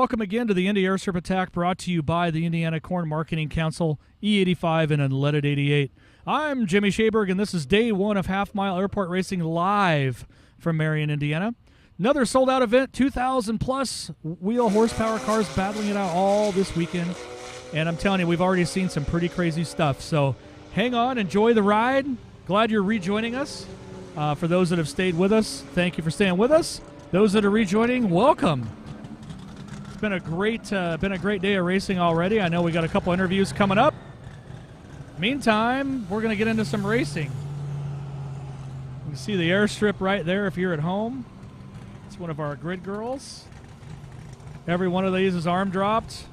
welcome again to the Indy Airstrip Attack, brought to you by the Indiana Corn Marketing Council, E85 and Unleaded 88. I'm Jimmy Shaberg, and this is day one of half-mile airport racing live from Marion, Indiana. Another sold-out event, 2,000-plus wheel horsepower cars battling it out all this weekend. And I'm telling you, we've already seen some pretty crazy stuff. So hang on, enjoy the ride. Glad you're rejoining us. For those that have stayed with us, thank you for staying with us. Those that are rejoining, welcome. It's been a great day of racing already. I know we got a couple interviews coming up. Meantime, we're going to get into some racing. You can see the Airstrip right there if you're at home. It's one of our grid girls. Every one of these is arm dropped.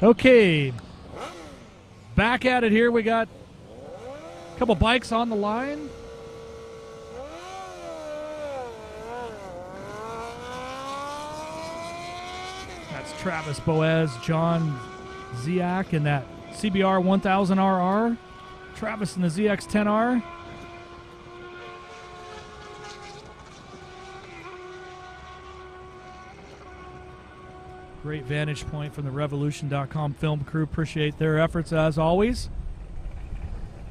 Okay, back at it here. We got a couple bikes on the line. That's Travis Boaz, John Ziak in that CBR 1000RR. Travis in the ZX10R. Great vantage point from the Revolution.com film crew. Appreciate their efforts as always.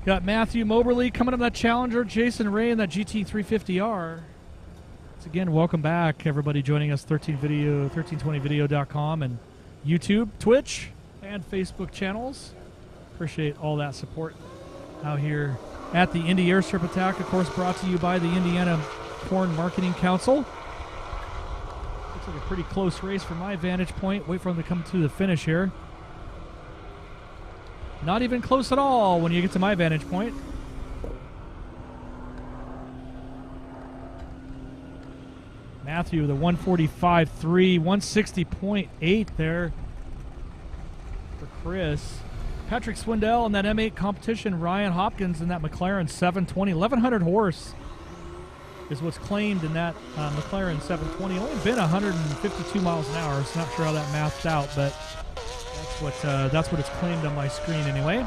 Got Matthew Moberly coming up that Challenger. Jason Ray in that GT350R. Once again, welcome back, everybody joining us. 1320video.com and YouTube, Twitch, and Facebook channels. Appreciate all that support out here at the Indy Airstrip Attack. Of course, brought to you by the Indiana Corn Marketing Council. Looks like a pretty close race from my vantage point. Wait for them to come to the finish here. Not even close at all when you get to my vantage point. Matthew, the 145.3, 160.8 there for Chris. Patrick Swindell in that M8 competition. Ryan Hopkins in that McLaren 720. 1,100 horse is what's claimed in that McLaren 720. Only been 152 miles an hour, so not sure how that maths out, but that's what it's claimed on my screen anyway.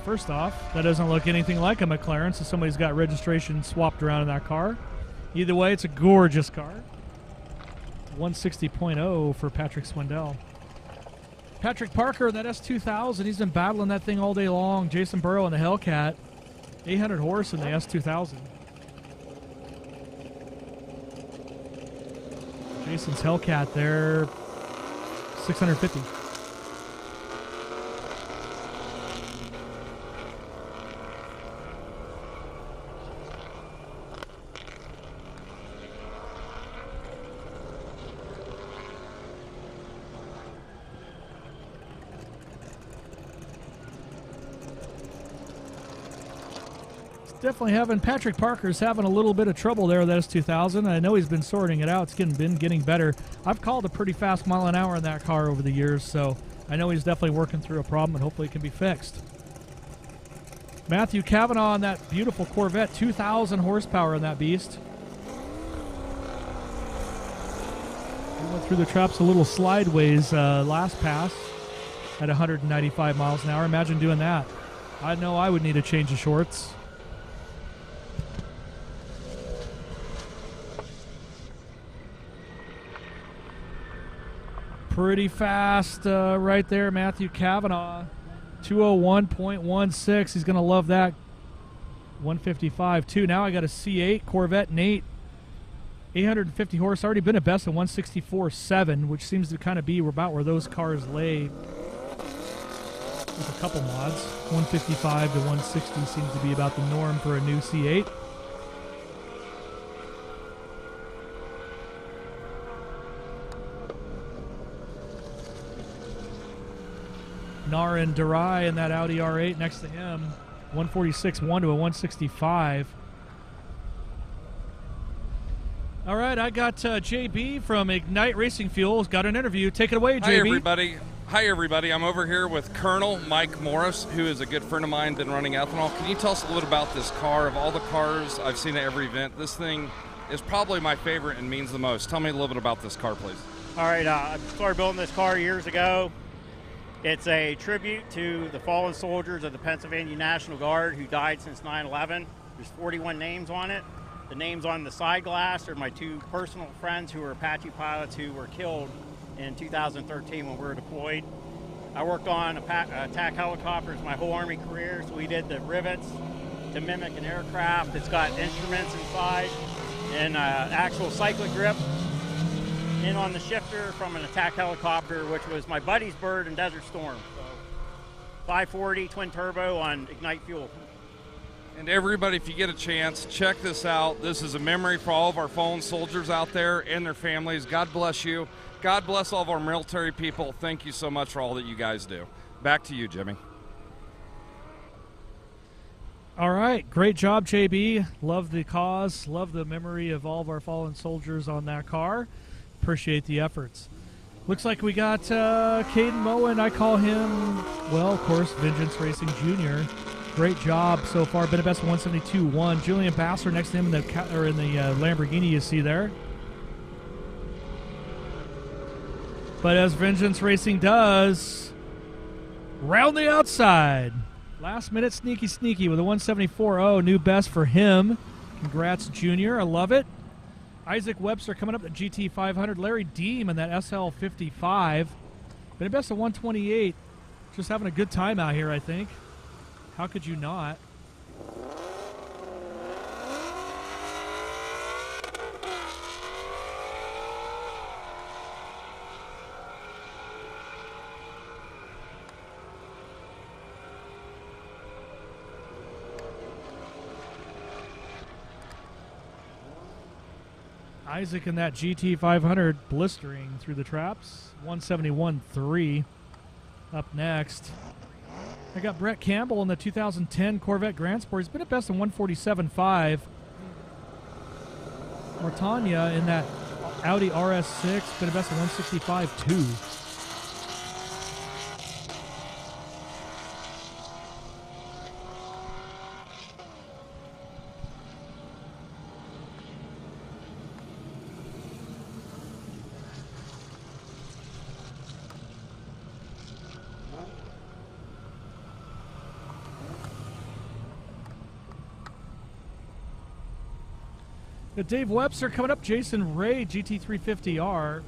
First off, that doesn't look anything like a McLaren, so somebody's got registration swapped around in that car. Either way, it's a gorgeous car. 160.0 for Patrick Swindell. Patrick Parker in that S2000, he's been battling that thing all day long. Jason Burrow in the Hellcat, 800 horse in the S2000. Jason's Hellcat there, 650. Definitely Patrick Parker's having a little bit of trouble there with that S2000. I know he's been sorting it out. It's been getting better. I've called a pretty fast mile an hour in that car over the years, so I know he's definitely working through a problem, and hopefully it can be fixed. Matthew Cavanaugh in that beautiful Corvette, 2,000 horsepower in that beast. He went through the traps a little slideways last pass at 195 miles an hour. Imagine doing that. I know I would need a change of shorts. Pretty fast right there, Matthew Cavanaugh. 201.16. He's going to love that. 155 too. Now I got a C8 Corvette Nate. 850 horse. Already been a best of 164.7, which seems to kind of be about where those cars lay with a couple mods. 155 to 160 seems to be about the norm for a new C8. Narin Durai in that Audi R8 next to him. 146.1 to a 165. All right, I got JB from Ignite Racing Fuels. Got an interview. Take it away, JB. Hi, everybody. I'm over here with Colonel Mike Morris, who is a good friend of mine, been running ethanol. Can you tell us a little about this car? Of all the cars I've seen at every event, this thing is probably my favorite and means the most. Tell me a little bit about this car, please. All right, I started building this car years ago. It's a tribute to the fallen soldiers of the Pennsylvania National Guard who died since 9/11. There's 41 names on it. The names on the side glass are my two personal friends who were Apache pilots who were killed in 2013 when we were deployed. I worked on attack helicopters my whole Army career, so we did the rivets to mimic an aircraft. It's got instruments inside and actual cyclic grip in on the shifter from an attack helicopter, which was my buddy's bird in Desert Storm. So 540 twin turbo on Ignite fuel. And everybody, if you get a chance, check this out. This is a memory for all of our fallen soldiers out there and their families. God bless you. God bless all of our military people. Thank you so much for all that you guys do. Back to you, Jimmy. All right, great job, JB. Love the cause. Love the memory of all of our fallen soldiers on that car. Appreciate the efforts. Looks like we got Caden Moen. I call him, well, of course, Vengeance Racing Jr. Great job so far. Been a best of 172.1. Julian Bassler next to him in the Lamborghini you see there. But as Vengeance Racing does, round the outside. Last minute sneaky with a 174.0. New best for him. Congrats, Junior. I love it. Isaac Webster coming up at GT 500. Larry Deem in that SL 55. Been a best of 128. Just having a good time out here, I think. How could you not? Isaac in that GT 500 blistering through the traps. 171.3 up next. I got Brett Campbell in the 2010 Corvette Grand Sport. He's been at best in 147.5. Mortania in that Audi RS6. Been at best in 165.2. Dave Webster coming up. Jason Ray, GT350R.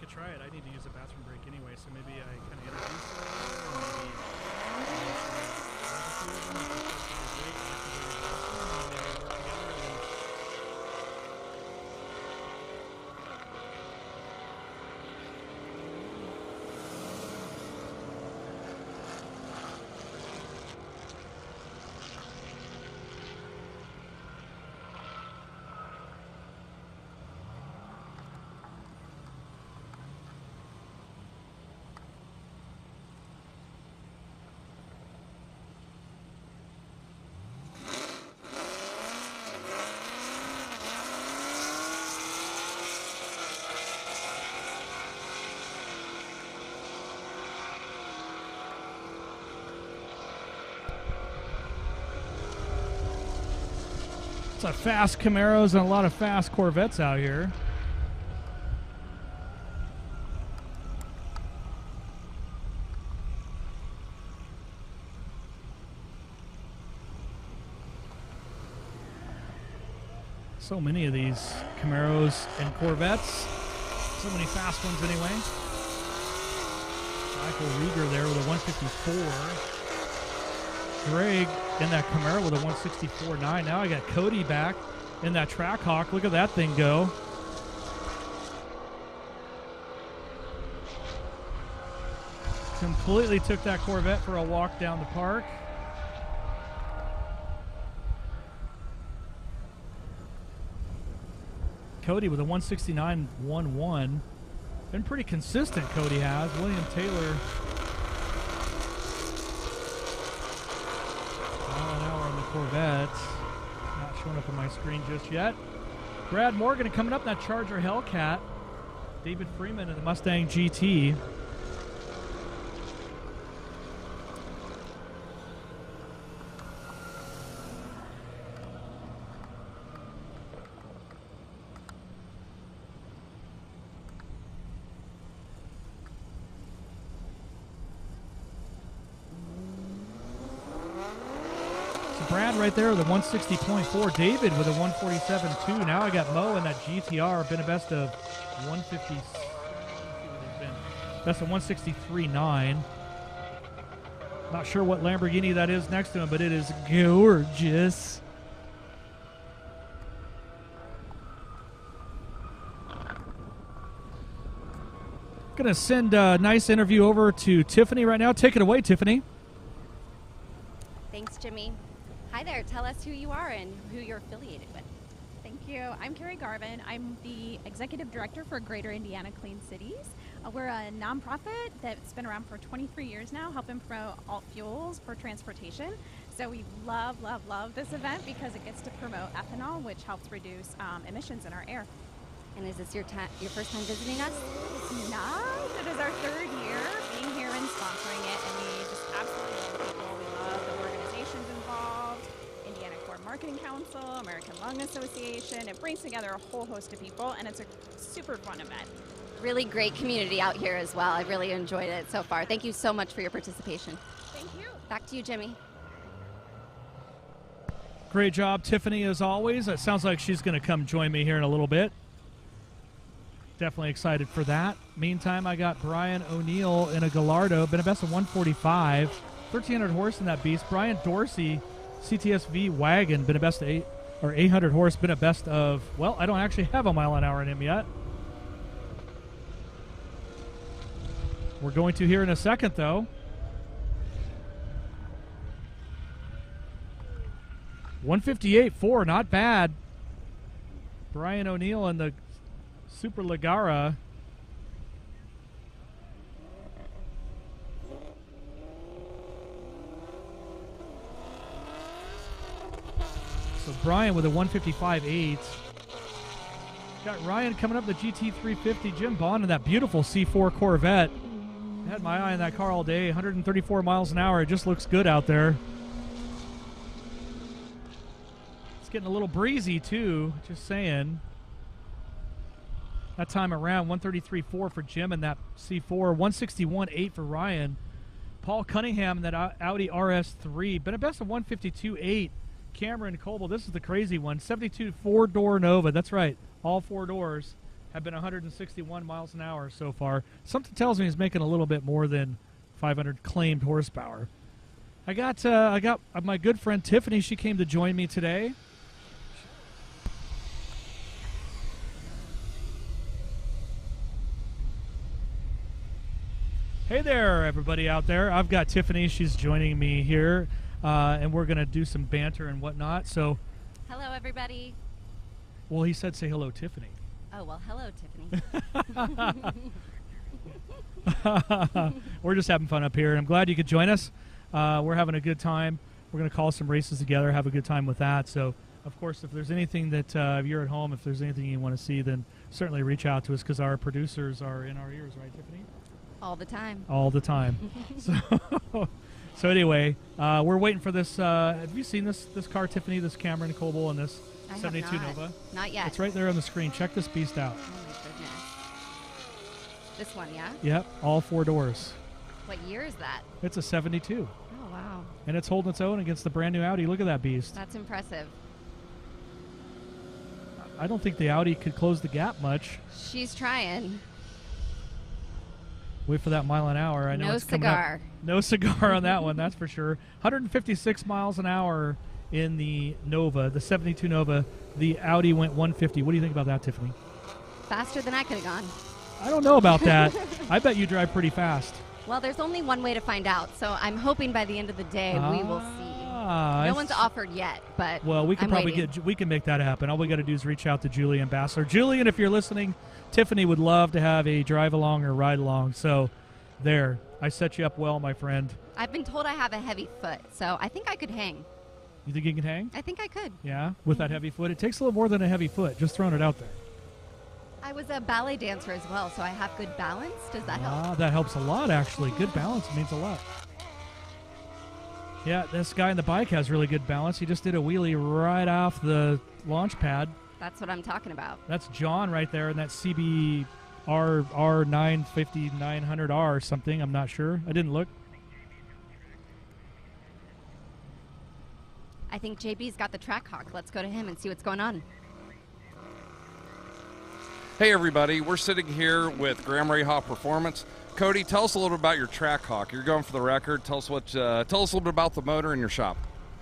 Try it. I need to use a bathroom break anyway, so maybe I kind of introduce Lots of fast Camaros and a lot of fast Corvettes out here. So many of these Camaros and Corvettes. So many fast ones anyway. Michael Rieger there with a 154. Greg in that Camaro with a 164.9. Now I got Cody back in that Trackhawk. Look at that thing go. Completely took that Corvette for a walk down the park. Cody with a 169.11. Been pretty consistent, Cody has. William Taylor. Mile an hour on the Corvette. Not showing up on my screen just yet. Brad Morgan coming up in that Charger Hellcat. David Freeman in the Mustang GT. Brad right there with a 160.4. David with a 147.2. Now I got Mo in that GTR. Been a best of 150. Best of 163.9. Not sure what Lamborghini that is next to him, but it is gorgeous. Gonna send a nice interview over to Tiffany right now. Take it away, Tiffany. Thanks, Jimmy. Hi there. Tell us who you are and who you're affiliated with. Thank you. I'm Carrie Garvin. I'm the Executive Director for Greater Indiana Clean Cities. We're a nonprofit that's been around for 23 years now, helping promote alt fuels for transportation. So we love this event because it gets to promote ethanol, which helps reduce emissions in our air. And is this your first time visiting us? It's not. It is our third year being here and sponsoring it, and we just absolutely love the people. We love the organizations involved. Indiana Corn Marketing Council, American Lung Association. It brings together a whole host of people, and it's a super fun event. Really great community out here as well. I've really enjoyed it so far. Thank you so much for your participation. Thank you. Back to you, Jimmy. Great job, Tiffany, as always. It sounds like she's going to come join me here in a little bit. Definitely excited for that. Meantime, I got Brian O'Neill in a Gallardo. Been a best of 145. 1,300 horse in that beast. Brian Dorsey, CTSV wagon. Been a best of 800 horse. Been a best of, well, I don't actually have a mile an hour in him yet. We're going to here in a second, though. .158.4, not bad. Brian O'Neill in the Super Ligara. So Brian with a 155.8. Got Ryan coming up the GT350. Jim Bond in that beautiful C4 Corvette. Had my eye on that car all day. 134 miles an hour. It just looks good out there. It's getting a little breezy too. Just saying. That time around, 133.4 for Jim in that C4, 161.8 for Ryan. Paul Cunningham in that Audi RS3, been a best of 152.8. Cameron Coble, this is the crazy one, 72 four-door Nova. That's right, all four doors have been 161 miles an hour so far. Something tells me he's making a little bit more than 500 claimed horsepower. I got my good friend Tiffany. She came to join me today. Hey there, everybody out there. I've got Tiffany. She's joining me here, and we're going to do some banter and whatnot. So, Hello, everybody. well, he said say hello, Tiffany. Oh, well, hello, Tiffany. We're just having fun up here, and I'm glad you could join us. We're having a good time. We're going to call some races together, have a good time with that. So, of course, if there's anything that if you're at home, if there's anything you want to see, then certainly reach out to us because our producers are in our ears, right, Tiffany? All the time. All the time. So, So anyway, we're waiting for this. Have you seen this car, Tiffany? This Cameron Coble and this I 72 have not. Nova? Not yet. It's right there on the screen. Check this beast out. Oh my goodness. This one, yeah? Yep, all 4 doors. What year is that? It's a 72. Oh, wow. And it's holding its own against the brand new Audi. Look at that beast. That's impressive. I don't think the Audi could close the gap much. She's trying. Wait for that mile an hour. I know No it's coming up. cigar. No cigar on that one, that's for sure. 156 miles an hour in the Nova, the 72 Nova. The Audi went 150. What do you think about that, Tiffany? Faster than I could have gone. I don't know about that. I bet you drive pretty fast. Well, there's only one way to find out, so I'm hoping by the end of the day we will see. No one's offered yet, but well, we can I'm probably waiting. we can make that happen. All we got to do is reach out to Julian Bassler. Julian, if you're listening, Tiffany would love to have a drive along or ride along. So, there, I set you up well, my friend. I've been told I have a heavy foot, so I think I could hang. You think you can hang? I think I could. Yeah, with that heavy foot. It takes a little more than a heavy foot. Just throwing it out there. I was a ballet dancer as well, so I have good balance. Does that help? Ah, that helps a lot, actually. Good balance means a lot. Yeah, this guy in the bike has really good balance. He just did a wheelie right off the launch pad. That's what I'm talking about. That's John right there in that CB R950 900R or something. I'm not sure. I didn't look. I think JB's got the track hawk. Let's go to him and see what's going on. Hey everybody, we're sitting here with Graham Rahal Performance. Cody, tell us a little bit about your Trackhawk. You're going for the record. Tell us tell us a little bit about the motor in your shop.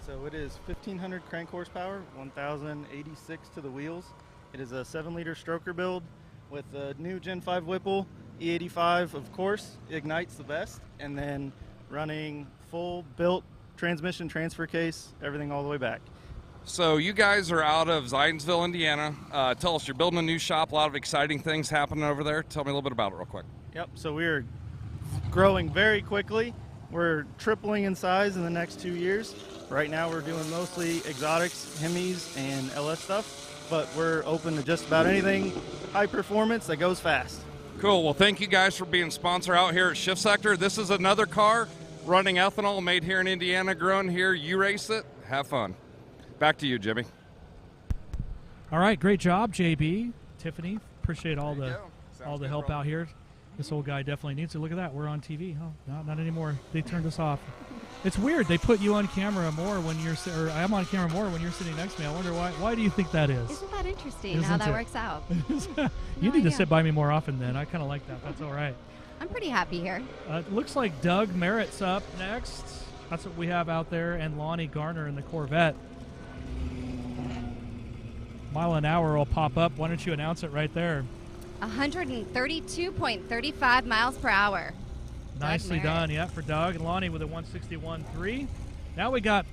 So it is 1,500 crank horsepower, 1,086 to the wheels. It is a 7-liter stroker build with a new Gen 5 Whipple, E85, of course, ignites the best, and then running full built transmission transfer case, everything all the way back. So you guys are out of Zionsville, Indiana. Tell us, you're building a new shop, a lot of exciting things happening over there. Tell me a little bit about it real quick. Yep, so we are growing very quickly. We're tripling in size in the next 2 years. Right now we're doing mostly exotics, Hemis, and LS stuff, but we're open to just about anything high performance that goes fast. Cool. Well, thank you guys for being sponsor out here at S3ctor. This is another car running ethanol, made here in Indiana, grown here. You race it. Have fun. Back to you, Jimmy. All right, great job, JB. Tiffany, appreciate all There you the go. Sounds all the good, help brother. out here. This old guy definitely needs to look at that. We're on TV. Oh, not anymore. They turned us off. It's weird. They put you on camera more when you're, or I'm on camera more when you're sitting next to me. I wonder why. Why do you think that is? Isn't that interesting Isn't how that it? works out? You No need to idea. sit by me more often then. I kind of like that. That's all right. I'm pretty happy here. It looks like Doug Merritt's up next. That's what we have out there, and Lonnie Garner in the Corvette. Mile an hour will pop up. Why don't you announce it right there? 132.35 miles per hour. Nicely Merritt. done, yeah, for Doug and Lonnie with a 161.3. Now we got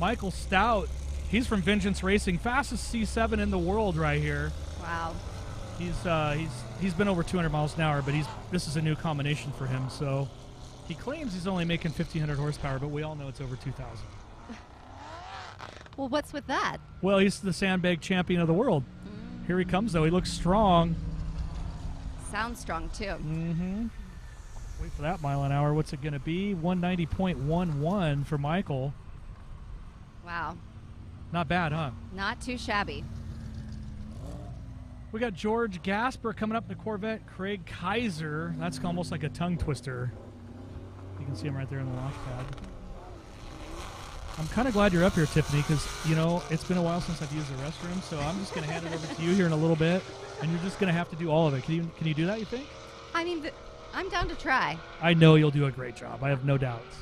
Michael Stout. He's from Vengeance Racing, fastest C7 in the world right here. Wow. He's been over 200 miles an hour, but this is a new combination for him. So he claims he's only making 1,500 horsepower, but we all know it's over 2,000. Well, what's with that? Well, he's the sandbag champion of the world. Here he comes, though. He looks strong. Sounds strong, too. Mm-hmm. Wait for that mile an hour. What's it going to be? 190.11 for Michael. Wow. Not bad, huh? Not too shabby. We got George Gasper coming up in the Corvette. Craig Kaiser. That's almost like a tongue twister. You can see him right there in the launch pad. I'm kind of glad you're up here, Tiffany, because, you know, it's been a while since I've used the restroom, so I'm just going to hand it over to you here in a little bit, and you're just going to have to do all of it. Can you do that, you think? I mean, I'm down to try. I know you'll do a great job. I have no doubts.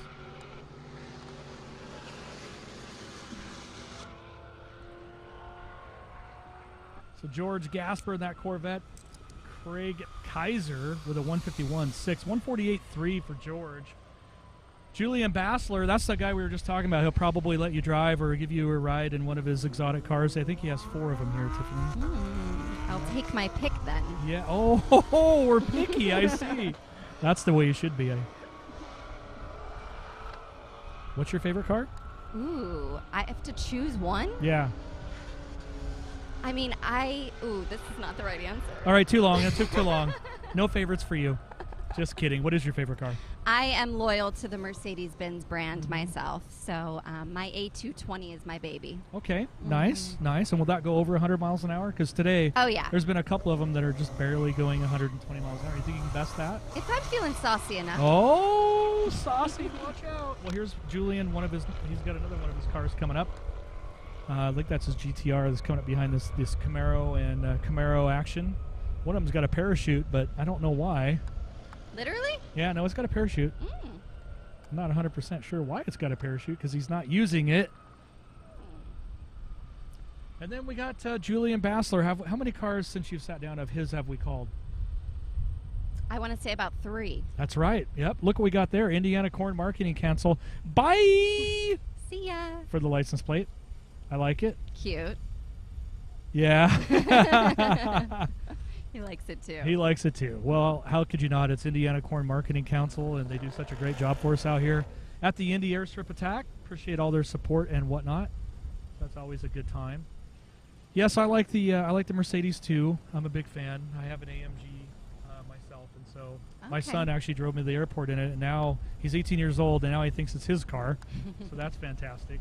So George Gasper in that Corvette. Craig Kaiser with a 151.6. 148.3 for George. Julian Bassler, that's the guy we were just talking about. He'll probably let you drive or give you a ride in one of his exotic cars. I think he has 4 of them here, Tiffany. I'll take my pick then. Yeah. Oh, we're picky. I see. That's the way you should be. What's your favorite car? Ooh, I have to choose one? Yeah. I mean, this is not the right answer. All right, too long. It took too long. No favorites for you. Just kidding. What is your favorite car? I am loyal to the Mercedes-Benz brand myself, so my A220 is my baby. Okay, nice. And will that go over 100 miles an hour? Because today, there's been a couple of them that are just barely going 120 miles an hour. You think you can best that? If I'm feeling saucy enough. Oh, saucy! Watch out! Well, here's Julian. He's got another one of his cars coming up. I think that's his GTR that's coming up behind this Camaro and Camaro Action. One of them's got a parachute, but I don't know why. Literally? Yeah, no, it's got a parachute. I'm not 100% sure why it's got a parachute because he's not using it. And then we got Julian Bassler. How many cars since you've sat down of his have we called? I want to say about 3. That's right. Yep. Look what we got there. Indiana Corn Marketing Council. Bye! See ya. For the license plate. I like it. Cute. Yeah. He likes it too. He likes it too. Well, how could you not? It's Indiana Corn Marketing Council, and they do such a great job for us out here at the Indy Airstrip Attack. Appreciate all their support and whatnot. That's always a good time. Yes, I like the Mercedes too. I'm a big fan. I have an AMG myself, and so my son actually drove me to the airport in it. And now he's 18 years old, and now he thinks it's his car. So that's fantastic.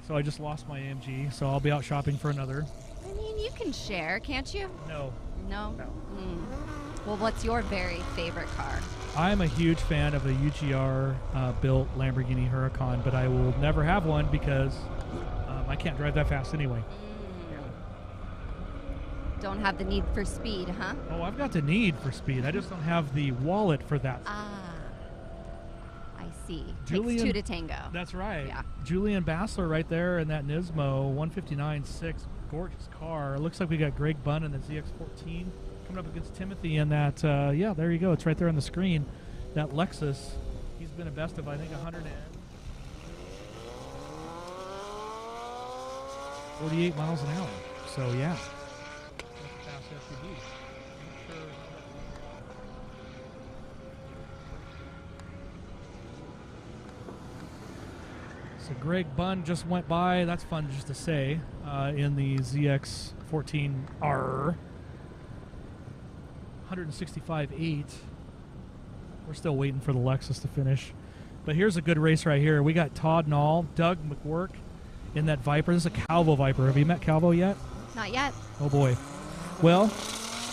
So I just lost my AMG, so I'll be out shopping for another. I mean, you can share, can't you? No. No? Well, what's your very favorite car? I'm a huge fan of a UGR built Lamborghini Huracan, but I will never have one because I can't drive that fast anyway. Don't have the need for speed, huh? Oh, I've got the need for speed. I just don't have the wallet for that. I see. Julian, takes 2 to tango. That's right. Yeah. Julian Bassler right there in that Nismo 159.6. Gorgeous car. It looks like we got Greg Bunn in the ZX14 coming up against Timothy in that. Yeah, there you go. It's right there on the screen. That Lexus. He's been a best of, I think, 148 miles an hour. So, yeah. That's a fast SUV. So Greg Bunn just went by. That's fun just to say. In the ZX14R. 165.8. We're still waiting for the Lexus to finish. But here's a good race right here. We got Todd Nall, Doug McWork in that Viper. This is a Calvo Viper. Have you met Calvo yet? Not yet. Oh, boy. Well,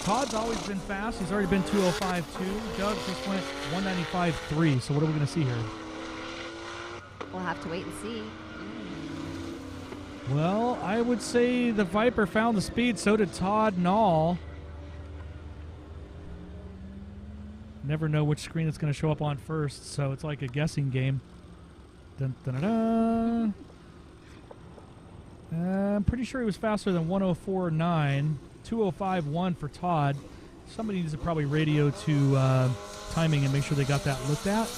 Todd's always been fast. He's already been 205.2. Doug just went 195.3. So what are we going to see here? We'll have to wait and see. Well, I would say the Viper found the speed. So did Todd Nall. Never know which screen it's going to show up on first, so it's like a guessing game. Dun, dun, dun, dun. I'm pretty sure he was faster than 104.9. 205.1 for Todd. Somebody needs to probably radio to timing and make sure they got that looked at.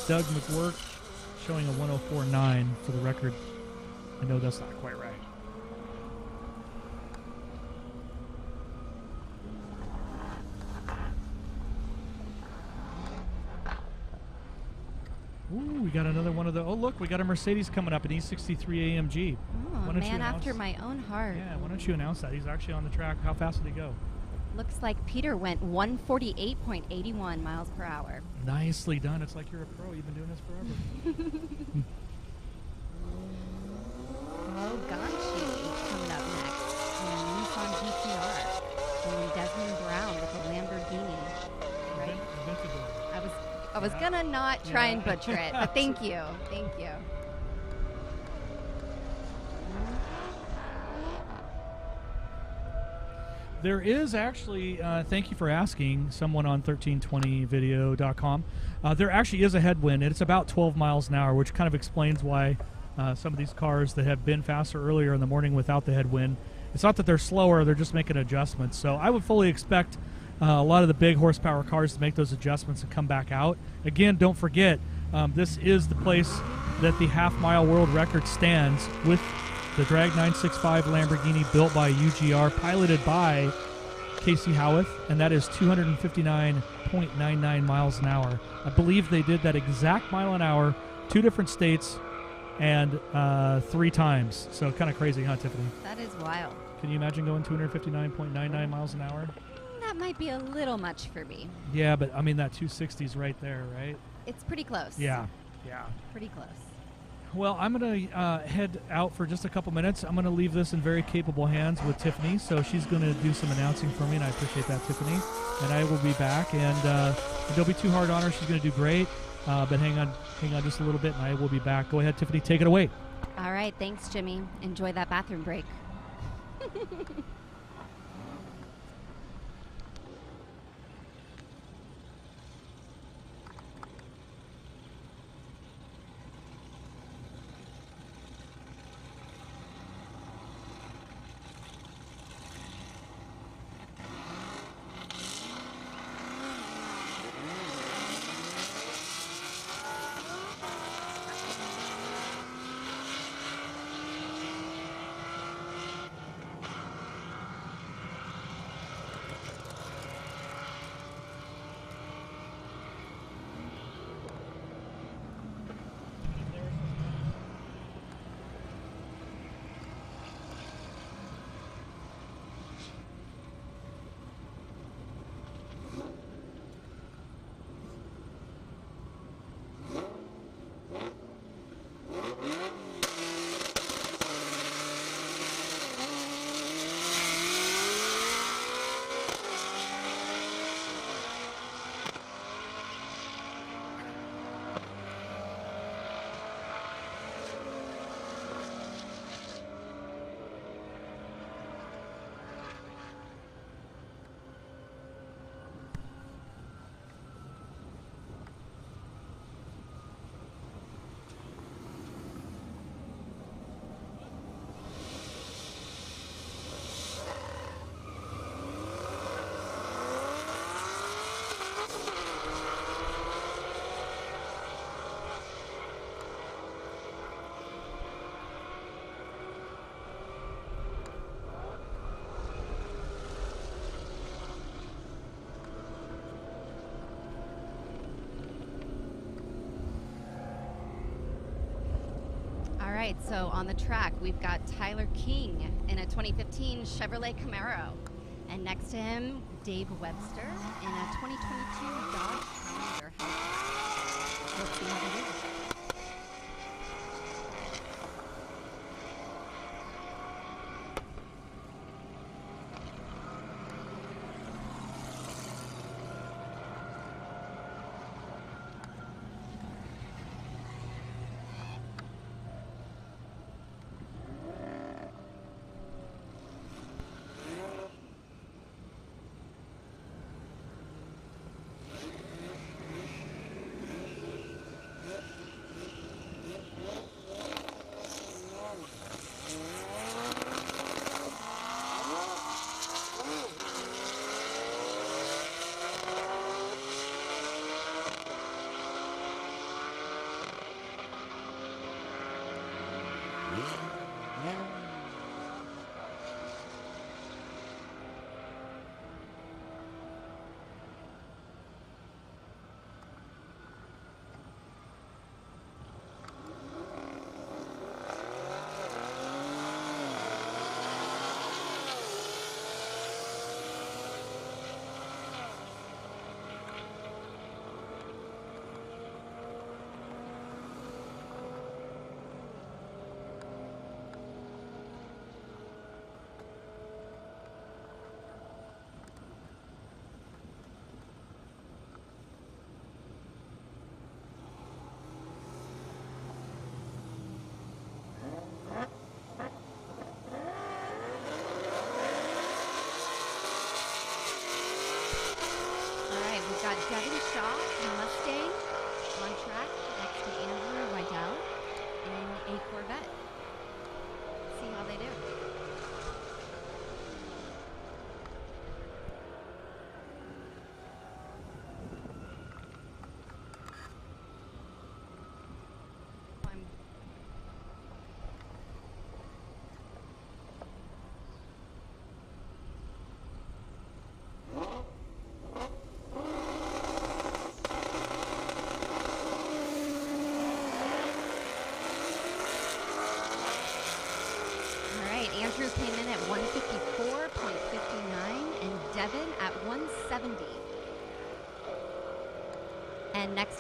Doug McWork showing a 104.9 for the record. I know that's not quite right. Ooh, we got another one of the. Oh, look, we got a Mercedes coming up, an E63 AMG. Oh, a man after my own heart. Yeah, why don't you announce that? He's actually on the track. How fast did he go? Looks like Peter went 148.81 miles per hour. Nicely done. It's like you're a pro. You've been doing this forever. Ganchi coming up next. And Nissan GTR. And then Desmond Brown with a Lamborghini. Right? I was gonna not try and butcher it, but thank you. Thank you. There is actually, thank you for asking, someone on 1320video.com. There actually is a headwind, and it's about 12 miles an hour, which kind of explains why some of these cars that have been faster earlier in the morning without the headwind, it's not that they're slower, they're just making adjustments. So I would fully expect a lot of the big horsepower cars to make those adjustments and come back out. Again, don't forget, this is the place that the half-mile world record stands with the Drag 965 Lamborghini built by UGR, piloted by Casey Howarth, and that is 259.99 miles an hour. I believe they did that exact mile an hour, 2 different states, and 3 times. So kind of crazy, huh, Tiffany? That is wild. Can you imagine going 259.99 miles an hour? That might be a little much for me. Yeah, but I mean that 260's right there, right? It's pretty close. Yeah. Pretty close. Well, I'm going to head out for just a couple minutes. I'm going to leave this in very capable hands with Tiffany, so she's going to do some announcing for me, and I appreciate that, Tiffany. And I will be back, and don't be too hard on her. She's going to do great, but hang on just a little bit, and I will be back. Go ahead, Tiffany, take it away. All right, thanks, Jimmy. Enjoy that bathroom break. All right, so on the track, we've got Tyler King in a 2015 Chevrolet Camaro. And next to him, Dave Webster in a 2022 Dodge Challenger hatchback. Let's see how they do. We've got Devin Shaw in Mustang on track next to Andrew Rydell in a Corvette. See how they do.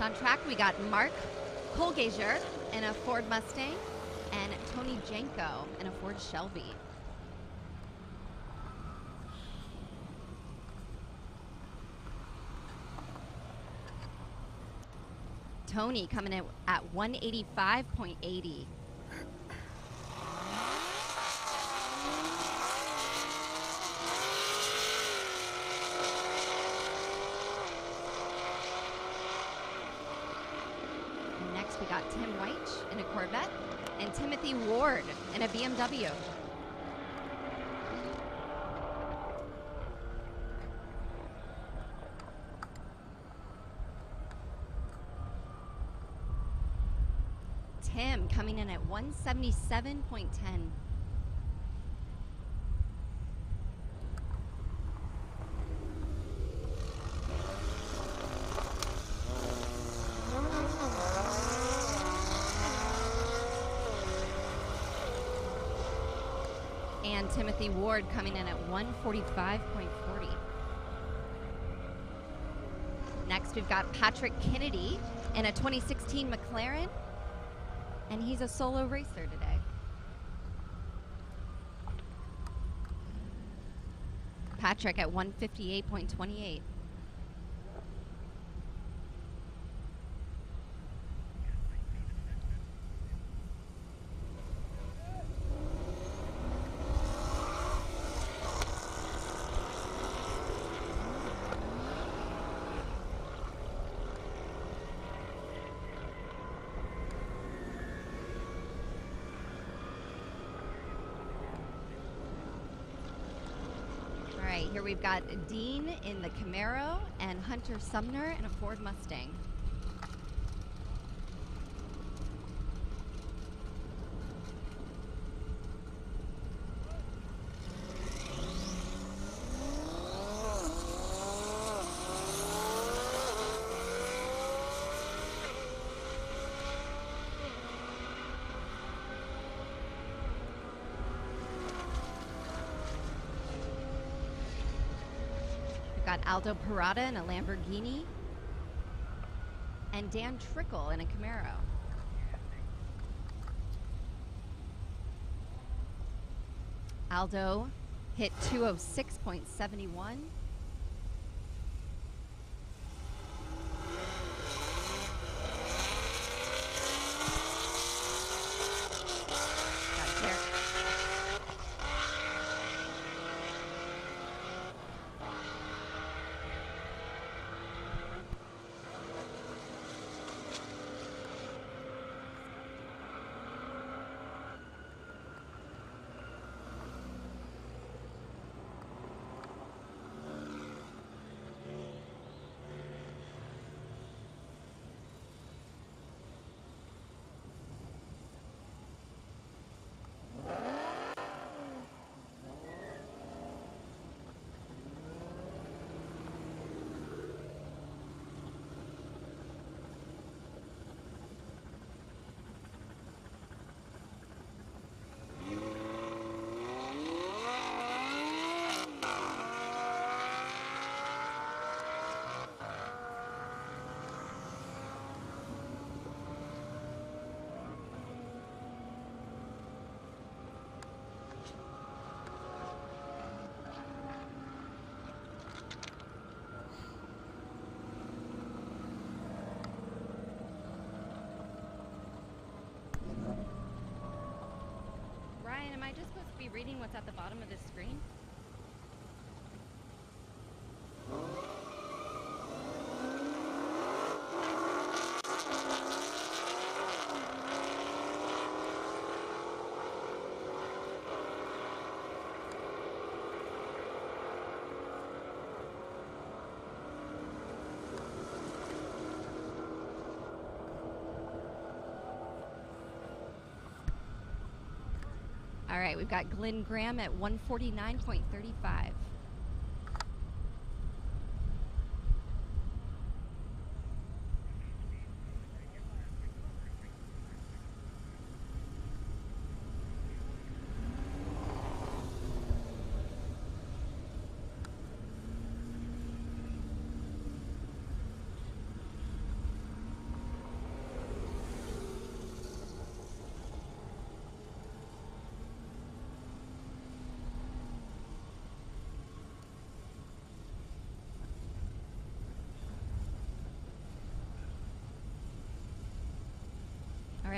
Next on track, we got Mark Colgager in a Ford Mustang and Tony Janko in a Ford Shelby. Tony coming in at 185.80. Next we got Tim White in a Corvette and Timothy Ward in a BMW. Tim coming in at 177.10. And Timothy Ward coming in at 145.40. Next, we've got Patrick Kennedy in a 2016 McLaren, and he's a solo racer today. Patrick at 158.28. Here we've got Dean in the Camaro and Hunter Sumner in a Ford Mustang. Got Aldo Parada in a Lamborghini and Dan Trickle in a Camaro. Aldo hit 206.71. Am I just supposed to be reading what's at the bottom of this screen? All right, we've got Glenn Graham at 149.35.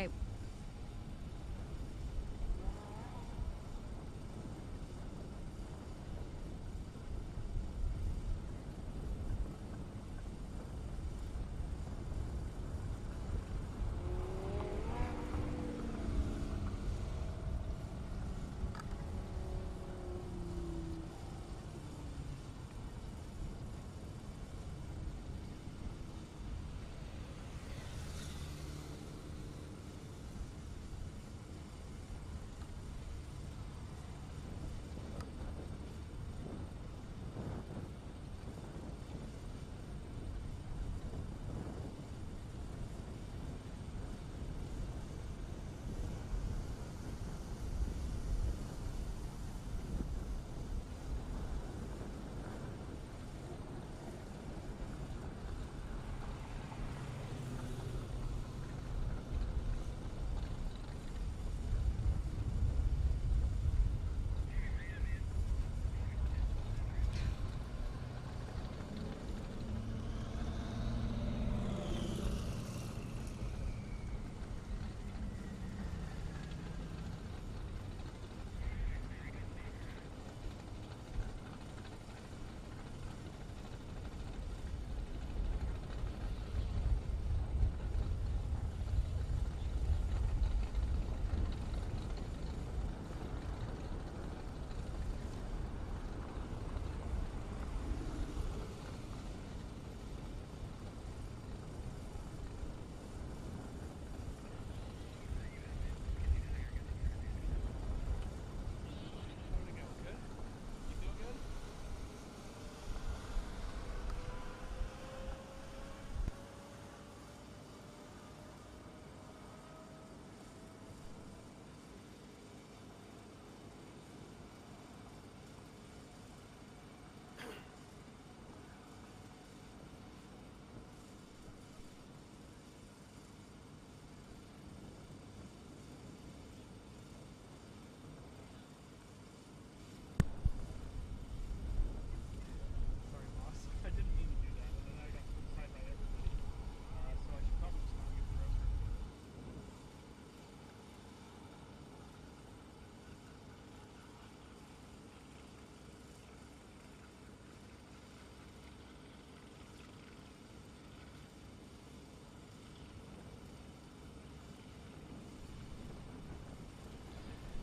right.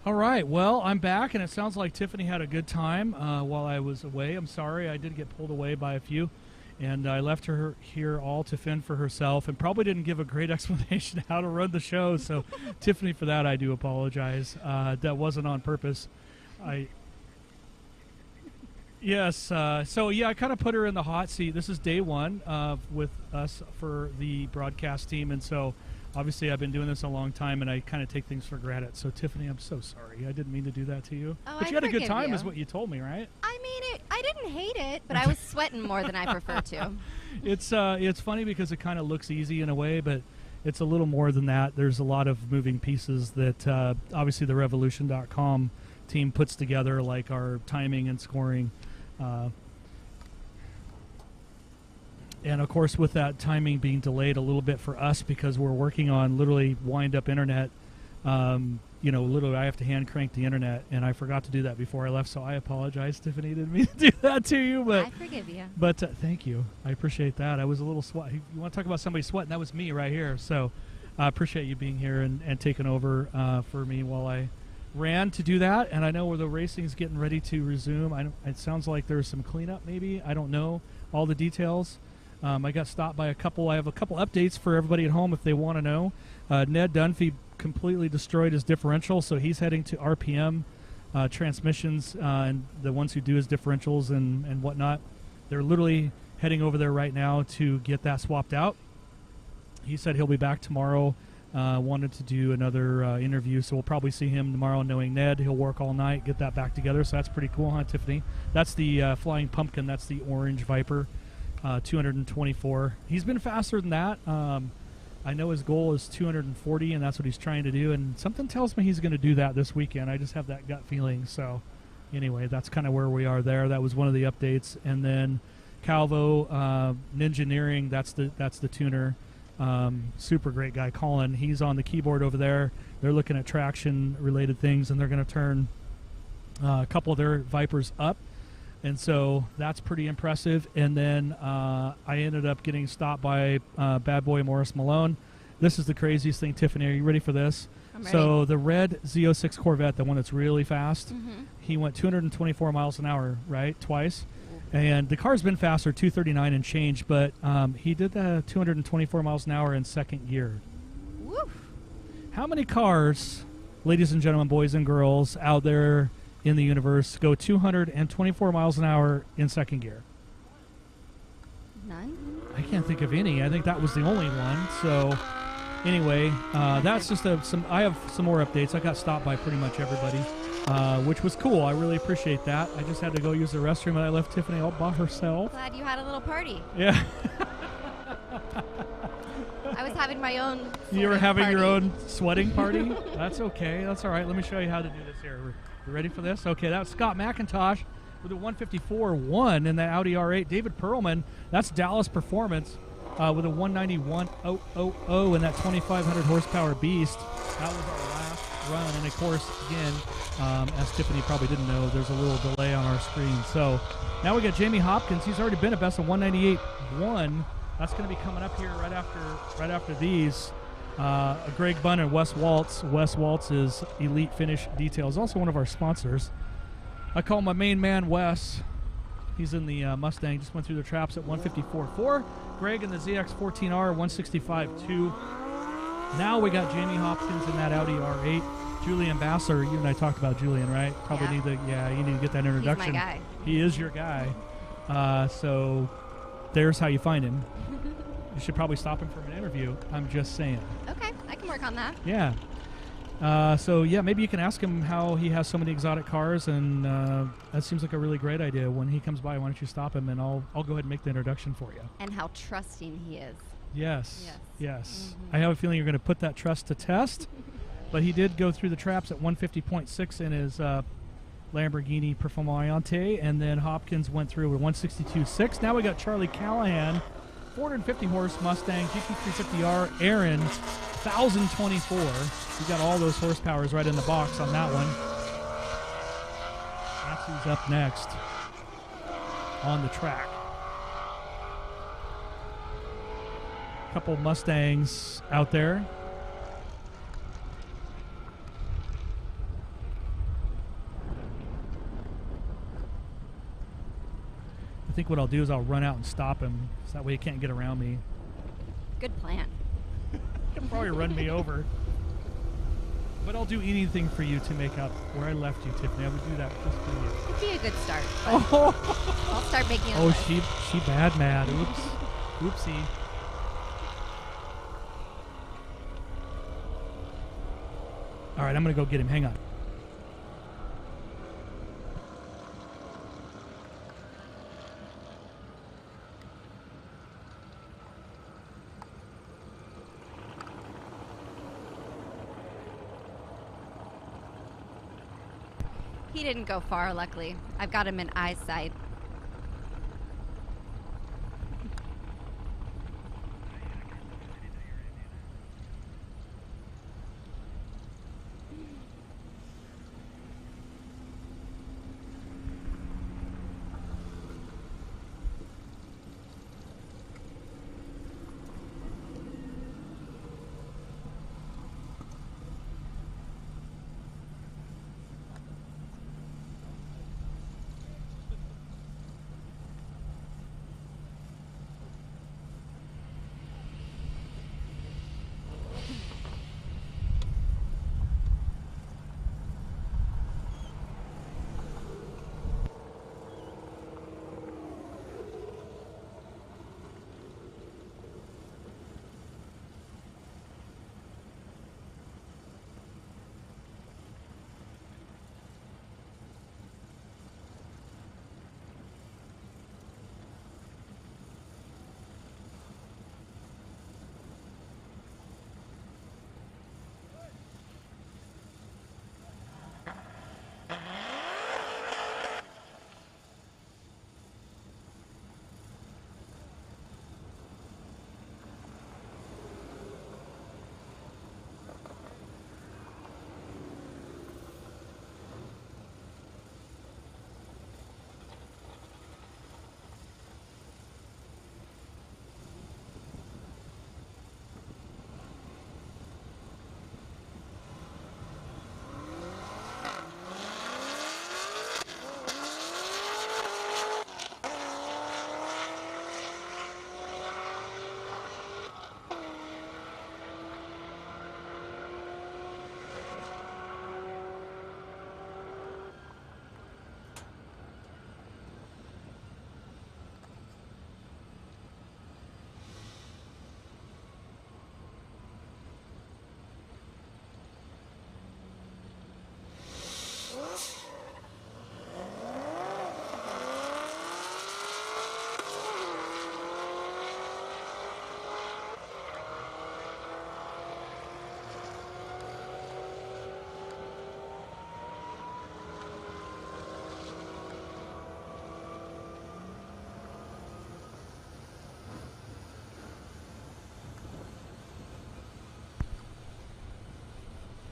All right, well, I'm back, and it sounds like Tiffany had a good time while I was away. I'm sorry, I did get pulled away by a few, and I left her here all to fend for herself, and probably didn't give a great explanation how to run the show. So, Tiffany, for that, I do apologize. That wasn't on purpose. Yes. So yeah, I kind of put her in the hot seat. This is day one with us for the broadcast team, and so. Obviously, I've been doing this a long time, and I kind of take things for granted. So, Tiffany, I'm so sorry. I didn't mean to do that to you. Oh, but you had a good time, is what you told me, right? I mean, I didn't hate it, but I was sweating more than I prefer to. It's funny because it kind of looks easy in a way, but it's a little more than that. There's a lot of moving pieces that obviously the Revolution.com team puts together, like our timing and scoring. And, of course, with that timing being delayed a little bit for us because we're working on literally wind-up internet, literally I have to hand-crank the internet, and I forgot to do that before I left, so I apologize, Tiffany. Didn't mean to do that to you. But I forgive you. But thank you. I appreciate that. I was a little sweat. You want to talk about somebody sweating? That was me right here. So I appreciate you being here and taking over for me while I ran to do that. And I know where the racing is getting ready to resume. It sounds like there's some cleanup maybe. I don't know all the details. I got stopped by I have a couple updates for everybody at home if they want to know. Ned Dunphy completely destroyed his differential, so he's heading to RPM transmissions, and the ones who do his differentials and whatnot. They're literally heading over there right now to get that swapped out. He said he'll be back tomorrow. Wanted to do another interview, so we'll probably see him tomorrow knowing Ned. He'll work all night, get that back together, so that's pretty cool, huh, Tiffany? That's the Flying Pumpkin. That's the orange Viper. 224. He's been faster than that. I know his goal is 240, and that's what he's trying to do. And something tells me he's going to do that this weekend. I just have that gut feeling. So, anyway, that's kind of where we are there. That was one of the updates. And then Calvo Ninjaneering. That's the tuner. Super great guy, Colin. He's on the keyboard over there. They're looking at traction-related things, and they're going to turn a couple of their Vipers up. And so that's pretty impressive. And then I ended up getting stopped by bad boy Morris Malone. This is the craziest thing, Tiffany. Are you ready for this? I'm ready. So the red Z06 Corvette, the one that's really fast, he went 224 miles an hour, right, twice. And the car's been faster, 239 and change, but he did the 224 miles an hour in second gear. Woof. How many cars, ladies and gentlemen, boys and girls out there in the universe, go 224 miles an hour in second gear? None? I can't think of any. I think that was the only one. So anyway, that's just I have some more updates. I got stopped by pretty much everybody, which was cool. I really appreciate that. I just had to go use the restroom, and I left Tiffany all by herself. Glad you had a little party. Yeah. I was having my own. You were sort of having your party. own sweating party? That's okay. That's all right. Let me show you how to do this here. You ready for this? Okay, that's Scott McIntosh with a 154.1 in the Audi R8. David Perlman, that's Dallas Performance with a 191.000 in that 2,500 horsepower beast. That was our last run. And, of course, again, as Tiffany probably didn't know, there's a little delay on our screen. So now we got Jamie Hopkins. He's already been a best of 198.1. That's going to be coming up here right after these. Greg Bunn and Wes Waltz. Wes Waltz is Elite Finish Details, also one of our sponsors. I call my main man Wes. He's in the Mustang. Just went through the traps at 154.4. Greg in the ZX14R 165.2. Now we got Jamie Hopkins in that Audi R8. Julian Bassler. You and I talked about Julian, right? Probably Yeah. You need to get that introduction. He's my guy. He is your guy. So there's how you find him. You should probably stop him for an interview. I'm just saying. Okay, I can work on that. Yeah. So, yeah, maybe you can ask him how he has so many exotic cars, and that seems like a really great idea. When he comes by, why don't you stop him, and I'll go ahead and make the introduction for you. And how trusting he is. Yes. Yes. I have a feeling you're going to put that trust to test, but he did go through the traps at 150.6 in his Lamborghini Performante, and then Hopkins went through with 162.6. Now we got Charlie Callahan, 450 horse Mustang GT350R Aaron 1024. We got all those horsepowers right in the box on that one. That's who's up next on the track. Couple Mustangs out there. I think what I'll do is I'll run out and stop him, so that way he can't get around me. Good plan. He'll probably run me over. But I'll do anything for you to make up where I left you, Tiffany. I would do that just for you. It'd be a good start. Oh, I'll start making a oh, list. she mad. Oops. Oopsie. All right, I'm going to go get him. Hang on. He didn't go far, luckily. I've got him in eyesight.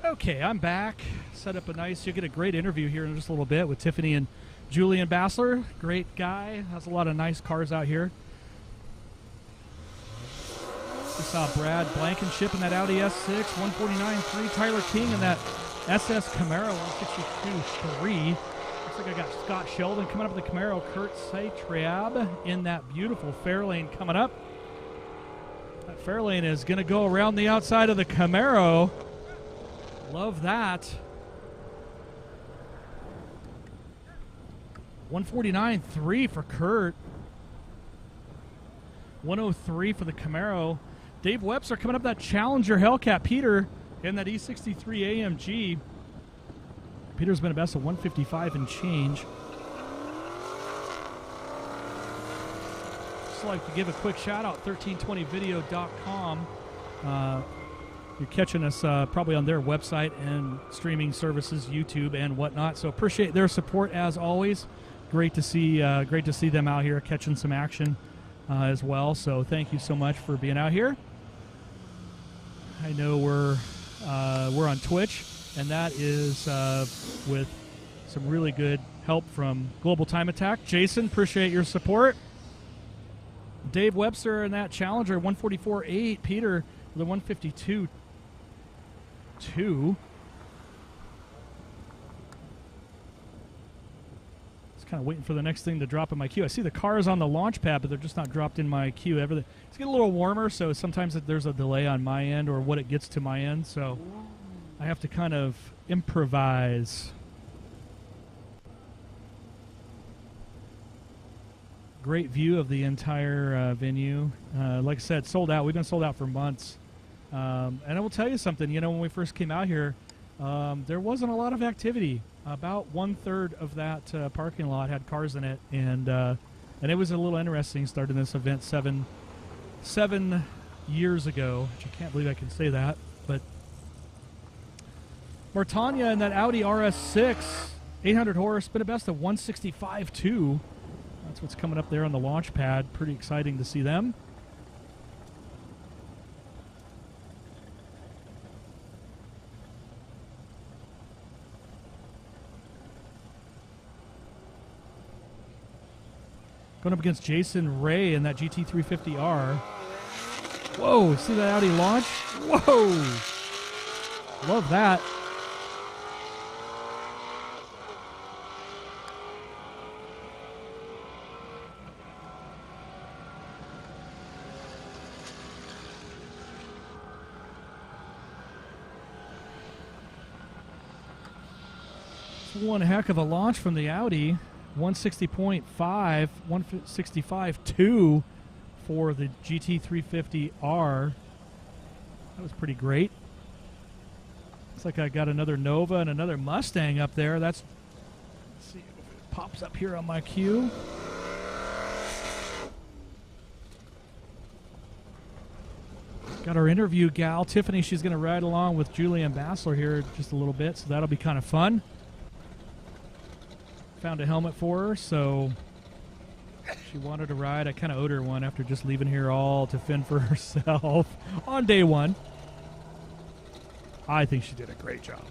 Okay, I'm back. Set up a nice, you'll get a great interview here in just a little bit with Tiffany and Julian Bassler. Great guy. Has a lot of nice cars out here. We saw Brad Blankenship in that Audi S6, 149.3. Tyler King in that SS Camaro, 162.3. Looks like I got Scott Sheldon coming up with the Camaro. Kurt Seitrab in that beautiful Fairlane coming up. That Fairlane is going to go around the outside of the Camaro. Love that. 149.3 for Kurt. 103 for the Camaro. Dave Webster coming up that Challenger Hellcat. Peter in that E63 AMG. Peter's been a best of 155 and change. Just like to give a quick shout out, 1320video.com. You're catching us probably on their website and streaming services, YouTube and whatnot. So appreciate their support as always. Great to see them out here catching some action as well. So thank you so much for being out here. I know we're on Twitch, and that is with some really good help from Global Time Attack. Jason, appreciate your support. Dave Webster in that Challenger 144.8. Peter with a 152.2. Kind of waiting for the next thing to drop in my queue. I see the cars on the launch pad, but they're just not dropped in my queue. It's getting a little warmer, so sometimes there's a delay on my end or what it gets to my end, so I have to kind of improvise. Great view of the entire venue. Like I said, sold out. We've been sold out for months. And I will tell you something, when we first came out here, there wasn't a lot of activity. About 1/3 of that parking lot had cars in it, and it was a little interesting starting this event seven years ago, which I can't believe I can say that. But Martanya in that Audi RS6, 800 horse, been a best of 165.2. That's what's coming up there on the launch pad. Pretty exciting to see them. Going up against Jason Ray in that GT350R. Whoa, see that Audi launch? Whoa! Love that. It's one heck of a launch from the Audi. 160.5, 165.2 for the GT350R. That was pretty great. Looks like I got another Nova and another Mustang up there. Let's see if it pops up here on my queue. Got our interview gal, Tiffany. She's going to ride along with Julian Bassler here just a little bit, so that'll be kind of fun. Found a helmet for her, so she wanted to ride. I kind of owed her one after just leaving here all to fend for herself on day one. I think she did a great job.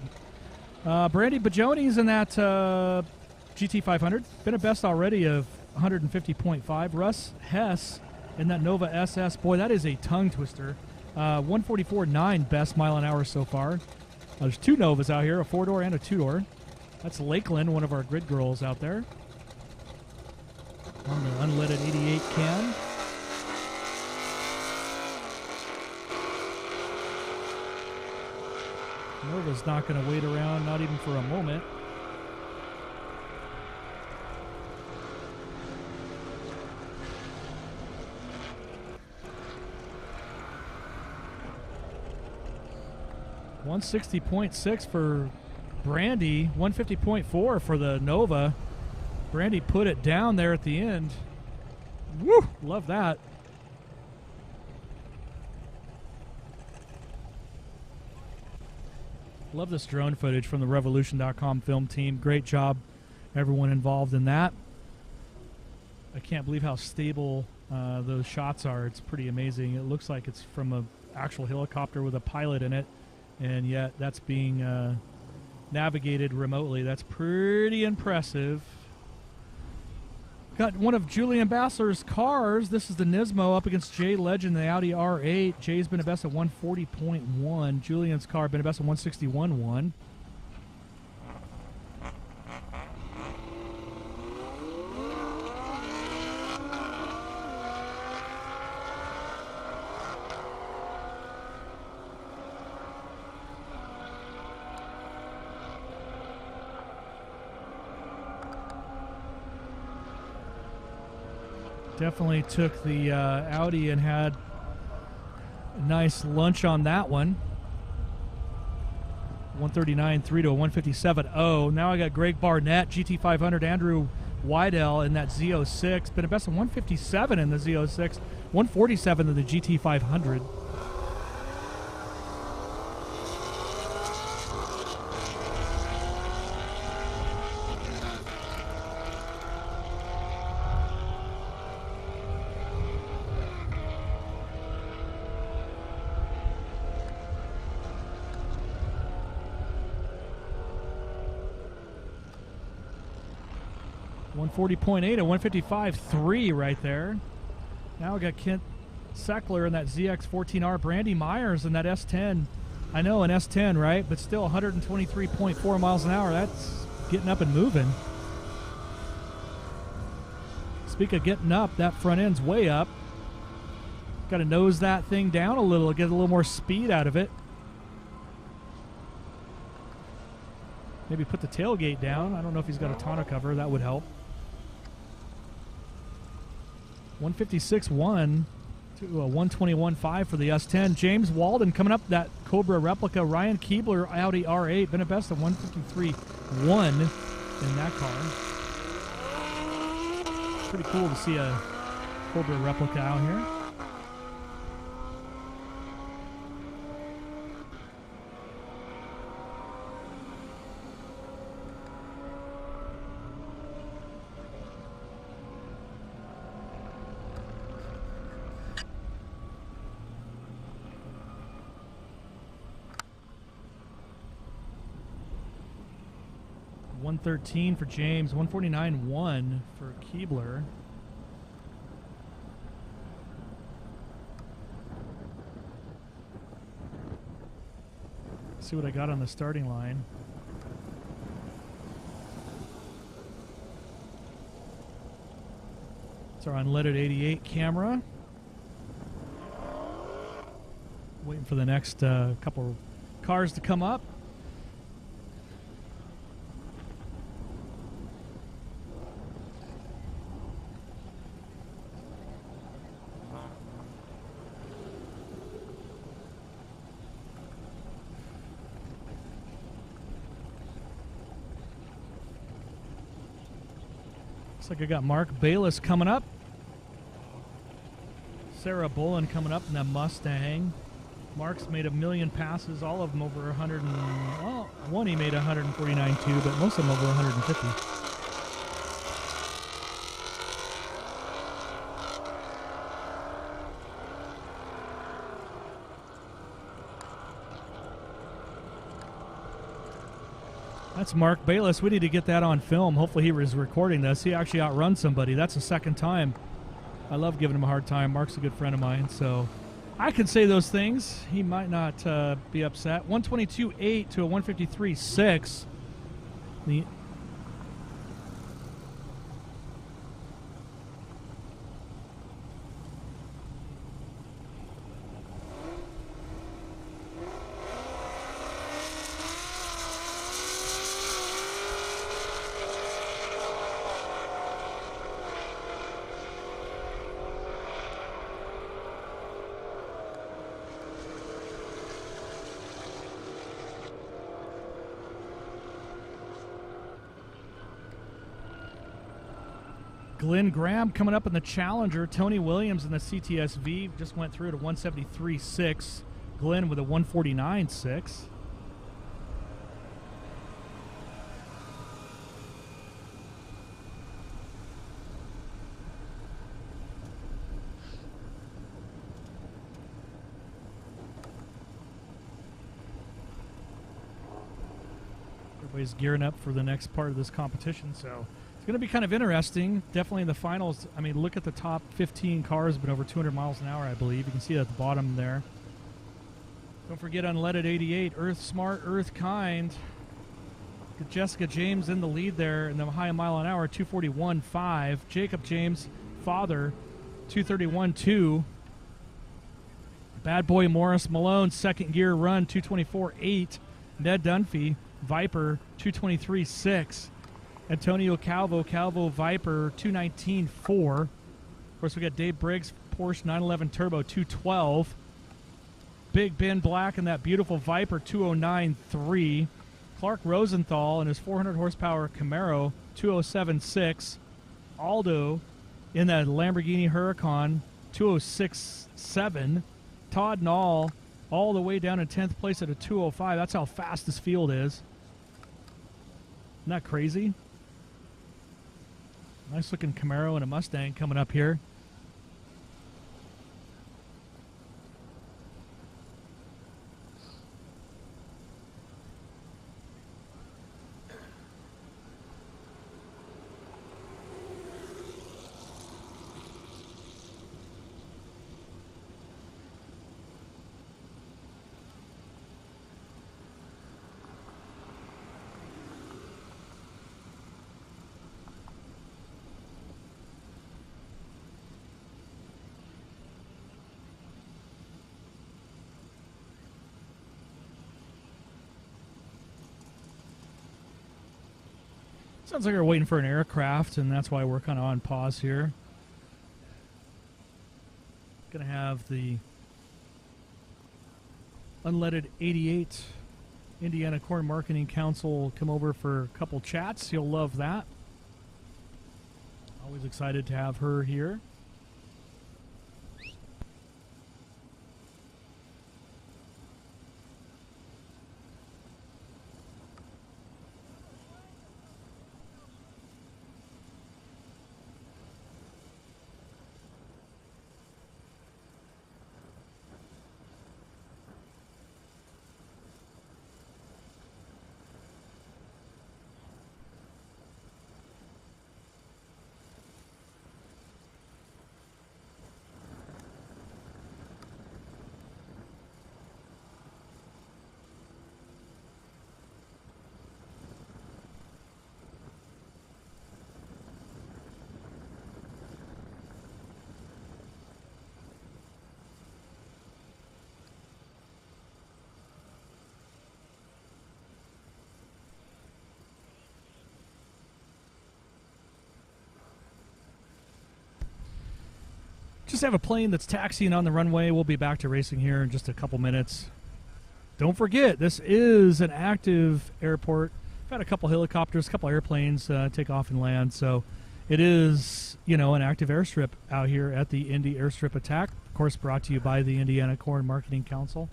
Brandy Bajoni's in that GT500. Been a best already of 150.5. Russ Hess in that Nova SS. Boy, that is a tongue twister. 144.9 best mile an hour so far. There's two Novas out here, a 4-door and a 2-door. That's Lakeland, one of our grid girls out there. On the unleaded 88 can. Nova's not going to wait around, not even for a moment. $160.6 for Brandy, 150.4 for the Nova. Brandy put it down there at the end. Woo! Love that. Love this drone footage from the Revolution.com film team. Great job, everyone involved in that. I can't believe how stable those shots are. It's pretty amazing. It looks like it's from an actual helicopter with a pilot in it. and yet that's being navigated remotely. That's pretty impressive. Got one of Julian Bassler's cars. This is the Nismo up against Jay Legend, the Audi R8. Jay's been a best at 140.1. Julian's car been a best at 161.1. Definitely took the Audi and had a nice lunch on that one. 139.3 to a 157.0. Now I got Greg Barnett, GT500, Andrew Weidel in that Z06. Been a best of 157 in the Z06, 147 in the GT500. .8, a 155.3 right there. Now we got Kent Seckler in that ZX14R, Brandy Myers in that S10. I know an S10, right? But still 123.4 miles an hour. That's getting up and moving. Speak of getting up, that front end's way up. Got to nose that thing down a little, get a little more speed out of it. Maybe put the tailgate down. I don't know if he's got a tonneau cover. That would help. 156.1 to a 121.5 for the S10. James Walden coming up, that Cobra replica. Ryan Keebler, Audi R8, been a best of 153.1 in that car. Pretty cool to see a Cobra replica out here. .113 for James, 149.1 for Keebler. See what I got on the starting line. It's our unleaded 88 camera. Waiting for the next couple cars to come up. Looks like I got Mark Bayless coming up. Sarah Bolin coming up in that Mustang. Mark's made 1 million passes, all of them over 100 and, well, one he made 149 too, but most of them over 150. That's Mark Bayless. We need to get that on film. Hopefully he was recording this. He actually outrun somebody. That's the second time. I love giving him a hard time. Mark's a good friend of mine, so I can say those things. He might not be upset. 122.8 to a 153.6. The Glenn Graham coming up in the Challenger. Tony Williams in the CTSV just went through to 173.6. Glenn with a 149.6. Everybody's gearing up for the next part of this competition, so it's going to be kind of interesting. Definitely in the finals. I mean, look at the top 15 cars, but over 200 miles an hour, I believe. You can see it at the bottom there. Don't forget Unleaded 88, Earth Smart, Earth Kind. Jessica James in the lead there in the high mile an hour, 241.5. Jacob James, father, 231.2. Bad Boy Morris Malone, second gear run, 224.8. Ned Dunphy, Viper, 223.6. Antonio Calvo Viper, 219.4. Of course, we got Dave Briggs, Porsche 911 Turbo, 212. Big Ben Black in that beautiful Viper, 209.3. Clark Rosenthal in his 400 horsepower Camaro, 207.6. Aldo in that Lamborghini Huracan, 206.7. Todd Nall all the way down in 10th place at a 205. That's how fast this field is. Isn't that crazy? Nice looking Camaro and a Mustang coming up here. Sounds like we're waiting for an aircraft, and that's why we're kind of on pause here. Going to have the Unleaded 88 Indiana Corn Marketing Council come over for a couple chats. You'll love that. Always excited to have her here. Just have a plane that's taxiing on the runway. We'll be back to racing here in just a couple minutes. Don't forget, this is an active airport. We've had a couple helicopters, a couple airplanes take off and land. So it is, you know, an active airstrip out here at the Indy Airstrip Attack. Of course, brought to you by the Indiana Corn Marketing Council.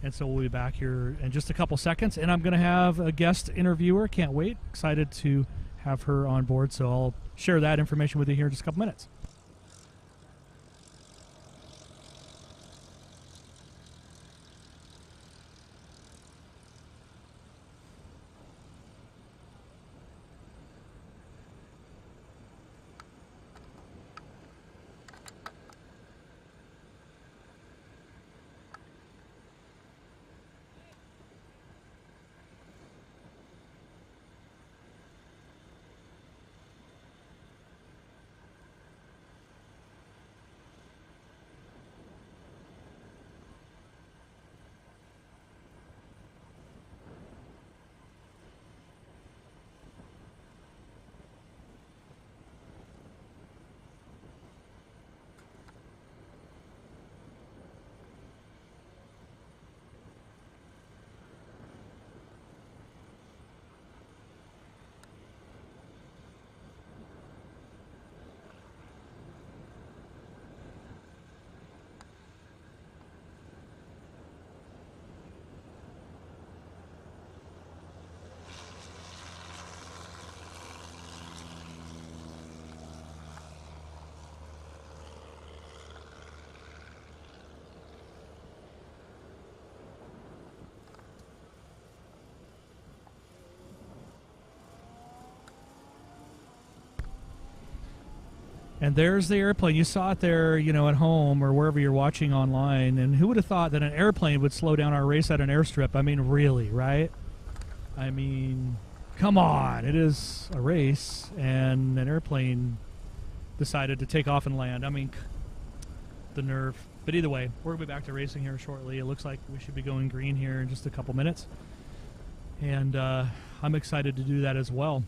And so we'll be back here in just a couple seconds. And I'm going to have a guest interviewer. Can't wait. Excited to have her on board. So I'll share that information with you here in just a couple minutes. And there's the airplane. You saw it there, you know, at home or wherever you're watching online. And who would have thought that an airplane would slow down our race at an airstrip? I mean, really, right? I mean, come on. It is a race, and an airplane decided to take off and land. I mean, the nerve. But either way, we're going to be back to racing here shortly. It looks like we should be going green here in just a couple minutes. And I'm excited to do that as well.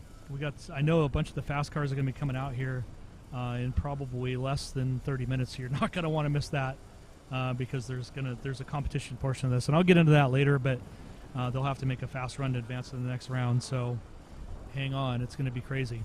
I know a bunch of the fast cars are going to be coming out here in probably less than 30 minutes. You're not going to want to miss that because there's a competition portion of this, and I'll get into that later. But they'll have to make a fast run to advance to the next round. So hang on, it's going to be crazy.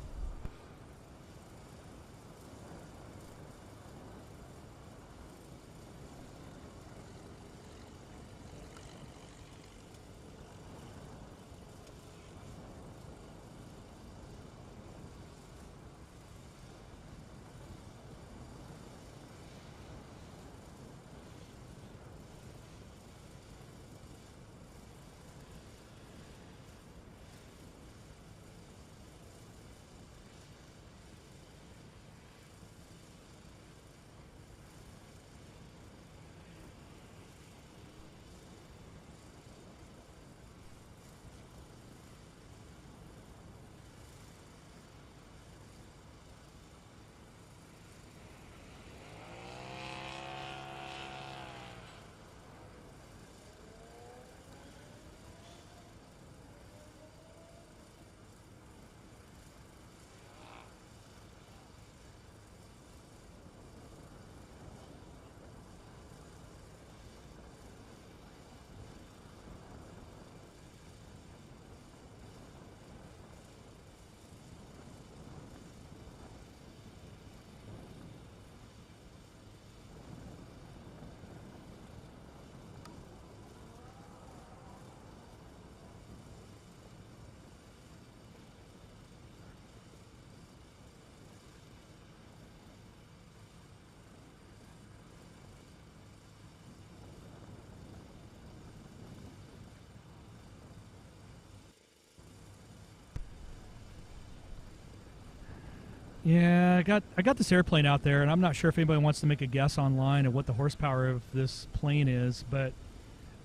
Yeah, I got this airplane out there, and I'm not sure if anybody wants to make a guess online of what the horsepower of this plane is, but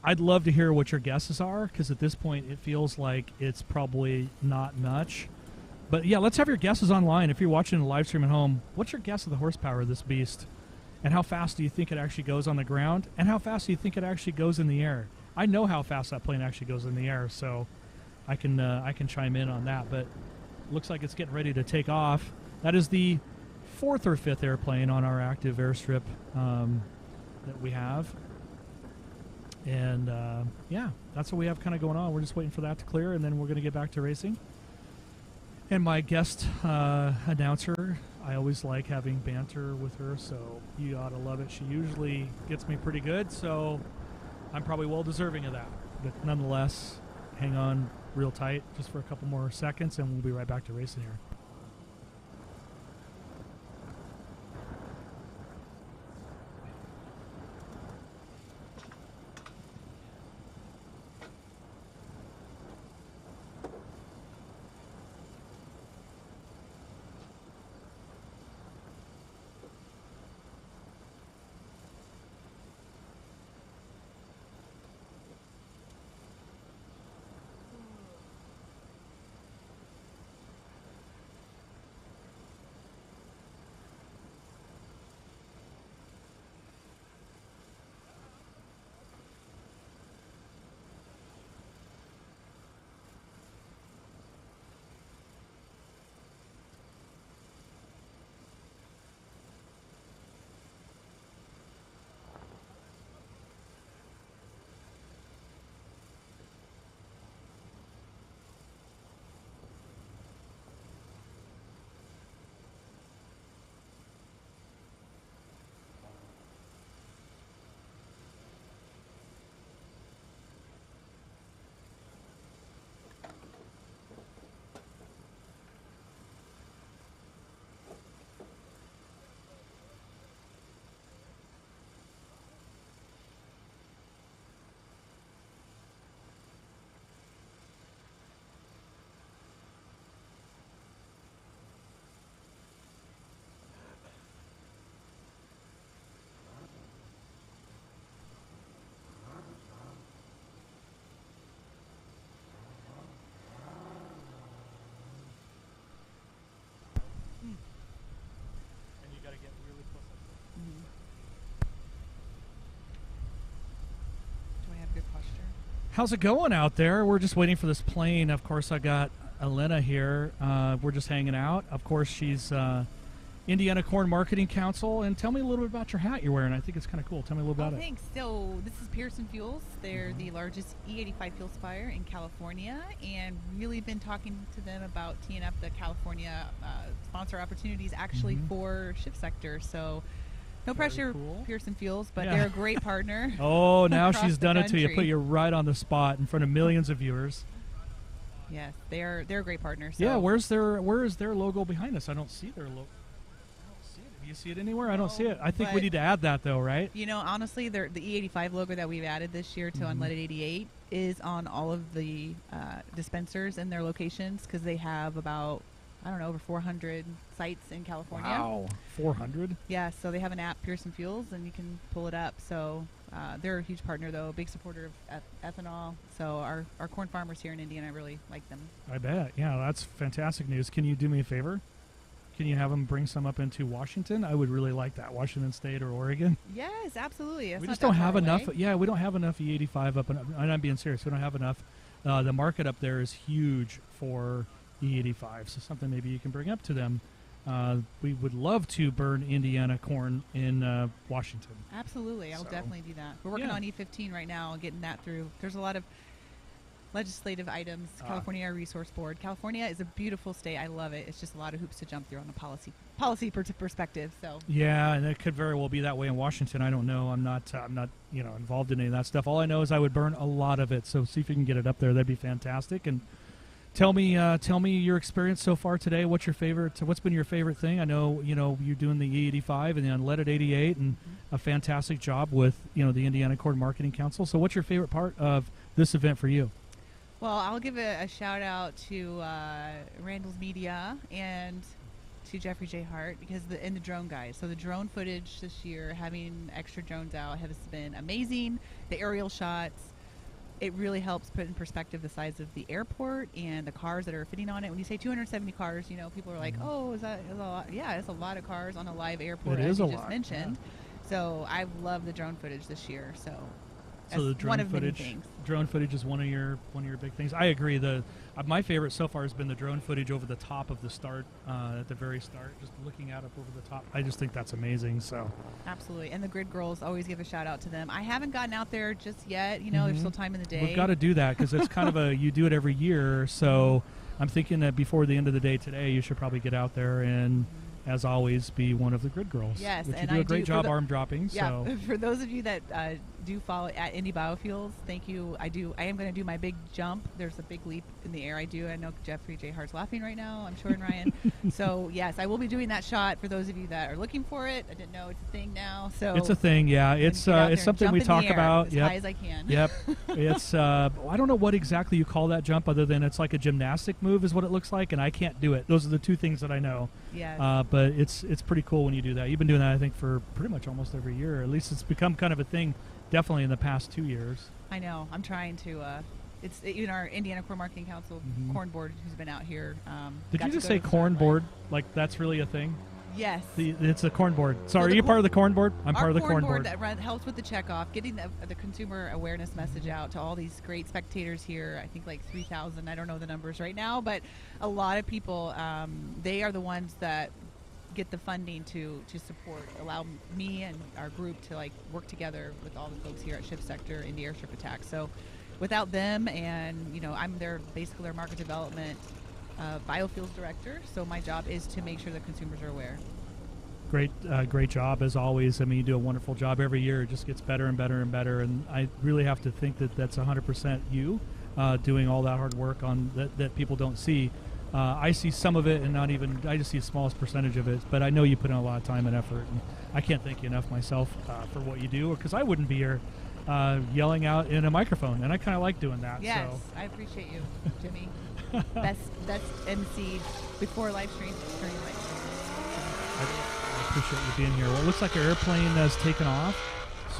I'd love to hear what your guesses are, because at this point it feels like it's probably not much. But yeah, let's have your guesses online. If you're watching the live stream at home, what's your guess of the horsepower of this beast? And how fast do you think it actually goes on the ground? And how fast do you think it actually goes in the air? I know how fast that plane actually goes in the air, so I can chime in on that. But it looks like it's getting ready to take off. That is the 4th or 5th airplane on our active airstrip that we have. And yeah, that's what we have kind of going on. We're just waiting for that to clear, and then we're going to get back to racing. And my guest announcer, I always like having banter with her, so you ought to love it. She usually gets me pretty good, so I'm probably well deserving of that. But nonetheless, hang on real tight just for a couple more seconds, and we'll be right back to racing here. How's it going out there? We're just waiting for this plane. Of course, I got Elena here. We're just hanging out. Of course, she's Indiana Corn Marketing Council. And tell me a little bit about your hat you're wearing. I think it's kind of cool. Tell me a little about it. Thanks. So this is Pearson Fuels. They're the largest E85 fuel supplier in California, and really been talking to them about teeing up the California sponsor opportunities actually for S3ctor. So no pressure, cool. Pearson Fuels, but they're a great partner. Oh, now she's done it to you. country. Put you right on the spot in front of millions of viewers. Yes, they're a great partner. So. Yeah, where is their logo behind us? I don't see their logo. I don't see it. Do you see it anywhere? I don't see it. I think we need to add that though, right? You know, honestly, the E85 logo that we've added this year to Unleaded 88 is on all of the dispensers in their locations, because they have about, I don't know, over 400 sites in California. Wow, 400? Yeah, so they have an app, Pearson Fuels, and you can pull it up. So they're a huge partner, though, a big supporter of ethanol. So our corn farmers here in Indiana really like them. I bet. Yeah, that's fantastic news. Can you do me a favor? Can you have them bring some up into Washington? I would really like that. Washington State or Oregon. Yes, absolutely. It's We not just that don't far have enough. away. Yeah, we don't have enough E85 up. And I'm being serious. We don't have enough. The market up there is huge for E85. So something maybe you can bring up to them. We would love to burn Indiana corn in Washington. Absolutely. I'll So, definitely do that. We're working yeah. on E15 right now, getting that through. There's a lot of legislative items. California Air Resource Board. California is a beautiful state. I love it. It's just a lot of hoops to jump through on the policy perspective. So Yeah, and it could very well be that way in Washington. I don't know. I'm not involved in any of that stuff. All I know is I would burn a lot of it. So see if you can get it up there. That'd be fantastic. And tell me your experience so far today. What's your favorite? What's been your favorite thing? I know you're doing the E85 and the Unleaded 88, and a fantastic job with the Indiana Corn Marketing Council. So what's your favorite part of this event for you? Well, I'll give a shout out to Randall's Media and to Jeffrey J. Hart, because the drone guys. So the drone footage this year, having extra drones out, has been amazing. The aerial shots, it really helps put in perspective the size of the airport and the cars that are fitting on it. When you say 270 cars, people are like, "Oh, is that a lot?" Yeah, it's a lot of cars on a live airport, It as is you a just lot, mentioned. So I love the drone footage this year. So So the that's drone one of footage, many things. drone footage is one of your big things. I agree. My favorite so far has been the drone footage over the top of the start, at the very start, just looking out up over the top. I just think that's amazing. So Absolutely. And the Grid Girls, always give a shout out to them. I haven't gotten out there just yet. There's still time in the day. we've got to do that because it's kind of you do it every year. So I'm thinking that before the end of the day today, you should probably get out there and, as always, be one of the Grid Girls. Yes, which you and do I a great do. job arm dropping. Yeah, So for those of you that do follow at Indy Biofuels, thank you. I am going to do my big jump. There's a big leap in the air. I know Jeffrey J. Hart's laughing right now, I'm sure, and Ryan. So, yes, I will be doing that shot for those of you that are looking for it. I didn't know it's a thing now. So it's a thing. Yeah, it's something we talk about. As Yep. high as I can. Yep. It's I don't know what exactly you call that jump, other than it's like a gymnastic move is what it looks like, and I can't do it. Those are the two things that I know. Yes. But it's pretty cool when you do that. You've been doing that, I think, for pretty much almost every year. At least it's become kind of a thing, definitely in the past 2 years. I know. I'm trying to. It's even our Indiana Corn Marketing Council corn board who's been out here. Did got you to just go say to the corn start board? line. Like that's really a thing? Yes. It's a corn board. So So are the you cor- part of the corn board? I'm part of the corn board. that helps with the checkoff, getting the consumer awareness message out to all these great spectators here. I think like 3,000. I don't know the numbers right now, but a lot of people. They are the ones that get the funding to support, allow me and our group to work together with all the folks here at S3ctor in the Airstrip attack. So without them, and I'm basically their market development biofuels director. So my job is to make sure that consumers are aware. Great job as always. I mean, you do a wonderful job every year. It just gets better and better and better. And I really have to think that that's 100% you doing all that hard work on that people don't see. I see some of it, and I just see the smallest percentage of it. But I know you put in a lot of time and effort, and I can't thank you enough myself for what you do, because I wouldn't be here yelling out in a microphone, and I kind of like doing that. Yes, So. I appreciate you, Jimmy. best MC before live stream, during live stream. I appreciate you being here. Well, it looks like our airplane has taken off,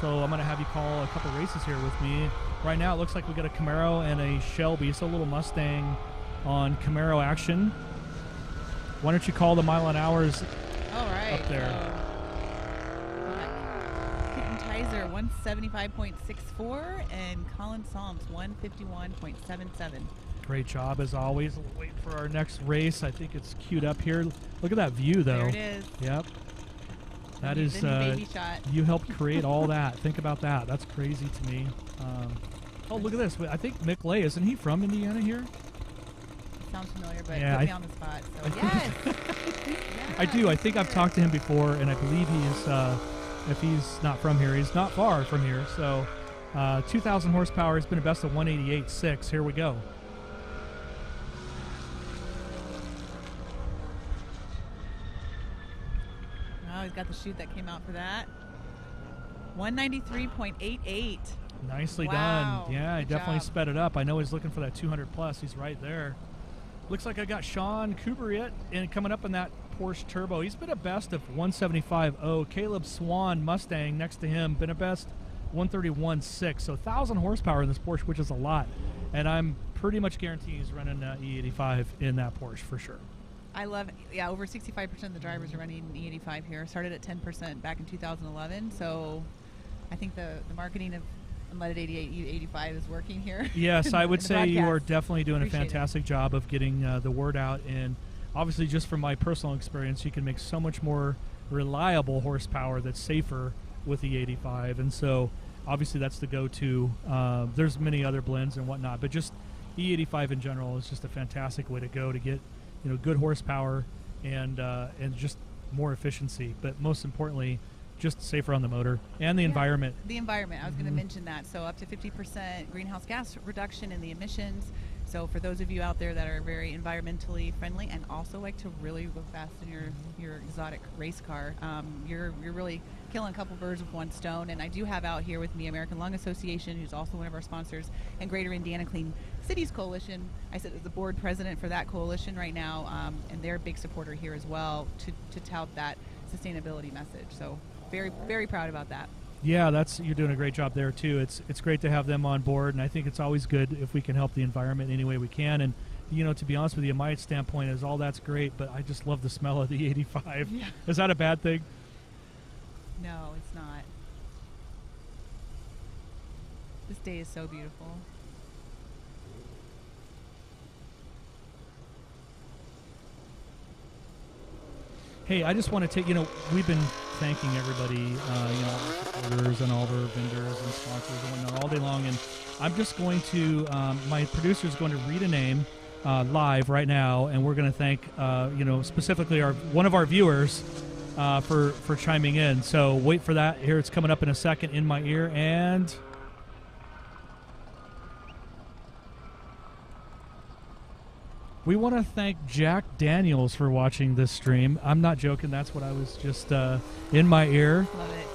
so I'm going to have you call a couple races here with me. Right now, it looks like we got a Camaro and a Shelby, so a little Mustang on Camaro action. Why don't you call the mile an hours All right. up there? Getting Kaiser 175.64 and Colin Psalms 151.77. Great job as always. We'll wait for our next race. I think it's queued up here. Look at that view, though. There it is. Yep. That The is, new baby shot. you helped create all that. Think about that. That's crazy to me. Oh, look at this. I think Mick Lay, isn't he from Indiana here? Sounds familiar, but Yeah, put me on the spot. So yes. I do. I think I've talked to him before, and I believe he's, if he's not from here, he's not far from here. So 2,000 horsepower. He's been a best of 188.6. Here we go. Oh, he's got the chute that came out for that. 193.88. Nicely Wow. done. Yeah, he Good definitely job. sped it up. I know he's looking for that 200 plus. He's right there. Looks like I got Sean Kuberiet and coming up in that Porsche Turbo. He's been a best of 175.0. Caleb Swan Mustang next to him been a best 131.6. So 1,000 horsepower in this Porsche, which is a lot. And I'm pretty much guaranteed he's running E85 in that Porsche for sure. I love, over 65% of the drivers are running E85 here. Started at 10% back in 2011. So I think the marketing of Unleaded 88 E85 is working here. Yes, I would in the say you are broadcast. definitely doing Appreciate a fantastic job of getting the word out. And obviously, just from my personal experience, you can make so much more reliable horsepower that's safer with the 85. And so obviously that's the go-to. There's many other blends and whatnot, but just E85 in general is just a fantastic way to go to get good horsepower and just more efficiency. But most importantly, just safer on the motor and the environment. The environment, I was going to mention that. So up to 50% greenhouse gas reduction in the emissions. So for those of you out there that are very environmentally friendly and also like to really go fast in your exotic race car, you're really killing a couple birds with one stone. And I do have out here with me American Lung Association, who's also one of our sponsors, and Greater Indiana Clean Cities Coalition. I said as the board president for that coalition right now, and they're a big supporter here as well to tout that sustainability message. So very, very proud about that. Yeah, you're doing a great job there too. It's great to have them on board, and I think it's always good if we can help the environment any way we can. And to be honest with you, my standpoint is all that's great, but I just love the smell of the 85. Yeah. Is that a bad thing? No, it's not. This day is so beautiful. Hey, I just want to take, we've been thanking everybody, our supporters and all of our vendors and sponsors and whatnot all day long. And I'm just going to, my producer is going to read a name live right now. And we're going to thank, specifically one of our viewers for chiming in. So wait for that. Here, it's coming up in a second in my ear. And we want to thank Jack Daniels for watching this stream. I'm not joking. That's what I was just in my ear. Love it.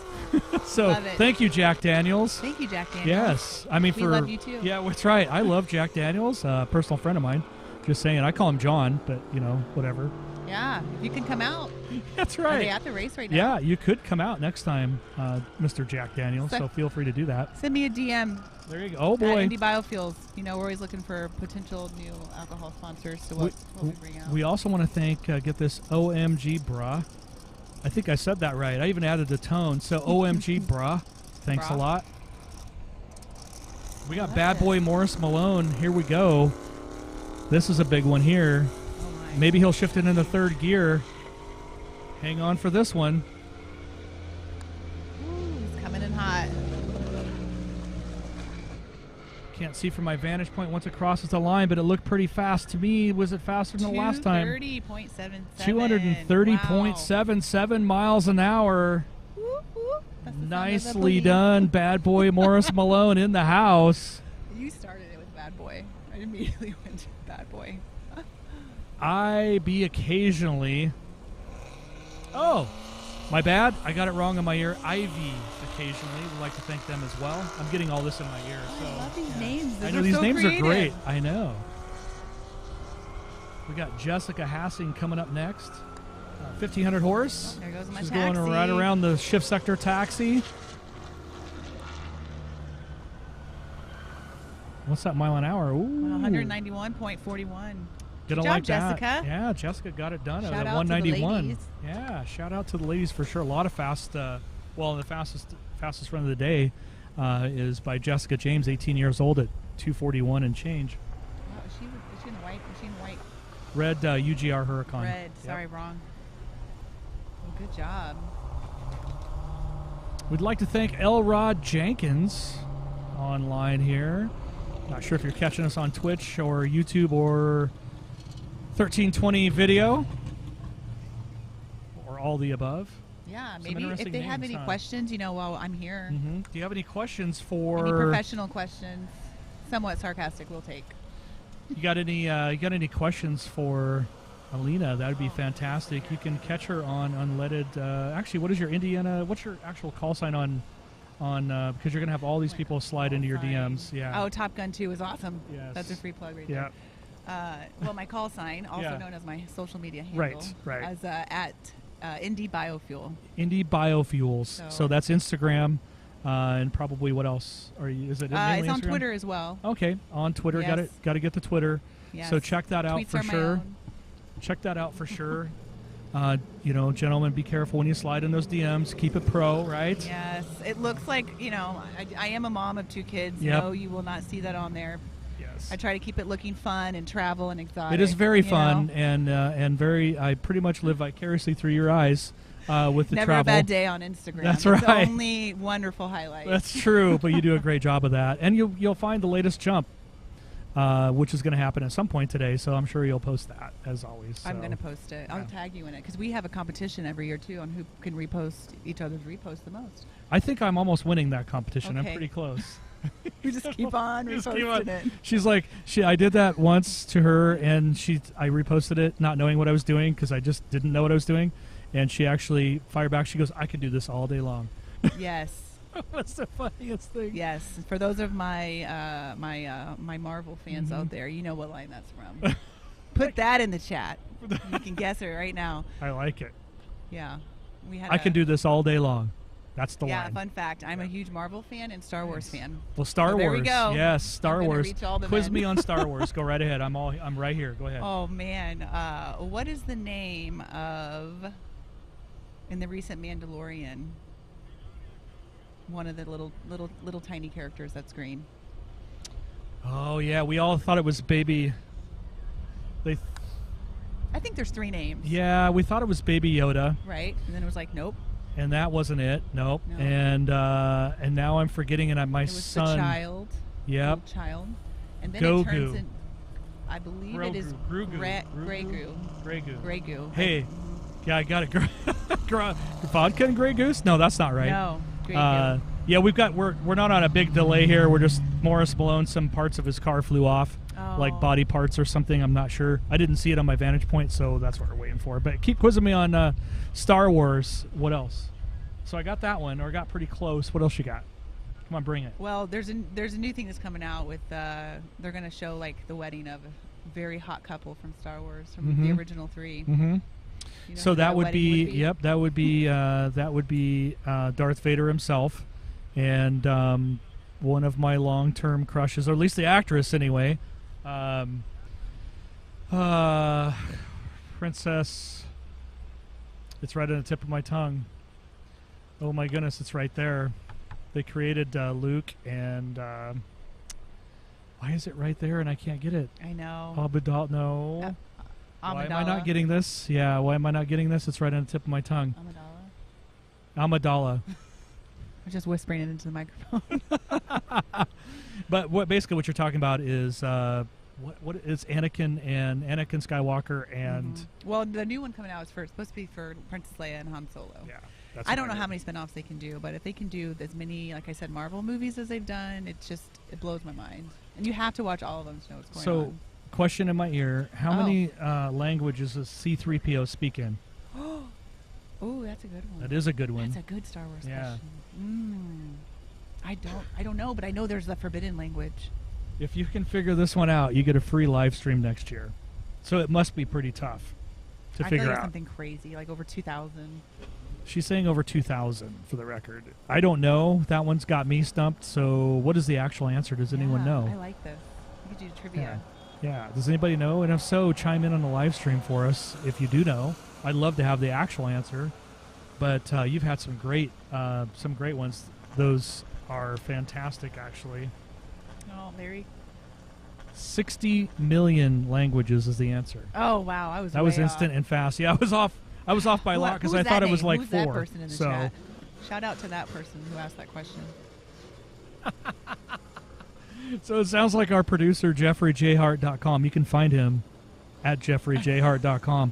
So Love it. thank you, Jack Daniels. Thank you, Jack Daniels. Yes. I mean, we love you too. Yeah, that's right. I love Jack Daniels, a personal friend of mine. Just saying. I call him John, but, whatever. Yeah, you can come out. That's Are right. they at the race right now? Yeah, you could come out next time, Mr. Jack Daniels, so feel free to do that. Send me a DM. There you go. Oh, At boy. Indy Biofuels. We're always looking for potential new alcohol sponsors. So what we bring out. We also want to thank, get this, OMG Brah. I think I said that right. I even added the tone. So OMG Brah. Thanks a lot. We got Bad Boy Morris Malone. Here we go. This is a big one here. Oh my. Maybe he'll shift it into third gear. Hang on for this one. Ooh, it's coming in hot. Can't see from my vantage point once it crosses the line, but it looked pretty fast to me. Was it faster than the last time? 230.77. 230.77 miles an hour. Whoop, whoop. That's the sound of the Nicely bleed. done, Bad Boy Morris Malone in the house. You started it with Bad Boy. I immediately went to Bad Boy. I be occasionally. Oh, my bad. I got it wrong in my ear. Ivy occasionally. Would like to thank them as well. I'm getting all this in my ear. So I love these names. I Those know are these so names creative. are great. I know. We got Jessica Hassing coming up next. 1,500 horse. There goes my She's taxi. going right around the S3ctor taxi. What's that mile an hour? Ooh. 191.41. Good Good like job, that. Jessica. Yeah, Jessica got it done Shout at out to the 191. ladies. Yeah, shout out to the ladies for sure. A lot of fast, the fastest run of the day is by Jessica James, 18 years old at 2:41 and change. Oh, is she in the white? Is she in the white? Red UGR Huracan. Red. Sorry, wrong. Well, good job. We'd like to thank Elrod Jenkins online here. Not sure if you're catching us on Twitch or YouTube or 1320 video or all the above. Yeah, Some maybe if interesting they have names, any questions, while I'm here. Do you have any questions for Any professional questions? Somewhat sarcastic, we'll take. You got any questions for Alina? That would be fantastic. You can catch her on Unleaded. Actually, what is your Indiana? What's your actual call sign on because you're gonna have all these people slide into your DMs. Yeah. Oh, Top Gun 2 is awesome. Yes. That's a free plug right Yeah. there. Well, my call sign, also Yeah. known as my social media handle, Right. as at Indy Biofuel. Indy Biofuels. So that's Instagram, and probably what else? Is it? It's mainly on Instagram? Twitter as well. Okay, on Twitter. Yes. Got to get the Twitter. Yes. So check that out Tweets for are my sure. own. Check that out for sure. Gentlemen, be careful when you slide in those DMs. Keep it pro, right? Yes, it looks like I am a mom of 2 kids. Yep. No, you will not see that on there. Yes. I try to keep it looking fun and travel and exotic. It is very you fun know? and very. I pretty much live vicariously through your eyes with the Never travel. a bad day on Instagram. That's It's right. only wonderful highlights. That's true, but you do a great job of that, and you'll find the latest jump, which is going to happen at some point today. So I'm sure you'll post that as always. I'm so. going to post it. I'll tag you in it because we have a competition every year too on who can repost each other's repost the most. I think I'm almost winning that competition. I'm Okay. pretty close. You just keep on Just reposting keep on. it. She's like, I did that once to her, and I reposted it, not knowing what I was doing because I just didn't know what I was doing, and she actually fired back. She goes, "I could do this all day long." Yes. That's the funniest thing. Yes. For those of my my Marvel fans out there, you know what line that's from. Put that in the chat. You can guess it right now. I like it. Yeah. We had I can do this all day long. That's the Yeah, line. fun fact. I'm a huge Marvel fan and Star Wars fan. Well, Star So Wars. there we go. Yes, Star I'm gonna Wars. reach all the Quiz men. me on Star Wars. Go right ahead. I'm right here. Go ahead. Oh man, what is the name of in the recent Mandalorian? One of the little tiny characters that's green. Oh yeah, we all thought it was Baby. I think there's 3 names. Yeah, we thought it was Baby Yoda, Right, and then it was like, nope. and that wasn't it. Nope. No. And now I'm forgetting, and my It was son. the child. Yep. Little child. And then Gogu. it turns in. I believe it is Grogu. Grey Goo. Grogu. Grey Goo. Hey, yeah, I got it. Vodka and Grey Goose? No, that's not right. No. Grey Goo. Yeah, we're not on a big delay here. We're just Morris Malone. Some parts of his car flew off, like body parts or something. I'm not sure. I didn't see it on my vantage point, so that's what we're waiting for. But keep quizzing me on Star Wars. What else? So I got that one, or got pretty close. What else you got? Come on, bring it. Well, there's a new thing that's coming out with they're going to show like the wedding of a very hot couple from Star Wars from the original 3. Mm-hmm. You know So who that would wedding be, would yep, that would be Darth Vader himself, and one of my long-term crushes, or at least the actress anyway, Princess. It's right on the tip of my tongue. Oh my goodness, it's right there. They created Luke, and why is it right there and I can't get it? I know. Abadal, no. Why am I Amidala. not getting this? Yeah, why am I not getting this? It's right on the tip of my tongue. Amidala. I'm just whispering it into the microphone. But basically what you're talking about is what is Anakin Skywalker and Well, the new one coming out is supposed to be for Princess Leia and Han Solo. yeah. That's I what don't know heard. how many spin-offs they can do, but if they can do as many, like I said, Marvel movies as they've done, it blows my mind. And you have to watch all of them to know what's going on. Question in my ear: how Oh. many languages does C-3PO speak in? Oh, that's a good one. That is a good one. That's a good Star Wars Yeah. question. I don't know, but I know there's the forbidden language. If you can figure this one out, you get a free live stream next year. So it must be pretty tough to I figure feel like out. something crazy, like over 2,000. She's saying over 2,000 for the record. I don't know. That one's got me stumped. So what is the actual answer? Does anyone know? I like this. You could do trivia. Yeah. Does anybody know? And if so, chime in on the live stream for us if you do know. I'd love to have the actual answer. But you've had some great ones. Those are fantastic, actually. Oh, Larry. 60 million languages is the answer. Oh, wow. That was way instant off. and fast. Yeah, I was off by a lot because I thought it was like Who's 4. that person in the so chat? Shout out to that person who asked that question. So it sounds like our producer, JeffreyJHart.com. You can find him at JeffreyJHart.com.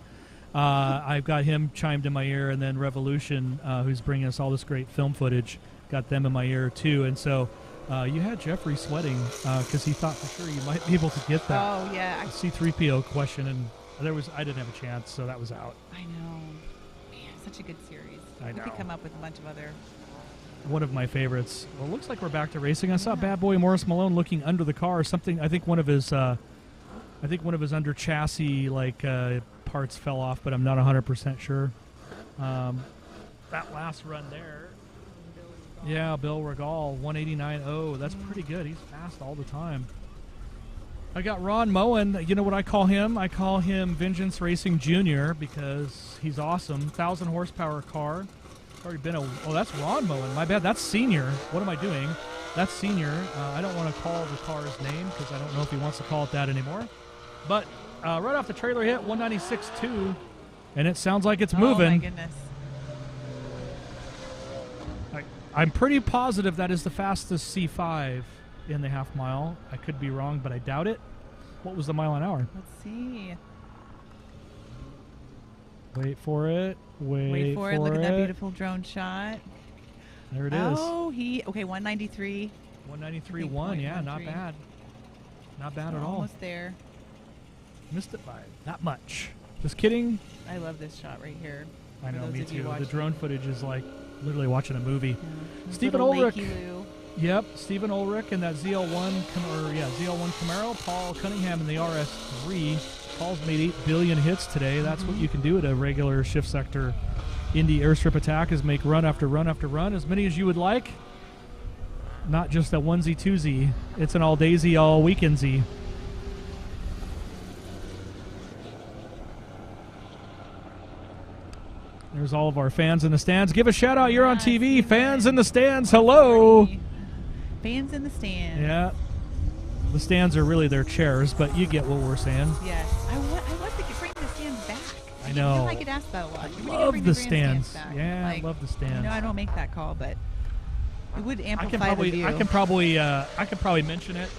I've got him chimed in my ear, and then Revolution, who's bringing us all this great film footage, got them in my ear too. And so you had Jeffrey sweating because he thought for sure you might be able to get that Oh, yeah. C3PO question, and I didn't have a chance, so that was out. I know. Man, such a good series. I We know. could come up with a bunch of other. One of my favorites. Well, it looks like we're back to racing. I saw Bad Boy Morris Malone looking under the car. Something. I think one of his under chassis parts fell off, but I'm not 100% sure. That last run there. Yeah, Bill Regal, 189.0. That's pretty good. He's fast all the time. I got Ron Moen. You know what I call him? I call him Vengeance Racing Jr. because he's awesome. 1,000 horsepower car. Already been that's Ron Moen. My bad. That's senior. What am I doing? That's senior. I don't want to call the car's name because I don't know if he wants to call it that anymore. But right off the trailer hit, 196.2, and it sounds like it's moving. Oh, my goodness. I'm pretty positive that is the fastest C5 in the half mile. I could be wrong, but I doubt it. What was the mile an hour? Let's see. Wait for it. Wait for it. Look at that beautiful drone shot. There it is. Oh, 193. 193.1. Yeah, not bad. Not bad at all. Almost there. Missed it by that much. Just kidding. I love this shot right here. I know, those me of you too. The watching. drone footage is like literally watching a movie. Yeah. Stephen Little Ulrich. Lakey Lou. Yep, Stephen Ulrich and that ZL1 Camaro. Paul Cunningham in the RS3. Paul's made 8 billion hits today. That's what you can do at a regular shift sector Indy Airstrip attack, is make run after run after run, as many as you would like. Not just a onesie twosie. It's an all daisy, all weekendsy. There's all of our fans in the stands. Give a shout out. You're on TV. Fans in the stands. Hello. Fans in the stands. Yeah. The stands are really their chairs, but you get what we're saying. Yes. I want to bring the stands back. I know. I get asked that a lot. We need to Love bring the grandstands stands. back. Yeah, Like, I love the stands. I don't make that call, but it would I amplify the view. can probably mention it.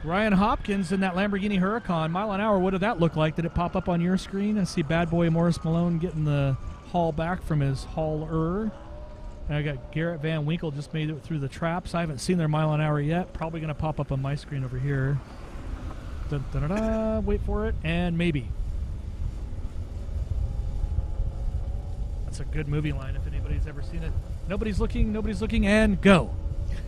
Ryan Hopkins in that Lamborghini Huracan, mile an hour. What did that look like? Did it pop up on your screen? I see Bad Boy Morris Malone getting the haul back from his hauler. And I got Garrett Van Winkle just made it through the traps. I haven't seen their mile an hour yet. Probably going to pop up on my screen over here. Dun, dun, dun, dun. Wait for it, and maybe. That's a good movie line if anybody's ever seen it. Nobody's looking, and go.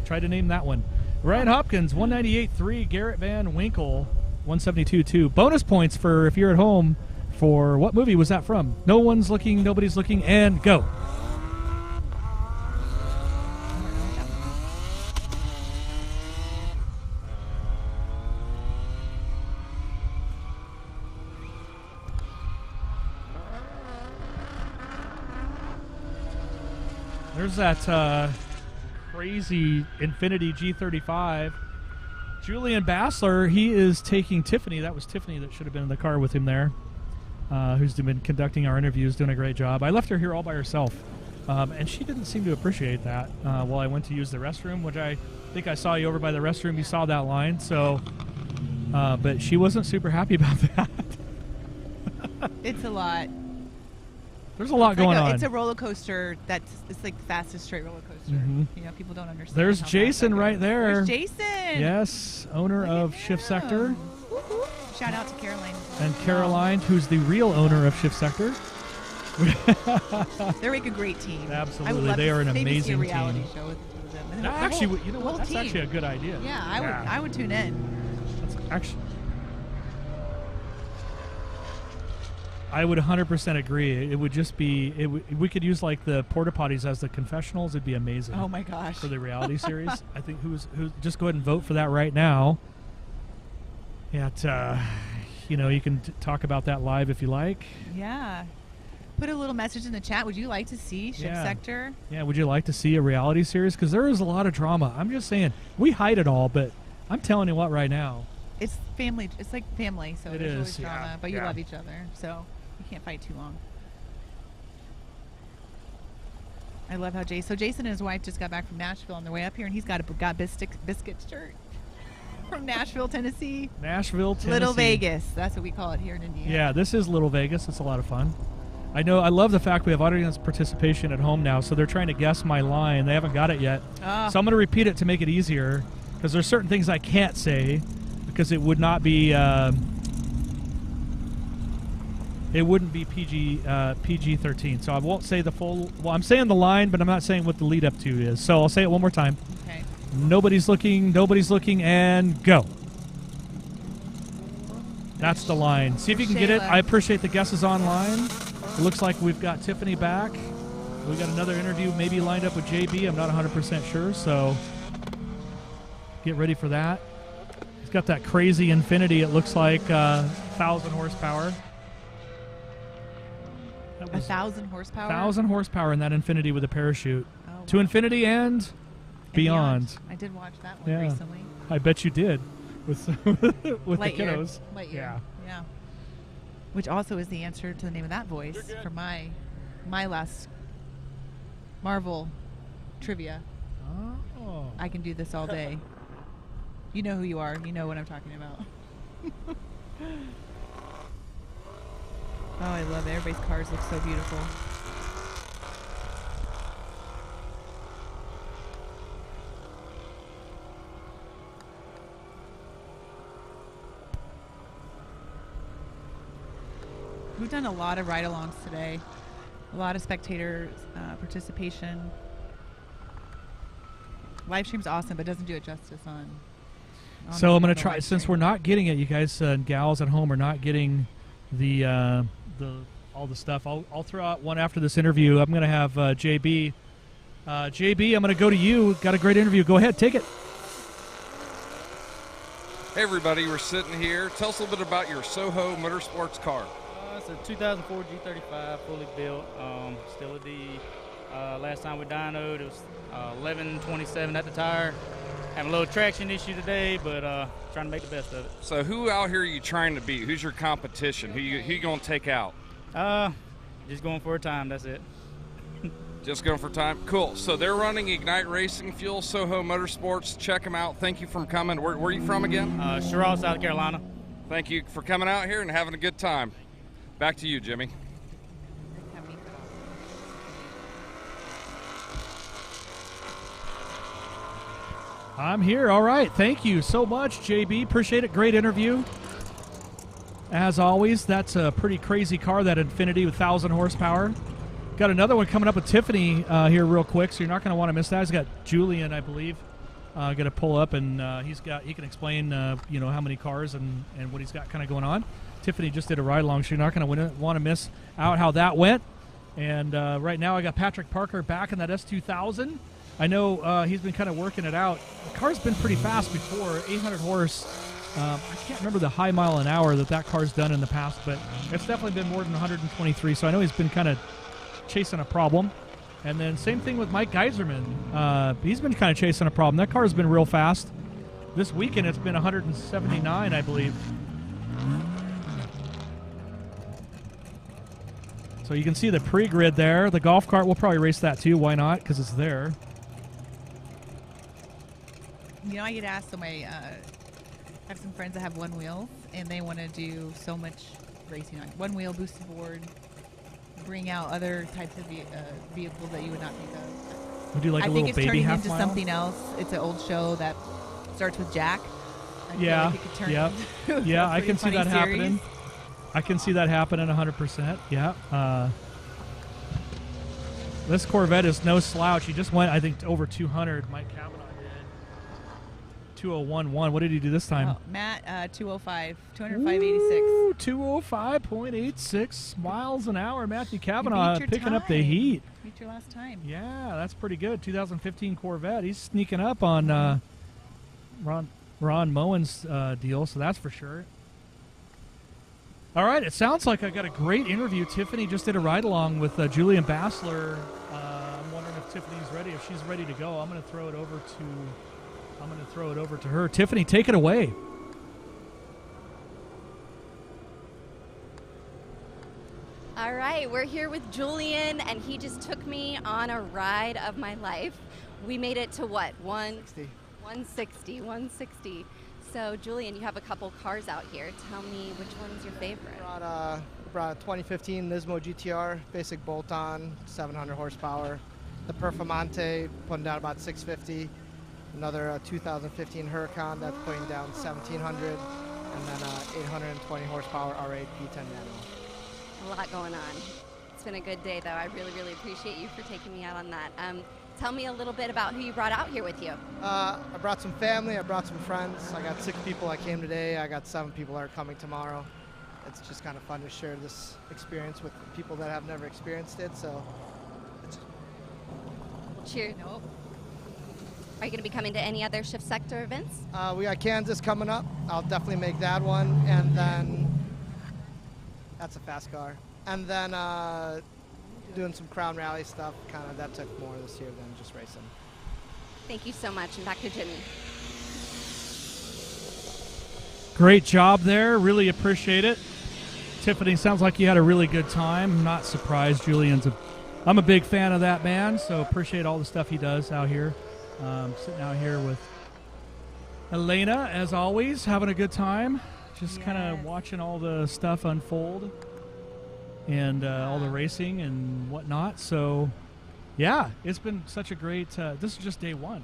Try to name that one. Ryan Hopkins, 198.3. Garrett Van Winkle, 172.2. Bonus points for if you're at home for what movie was that from? No one's looking, nobody's looking, and go. There's that crazy Infiniti G35. Julian Bassler, he is taking Tiffany. That was Tiffany that should have been in the car with him there, who's been conducting our interviews, doing a great job. I left her here all by herself, and she didn't seem to appreciate that while I went to use the restroom, which I think I saw you over by the restroom. You saw that line, so, but she wasn't super happy about that. It's a lot. There's a lot going on. It's a roller coaster. It's like the fastest straight roller coaster. Mhm. You know, people don't understand. There's how fast Jason that right goes. there. There's Jason. Yes, owner of Shift Sector. Woo-hoo. Shout out to Caroline. And Caroline, who's the real owner of Shift Sector. They make a great team. Absolutely. I would love They to are an maybe see a amazing reality team. show with them. And No, the actually, whole- you know the what? whole That's team. actually a good idea. Yeah, I would tune in. That's actually, I would 100% agree. It would just be, we could use like the porta potties as the confessionals. It'd be amazing. Oh my gosh. For the reality series. I think who just go ahead and vote for that right now. You can talk about that live if you like. Yeah. put a little message in the chat. Would you like to see Ship Sector? Yeah, would you like to see a reality series? Because there is a lot of drama. I'm just saying, we hide it all, but I'm telling you what right now. It's family. It's like family, so there's always drama, Yeah. but you love each other, so you can't fight too long. I love how Jason and his wife just got back from Nashville on their way up here, and he's got a biscuit shirt from Nashville, Tennessee. Nashville, Tennessee. Little Vegas. That's what we call it here in Indiana. Yeah, this is Little Vegas. It's a lot of fun. I know. I love the fact we have audience participation at home now, so they're trying to guess my line. They haven't got it yet. Oh. So I'm going to repeat it to make it easier, because there's certain things I can't say, because it would not be... it wouldn't be PG-13, so I won't say the full... Well, I'm saying the line, but I'm not saying what the lead-up to is. So I'll say it one more time. Okay. Nobody's looking, and go. That's the line. See if you can get it. I appreciate the guesses online. It looks like we've got Tiffany back. We got another interview maybe lined up with JB. I'm not 100% sure, so get ready for that. He's got that crazy Infinity. It looks like 1,000 horsepower. 1,000 horsepower? 1,000 horsepower in that Infinity with a parachute. Oh, wow. To infinity and beyond. I did watch that one Yeah. recently. I bet you did with with the kiddos. Lightyear. Yeah. Which also is the answer to the name of that voice for my last Marvel trivia. Oh. I can do this all day. You know who you are. You know what I'm talking about. Oh, I love it. Everybody's cars look so beautiful. We've done a lot of ride-alongs today. A lot of spectator participation. Live stream's awesome, but doesn't do it justice on So I'm going to the try, live since stream. we're not getting it, you guys and gals at home are not getting the all the stuff. I'll throw out one after this interview. I'm going to have JB. JB, I'm going to go to you. Got a great interview. Go ahead, take it. Hey everybody, we're sitting here. Tell us a little bit about your Soho Motorsports car. It's a 2004 G35, fully built, still a D. Last time we dynoed, it was 1127 at the tire. Having a little traction issue today, but trying to make the best of it. So who out here are you trying to beat? Who's your competition? Who you going to take out? Just going for a time, that's it. Just going for time? Cool. So they're running Ignite Racing Fuel, Soho Motorsports. Check them out. Thank you for coming. Where are you from again? Charlotte, South Carolina. Thank you for coming out here and having a good time. Back to you, Jimmy. I'm here. All right. Thank you so much, JB. Appreciate it. Great interview. As always, that's a pretty crazy car, that Infinity with 1,000 horsepower. Got another one coming up with Tiffany here real quick, so you're not going to want to miss that. He's got Julian, I believe, going to pull up, and he can explain how many cars and what he's got kind of going on. Tiffany just did a ride along, so you're not going to want to miss out how that went. And right now I got Patrick Parker back in that S2000. I know he's been kind of working it out. The car's been pretty fast before, 800 horse. I can't remember the high mile an hour that car's done in the past, but it's definitely been more than 123. So I know he's been kind of chasing a problem. And then same thing with Mike Geiserman. He's been kind of chasing a problem. That car's been real fast. This weekend it's been 179, I believe. So you can see the pre-grid there. The golf cart, we'll probably race that too. Why not? Because it's there. I get asked, so I have some friends that have one wheel, and they want to do so much racing on one wheel, boosted board, bring out other types of vehicles that you would not think of. We do like I a think little it's baby turning half into mile. something else. It's an old show that starts with Jack. I feel Yeah, like it could turn yep. into Yeah, a I can see pretty that funny series. happening. I can see that happening 100%. Yeah. This Corvette is no slouch. He just went, I think, over 200. Mike Kavanaugh did 201.1. What did he do this time? Oh, Matt, 205, 205.86. 205.86 miles an hour. Matthew Kavanaugh your picking up the time. heat. Beat your last time. Yeah, that's pretty good. 2015 Corvette. He's sneaking up on Ron Moen's deal, so that's for sure. All right, it sounds like I got a great interview. Tiffany just did a ride-along with Julian Bassler. I'm wondering if Tiffany's ready. If she's ready to go, I'm going to throw it over to her. Tiffany, take it away. All right, we're here with Julian, and he just took me on a ride of my life. We made it to what? 160. So, Julian, you have a couple cars out here. Tell me which one's your favorite. Brought a 2015 Nismo GTR, basic bolt-on, 700 horsepower. The Performante putting down about 650. Another 2015 Huracan that's putting down 1700, and then 820 horsepower R8 P10 Nano. A lot going on. It's been a good day, though. I really, really appreciate you for taking me out on that. Tell me a little bit about who you brought out here with you. I brought some family, I brought some friends. I got 6 people that came today. I got 7 people that are coming tomorrow. It's just kind of fun to share this experience with people that have never experienced it. So, Cheers. Nope. Are you going to be coming to any other S3ctor events? We got Kansas coming up. I'll definitely make that one. And then, that's a fast car. And then doing some Crown Rally stuff. Kind of that took more this year than just racing. Thank you so much. And back to Jimmy. Great job there. Really appreciate it. Tiffany, sounds like you had a really good time. I'm not surprised. I'm a big fan of that man, so appreciate all the stuff he does out here. Sitting out here with Elena, as always, having a good time. Just kind of watching all the stuff unfold and all the racing and whatnot. So, yeah, it's been such a great this is just day one.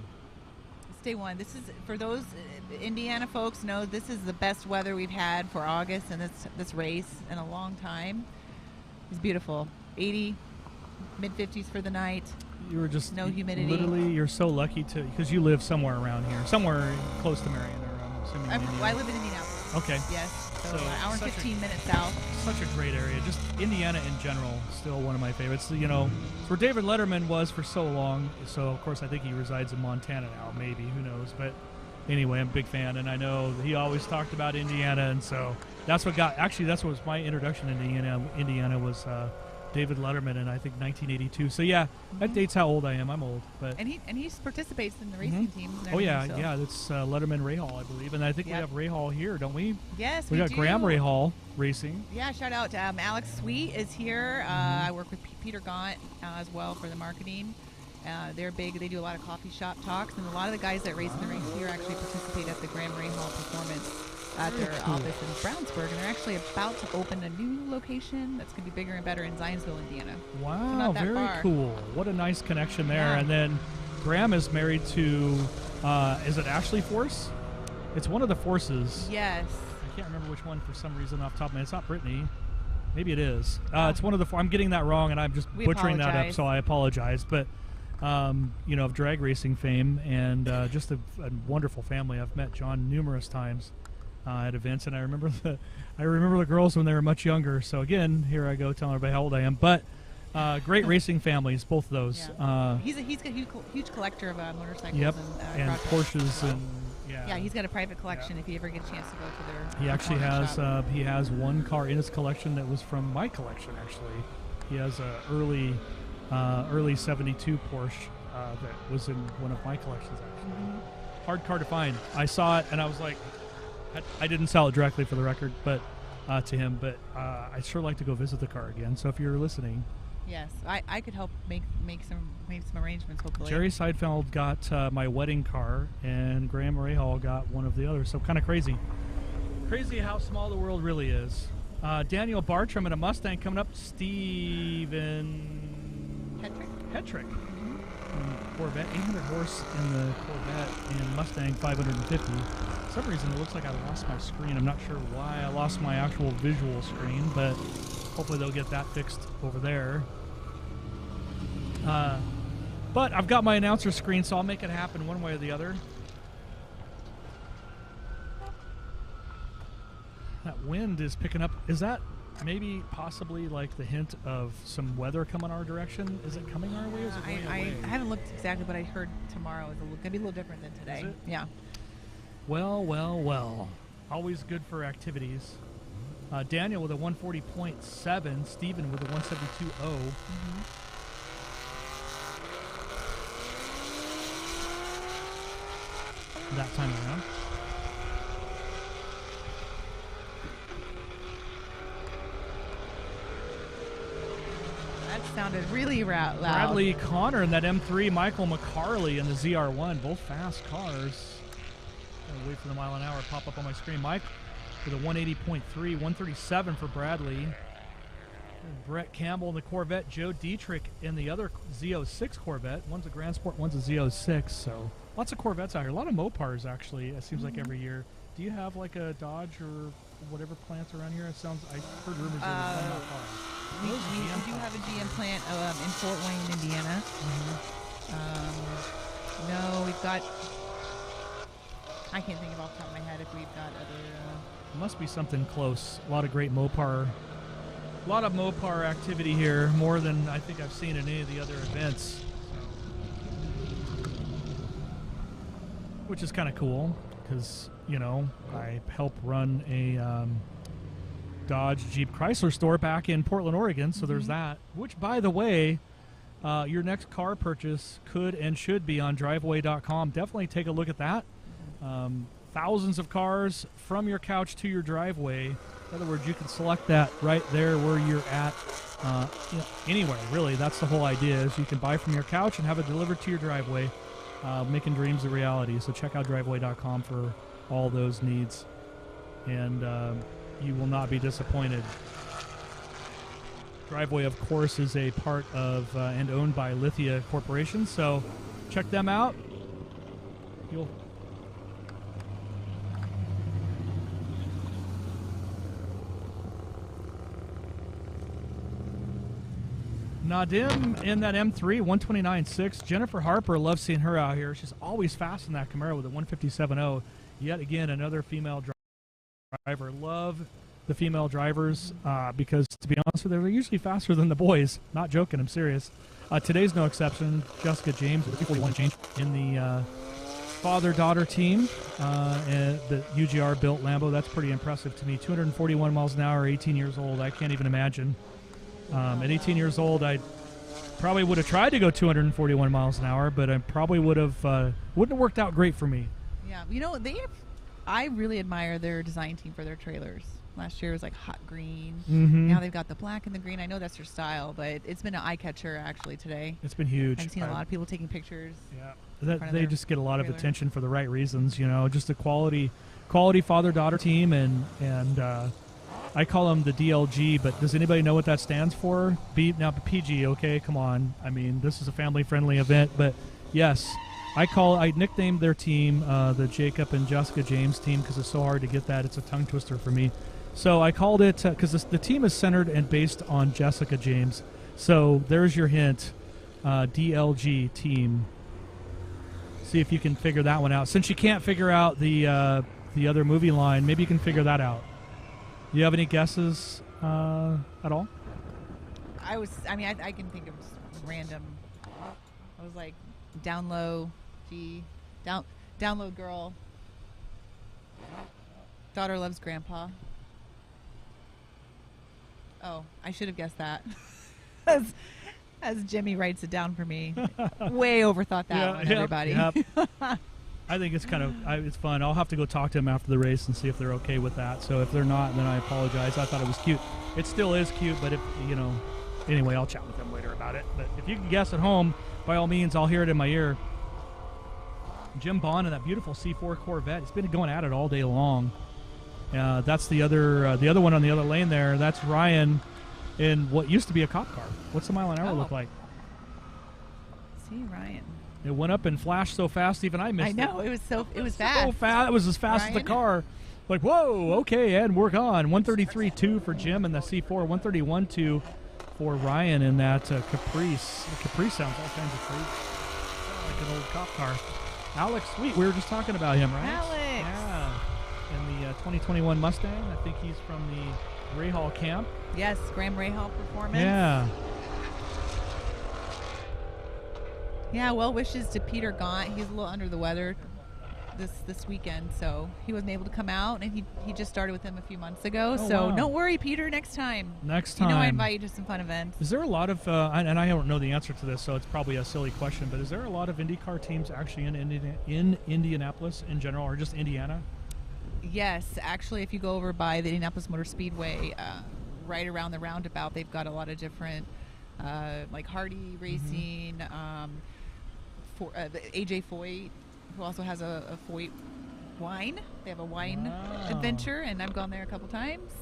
It's day one. This is, for those Indiana folks know, this is the best weather we've had for August and this race in a long time. It's beautiful. 80, mid-50s for the night. You were just no humidity. Literally, you're so lucky because you live somewhere around here, somewhere close to Marion, or I'm assuming. I live in Indianapolis. Okay. Yes. So an hour and 15 minutes south. Such a great area. Just Indiana in general, still one of my favorites. You know, it's where David Letterman was for so long. So of course, I think he resides in Montana now. Maybe, who knows? But anyway, I'm a big fan, and I know he always talked about Indiana, and so that's what was my introduction into Indiana was. David Letterman in, I think, 1982. So yeah, that dates how old I am. I'm old, but and he participates in the racing teams. And oh yeah, so. Yeah. That's Letterman Rahal, I believe, and I think we have Rahal here, don't we? Yes, we got do. Graham Rahal racing. Yeah, shout out to Alex Sweet is here. I work with Peter Gaunt as well for the marketing. They're big. They do a lot of coffee shop talks, and a lot of the guys that race in the race here actually participate at the Graham Rahal performance at their office in Brownsburg, and they're actually about to open a new location that's going to be bigger and better in Zionsville, Indiana. Wow, so very cool. What a nice connection there. Yeah. And then Graham is married to, is it Ashley Force? It's one of the Forces. Yes. I can't remember which one for some reason off the top of my head. It's not Brittany. Maybe it is. It's one of the, I'm getting that wrong, and I'm just butchering that up, so I apologize. But, you know, of drag racing fame, and just a wonderful family. I've met John numerous times. At events, and I remember the girls when they were much younger. So again, here I go telling everybody how old I am. But great racing families, both of those. Yeah. He's a huge collector of motorcycles. Yep, and Porsches and yeah. He's got a private collection. If you ever get a chance to go to their, he actually has one car in his collection that was from my collection. Actually, he has a early '72 Porsche that was in one of my collections. Actually, hard car to find. I saw it and I was like. I didn't sell it directly for the record, but to him. But I'd sure like to go visit the car again. So if you're listening, yes, I could help make some arrangements. Hopefully, Jerry Seidfeld got my wedding car, and Graham Rahal got one of the others. So kind of crazy how small the world really is. Daniel Bartram in a Mustang coming up. Steven Hetrick. Corvette, 800 horse in the Corvette, and Mustang 550. For some reason, it looks like I lost my screen. I'm not sure why I lost my actual visual screen, but hopefully they'll get that fixed over there. But I've got my announcer screen, so I'll make it happen one way or the other. That wind is picking up. Is that maybe possibly like the hint of some weather coming our direction? Is it coming our way or is it going away? I haven't looked exactly, but I heard tomorrow is going to be a little different than today. Is it? Yeah. Well. Always good for activities. Daniel with a 140.7. Steven with a 172.0. That time around. That sounded really loud. Bradley Connor in that M3. Michael McCarley in the ZR1. Both fast cars. Gonna wait for the mile an hour pop up on my screen. Mike with a 180.3, 137 for Bradley. Brett Campbell in the Corvette. Joe Dietrich in the other Z06 Corvette. One's a Grand Sport, one's a Z06. So lots of Corvettes out here. A lot of Mopars, actually, it seems like every year. Do you have like a Dodge or whatever plants around here? It sounds, I heard rumors there was one not far. We do have a GM plant in Fort Wayne, Indiana. No, we've got, I can't think of off the top of my head if we've got other... Must be something close. A lot of great Mopar. A lot of Mopar activity here, more than I think I've seen in any of the other events. Which is kind of cool, because, you know, I help run a Dodge Jeep Chrysler store back in Portland, Oregon, so there's that. Which, by the way, your next car purchase could and should be on driveway.com. Definitely take a look at that. Thousands of cars from your couch to your driveway. In other words, you can select that right there where you're at, you know, anywhere, really. That's the whole idea, is you can buy from your couch and have it delivered to your driveway, making dreams a reality. So check out driveway.com for all those needs, and you will not be disappointed. Driveway, of course, is a part of and owned by Lithia Corporation, so check them out. You'll Nadim in that M3, 129.6. Jennifer Harper, love seeing her out here. She's always fast in that Camaro with a 157.0. Yet again, another female driver. Love the female drivers because, to be honest with you, they're usually faster than the boys. Not joking, I'm serious. Today's no exception. Jessica James with a 241 change in the father-daughter team. And the UGR built Lambo. That's pretty impressive to me. 241 miles an hour, 18 years old. I can't even imagine. At 18 years old, I probably would have tried to go 241 miles an hour, but I probably wouldn't have worked out great for me. Yeah, you know, I really admire their design team for their trailers. Last year was like hot green. Now they've got the black and the green. I know that's their style, but it's been an eye catcher actually today. It's been huge. I've seen a lot of people taking pictures. Yeah, they just get a lot of attention for the right reasons. You know, just a quality father-daughter team, and I call them the DLG, but does anybody know what that stands for? Now, PG, okay, come on. I mean, this is a family-friendly event, but yes, I nicknamed their team the Jacob and Jessica James team because it's so hard to get that. It's a tongue twister for me. So I called it, because the team is centered and based on Jessica James. So there's your hint, DLG team. See if you can figure that one out. Since you can't figure out the other movie line, maybe you can figure that out. Do you have any guesses at all? I can think of random. I was like, down low, down low girl. Daughter loves grandpa. Oh, I should have guessed that. As Jimmy writes it down for me. Way overthought that one, everybody. Yep. I think it's kind of it's fun. I'll have to go talk to them after the race and see if they're okay with that. So if they're not, then I apologize. I thought it was cute. It still is cute, but if you know, anyway, I'll chat with them later about it. But if you can guess at home, by all means, I'll hear it in my ear. Jim Bond in that beautiful C4 Corvette. He's been going at it all day long. That's the other one on the other lane there. That's Ryan in what used to be a cop car. What's the mile an hour look like? See, Ryan. It went up and flashed so fast, even I missed it. I know, it was fast. So fast. It was as fast as the car. Like, whoa, okay, and we're gone. 133.2 for Jim in the C4, 131.2 for Ryan in that Caprice. The Caprice sounds all kinds of crazy. Like an old cop car. Alex Sweet, we were just talking about him, right? Alex! Yeah. In the 2021 Mustang. I think he's from the Rahal camp. Yes, Graham Rahal Performance. Yeah. Yeah, well wishes to Peter Gaunt. He's a little under the weather. this weekend, so he wasn't able to come out, and he just started with him a few months ago. Oh, so wow. don't worry, Peter. Next time. Next time. You know I invite you to some fun events. Is there a lot of, and I don't know the answer to this, so it's probably a silly question, but is there a lot of IndyCar teams actually in Indianapolis in general, or just Indiana? Yes, actually, if you go over by the Indianapolis Motor Speedway, right around the roundabout, they've got a lot of different, like Hardy Racing, the AJ Foyt, who also has a Foyt wine. They have a wine adventure, and I've gone there a couple times.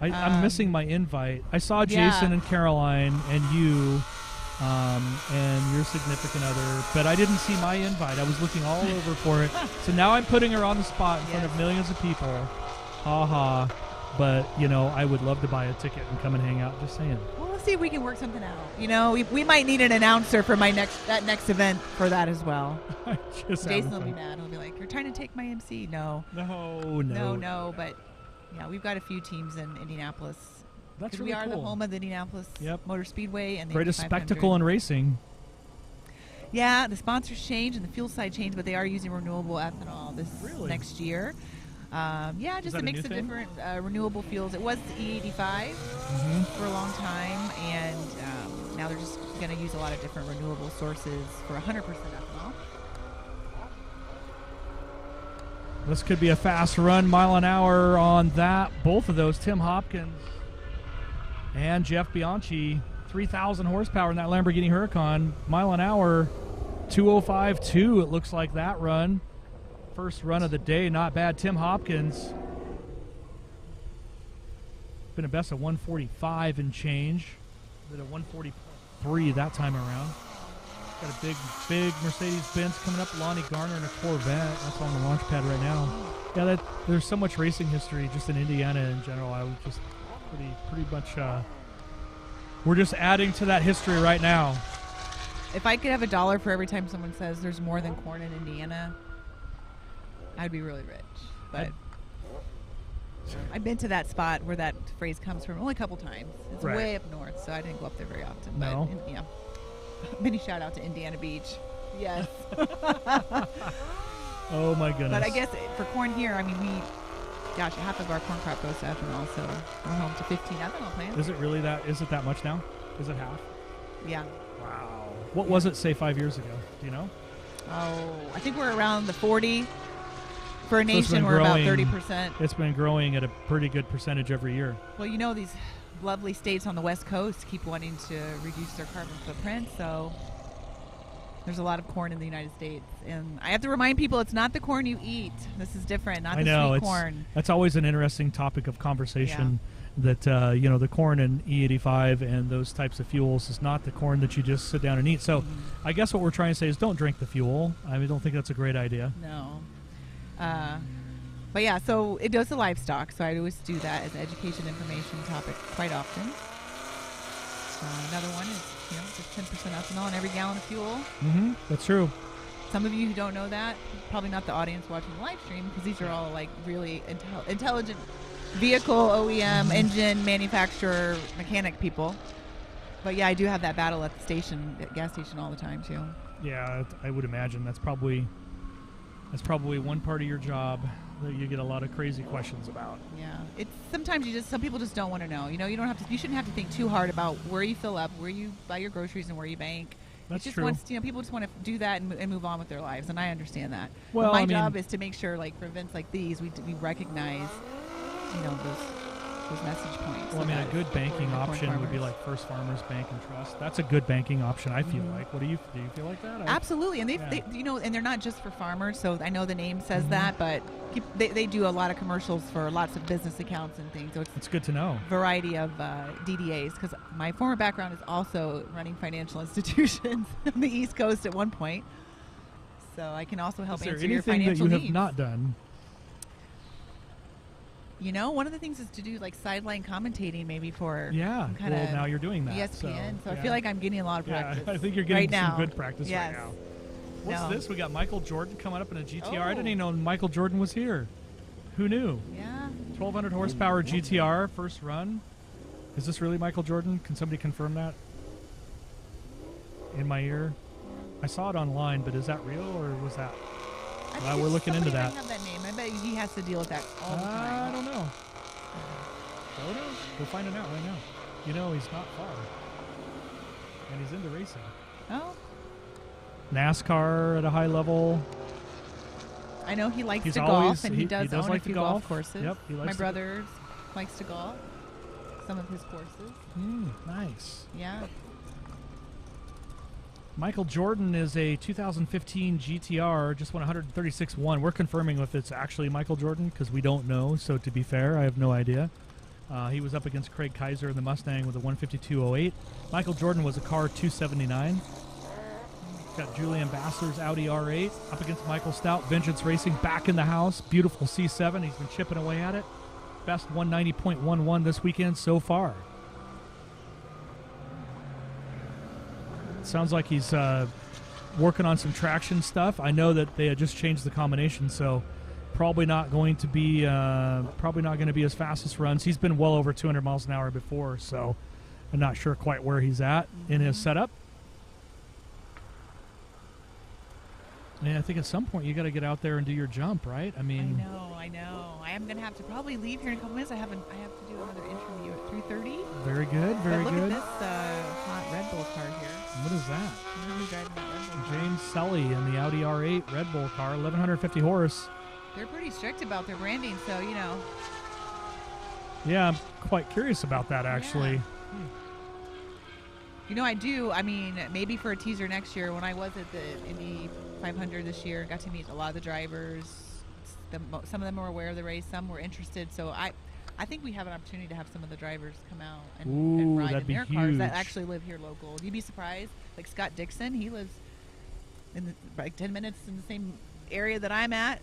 I'm missing my invite. I saw Yeah. Jason and Caroline and you and your significant other, but I didn't see my invite. I was looking all over for it. So now I'm putting her on the spot in front of millions of people. Ha ha. But, I would love to buy a ticket and come and hang out, just saying. Well, we'll see if we can work something out. We might need an announcer for that next event for that as well. Jason will be mad. He'll be like, "You're trying to take my MC." No. No. But yeah, we've got a few teams in Indianapolis. That's really we are cool. the home of the Indianapolis Motor Speedway and the greatest Indy 500. spectacle in racing. Yeah, the sponsors changed and the fuel side changed, but they are using renewable ethanol this next year. Just a mix of different renewable fuels. It was E85 for a long time, and now they're just going to use a lot of different renewable sources for 100% ethanol. This could be a fast run, mile an hour on that. Both of those, Tim Hopkins and Jeff Bianchi, 3,000 horsepower in that Lamborghini Huracan, mile an hour, 2:05.2. It looks like that run. First run of the day, not bad. Tim Hopkins been a best of 145 and change. Did a 143 that time around. Got a big Mercedes-Benz coming up. Lonnie Garner in a Corvette. That's on the launch pad right now. Yeah, there's so much racing history just in Indiana in general. I was just pretty much. We're just adding to that history right now. If I could have $1 for every time someone says there's more than corn in Indiana, I'd be really rich. But I've been to that spot where that phrase comes from only a couple times. It's way up north, so I didn't go up there very often. No. But mini shout out to Indiana Beach. Yes. Oh my goodness. But I guess for corn here, half of our corn crop goes to ethanol, so we're home to 15 ethanol plants. Is it really that? Is it that much now? Is it half? Yeah. Wow. What was it, say, 5 years ago? Do you know? Oh, I think we're around the 40. For a nation, we're about 30%. It's been growing at a pretty good percentage every year. Well, these lovely states on the West Coast keep wanting to reduce their carbon footprint, so there's a lot of corn in the United States. And I have to remind people, it's not the corn you eat. This is different, not the sweet corn. That's always an interesting topic of conversation, that, the corn in E85 and those types of fuels is not the corn that you just sit down and eat. So I guess what we're trying to say is don't drink the fuel. I don't think that's a great idea. No. But yeah, so it goes to livestock, so I always do that as an education information topic quite often. Another one is, just 10% ethanol in every gallon of fuel. Mm-hmm. That's true. Some of you who don't know that, probably not the audience watching the live stream, because these are all like really intelligent vehicle OEM, engine manufacturer, mechanic people. But yeah, I do have that battle at the gas station all the time too. Yeah, I would imagine that's probably one part of your job that you get a lot of crazy questions about. Yeah, it's sometimes some people just don't want to know. You shouldn't have to think too hard about where you fill up, where you buy your groceries, and where you bank. That's just true. People just want to do that and move on with their lives, and I understand that. Well, but my job is to make sure, like for events like these, we recognize, those message points. Well, a good banking option would be like First Farmers Bank and Trust. That's a good banking option, I feel like. What do you feel like that? Absolutely, and they and they're not just for farmers. So I know the name says that, but they do a lot of commercials for lots of business accounts and things. So it's good to know. Variety of DDAs, because my former background is also running financial institutions on the East Coast at one point. So I can also help answer your financial needs. Is there anything that you have not done? One of the things is to do like sideline commentating, maybe for now you're doing that. ESPN. So I feel like I'm getting a lot of practice. I think you're getting some good practice right now. What's this? We got Michael Jordan coming up in a GTR. I didn't even know Michael Jordan was here. Who knew? Yeah. 1,200 horsepower GTR, first run. Is this really Michael Jordan? Can somebody confirm that? In my ear? I saw it online, but is that real or was that? We're looking into that. I have that name. I bet he has to deal with that all the time. I don't know. We're finding out right now. You know, he's not far. And he's into racing. Oh. NASCAR at a high level. I know he likes to golf, and he does own like a few to golf courses. Yep, he likes My brother likes to golf. Some of his courses. Nice. Yeah. Michael Jordan is a 2015 GTR, just won 136.1. We're confirming if it's actually Michael Jordan because we don't know. So to be fair, I have no idea. He was up against Craig Kaiser in the Mustang with a 152.08. Michael Jordan was a car 279. Got Julian Bassler's Audi R8 up against Michael Stout. Vengeance Racing back in the house. Beautiful C7. He's been chipping away at it. Best 190.11 this weekend so far. Sounds like he's working on some traction stuff. I know that they had just changed the combination, so probably not going to be his fastest runs. He's been well over 200 miles an hour before, so I'm not sure quite where he's at in his setup. And I think at some point you got to get out there and do your jump, right? I mean, I know. I am gonna have to probably leave here in a couple minutes. I have to do another interview at 3:30. Very good, very look good. Look at this hot Red Bull car here. What is that? Who's driving that Red Bull car? James Sully in the Audi R8 Red Bull car, 1150 horse. They're pretty strict about their branding, so you know. Yeah, I'm quite curious about that actually. Yeah. You know, I do. I mean, maybe for a teaser next year. When I was at the Indy 500 this year, got to meet a lot of the drivers. Some of them were aware of the race. Some were interested. So I think we have an opportunity to have some of the drivers come out and ride in their cars that actually live here local. You'd be surprised. Like Scott Dixon, he lives in like 10 minutes in the same area that I'm at.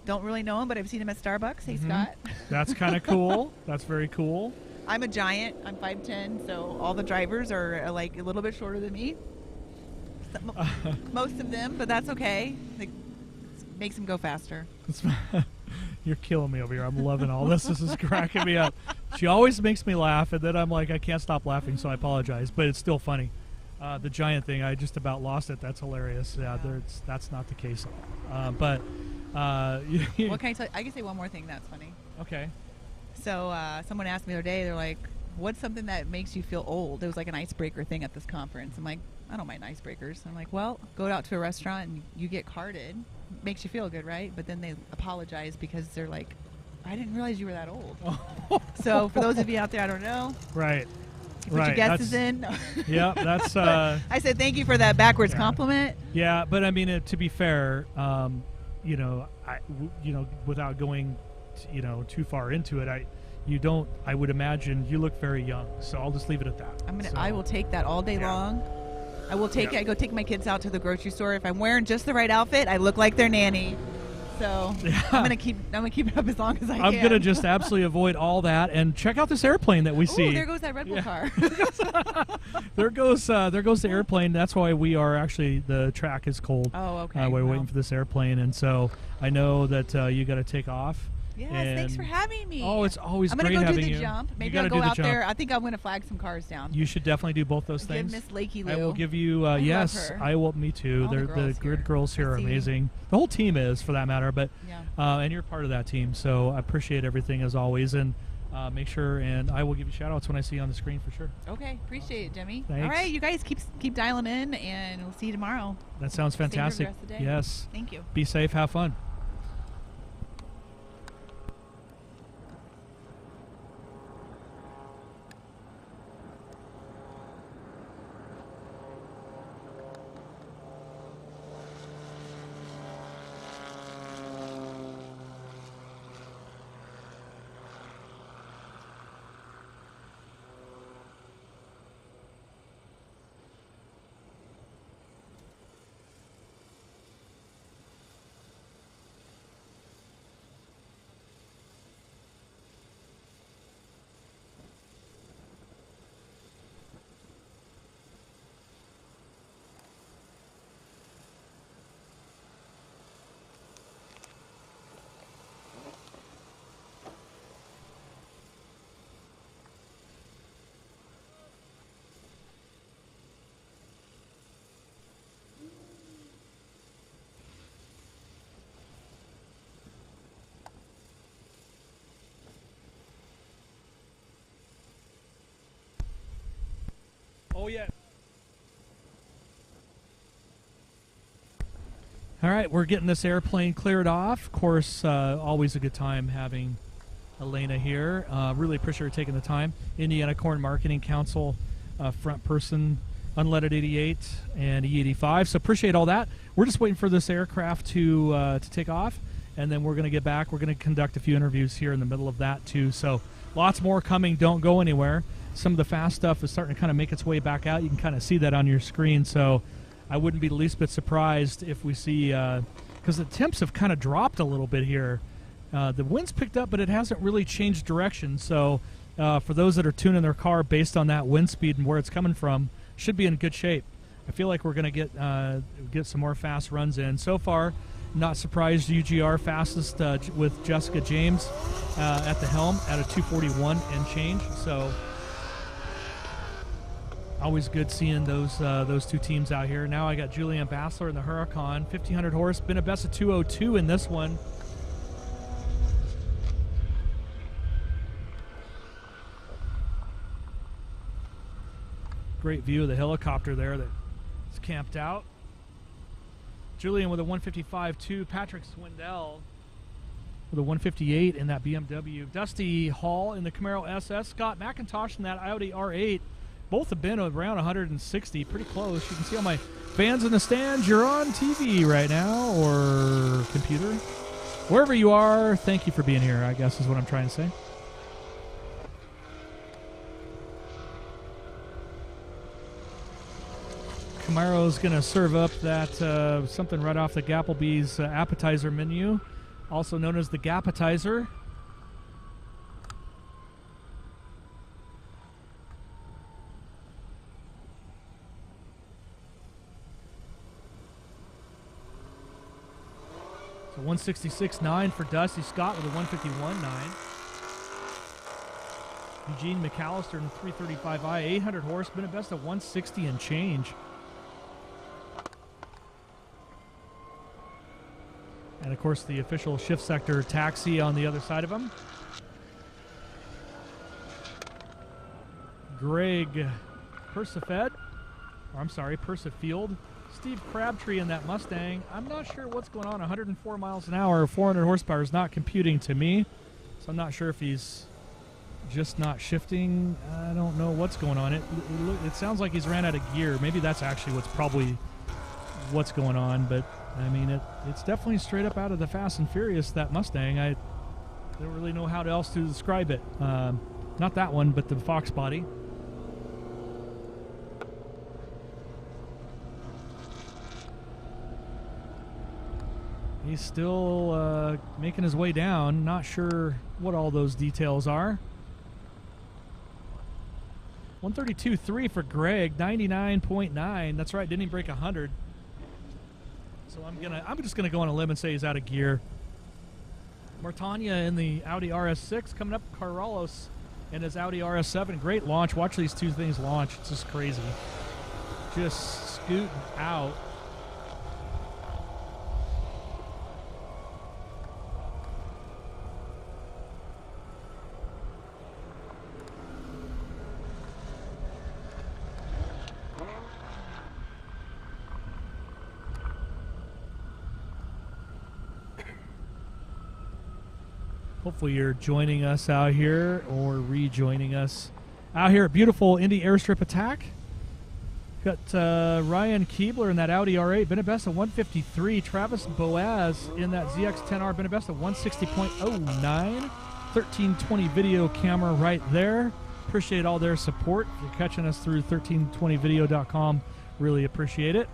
Don't really know him, but I've seen him at Starbucks. Hey, Scott. That's kind of cool. That's very cool. I'm a giant. I'm 5'10", so all the drivers are like a little bit shorter than me. Most of them, but that's okay. It makes them go faster. You're killing me over here. I'm loving all this. This is cracking me up. She always makes me laugh, and then I'm like, I can't stop laughing, so I apologize. But it's still funny. The giant thing, I just about lost it. That's hilarious. Yeah, that's not the case at all. But what can I tell you? I can say one more thing that's funny. Okay. So someone asked me the other day, they're like, what's something that makes you feel old? It was like an icebreaker thing at this conference. I'm like, I don't mind icebreakers. I'm like, well, go out to a restaurant and you get carded. Makes you feel good, right? But then they apologize because they're like, I didn't realize you were that old. So for those of you out there, I don't know. Right. Put your guesses in. Yeah, that's... I said thank you for that backwards compliment. Yeah, but I mean, to be fair, without going too far into it, I would imagine you look very young, so I'll just leave it at that. I will take that all day long. I will take it. I go take my kids out to the grocery store. If I'm wearing just the right outfit, I look like their nanny. So I'm gonna keep it up as long as I can. I'm gonna just absolutely avoid all that and check out this airplane that we see. There goes that Red Bull car. there goes the airplane. That's why we are actually, the track is cold. Oh, okay. We're waiting for this airplane, and so I know that you got to take off. Yes, thanks for having me. Oh, it's always great having you. I'm going to to go do the jump. Maybe I'll go out there. I think I'm going to flag some cars down. You should definitely do both those things. Give Miss Lakey Lou. I will give you, yes, I will, me too. The grid girls here are amazing. The whole team is, for that matter, but and you're part of that team, so I appreciate everything as always, and make sure, and I will give you shout-outs when I see you on the screen for sure. Okay, appreciate it, Jimmy. Thanks. All right, you guys keep dialing in, and we'll see you tomorrow. That sounds fantastic. Stay here the rest of the day. Yes. Thank you. Be safe, have fun. yeah. All right, we're getting this airplane cleared off. Of course, always a good time having Elena here. Really appreciate her taking the time. Indiana Corn Marketing Council front person, Unleaded 88 and E85. So appreciate all that. We're just waiting for this aircraft to take off, and then we're going to get back. We're going to conduct a few interviews here in the middle of that too. So lots more coming. Don't go anywhere. Some of the fast stuff is starting to kind of make its way back out. You can kind of see that on your screen. So I wouldn't be the least bit surprised if we see, because the temps have kind of dropped a little bit here. The wind's picked up, but it hasn't really changed direction. So for those that are tuning their car based on that wind speed and where it's coming from, should be in good shape. I feel like we're going to get some more fast runs in. So far, not surprised, UGR fastest with Jessica James at the helm at a 2:41 and change. So always good seeing those two teams out here. Now I got Julianne Bassler in the Huracan, 1,500 horse, been a best of 2:02 in this one. Great view of the helicopter there that's camped out. Julian with a 155.2, Patrick Swindell with a 158 in that BMW. Dusty Hall in the Camaro SS, Scott McIntosh in that Audi R8. Both have been around 160, pretty close. You can see all my fans in the stands. You're on TV right now, or computer. Wherever you are, thank you for being here, I guess is what I'm trying to say. Camaro's going to serve up that something right off the Gapplebee's appetizer menu, also known as the Gappetizer. So 166.9 for Dusty Scott with a 151.9. Eugene McAllister in the 335i, 800 horse, been a best of 160 and change. And, of course, the official shift sector taxi on the other side of him. Greg Persifield. Steve Crabtree in that Mustang. I'm not sure what's going on. 104 miles an hour, 400 horsepower is not computing to me. So I'm not sure if he's just not shifting. I don't know what's going on. It sounds like he's ran out of gear. Maybe that's actually what's going on, but I mean, it's definitely straight up out of the Fast and Furious, that Mustang. I don't really know how else to describe it. Not that one, but the Fox body. He's still making his way down. Not sure what all those details are. 132.3 for Greg, 99.9. That's right, didn't even break 100. So I'm just gonna go on a limb and say he's out of gear. Martanya in the Audi RS6 coming up. Carlos in his Audi RS7. Great launch. Watch these two things launch. It's just crazy. Just scooting out. Hopefully you're joining us out here or rejoining us out here at beautiful Indy Airstrip Attack. Got Ryan Keebler in that Audi R8, been a best of 153. Travis Boaz in that ZX-10R, been a best of 160.09. 1320 video camera right there. Appreciate all their support. If you're catching us through 1320video.com, really appreciate it.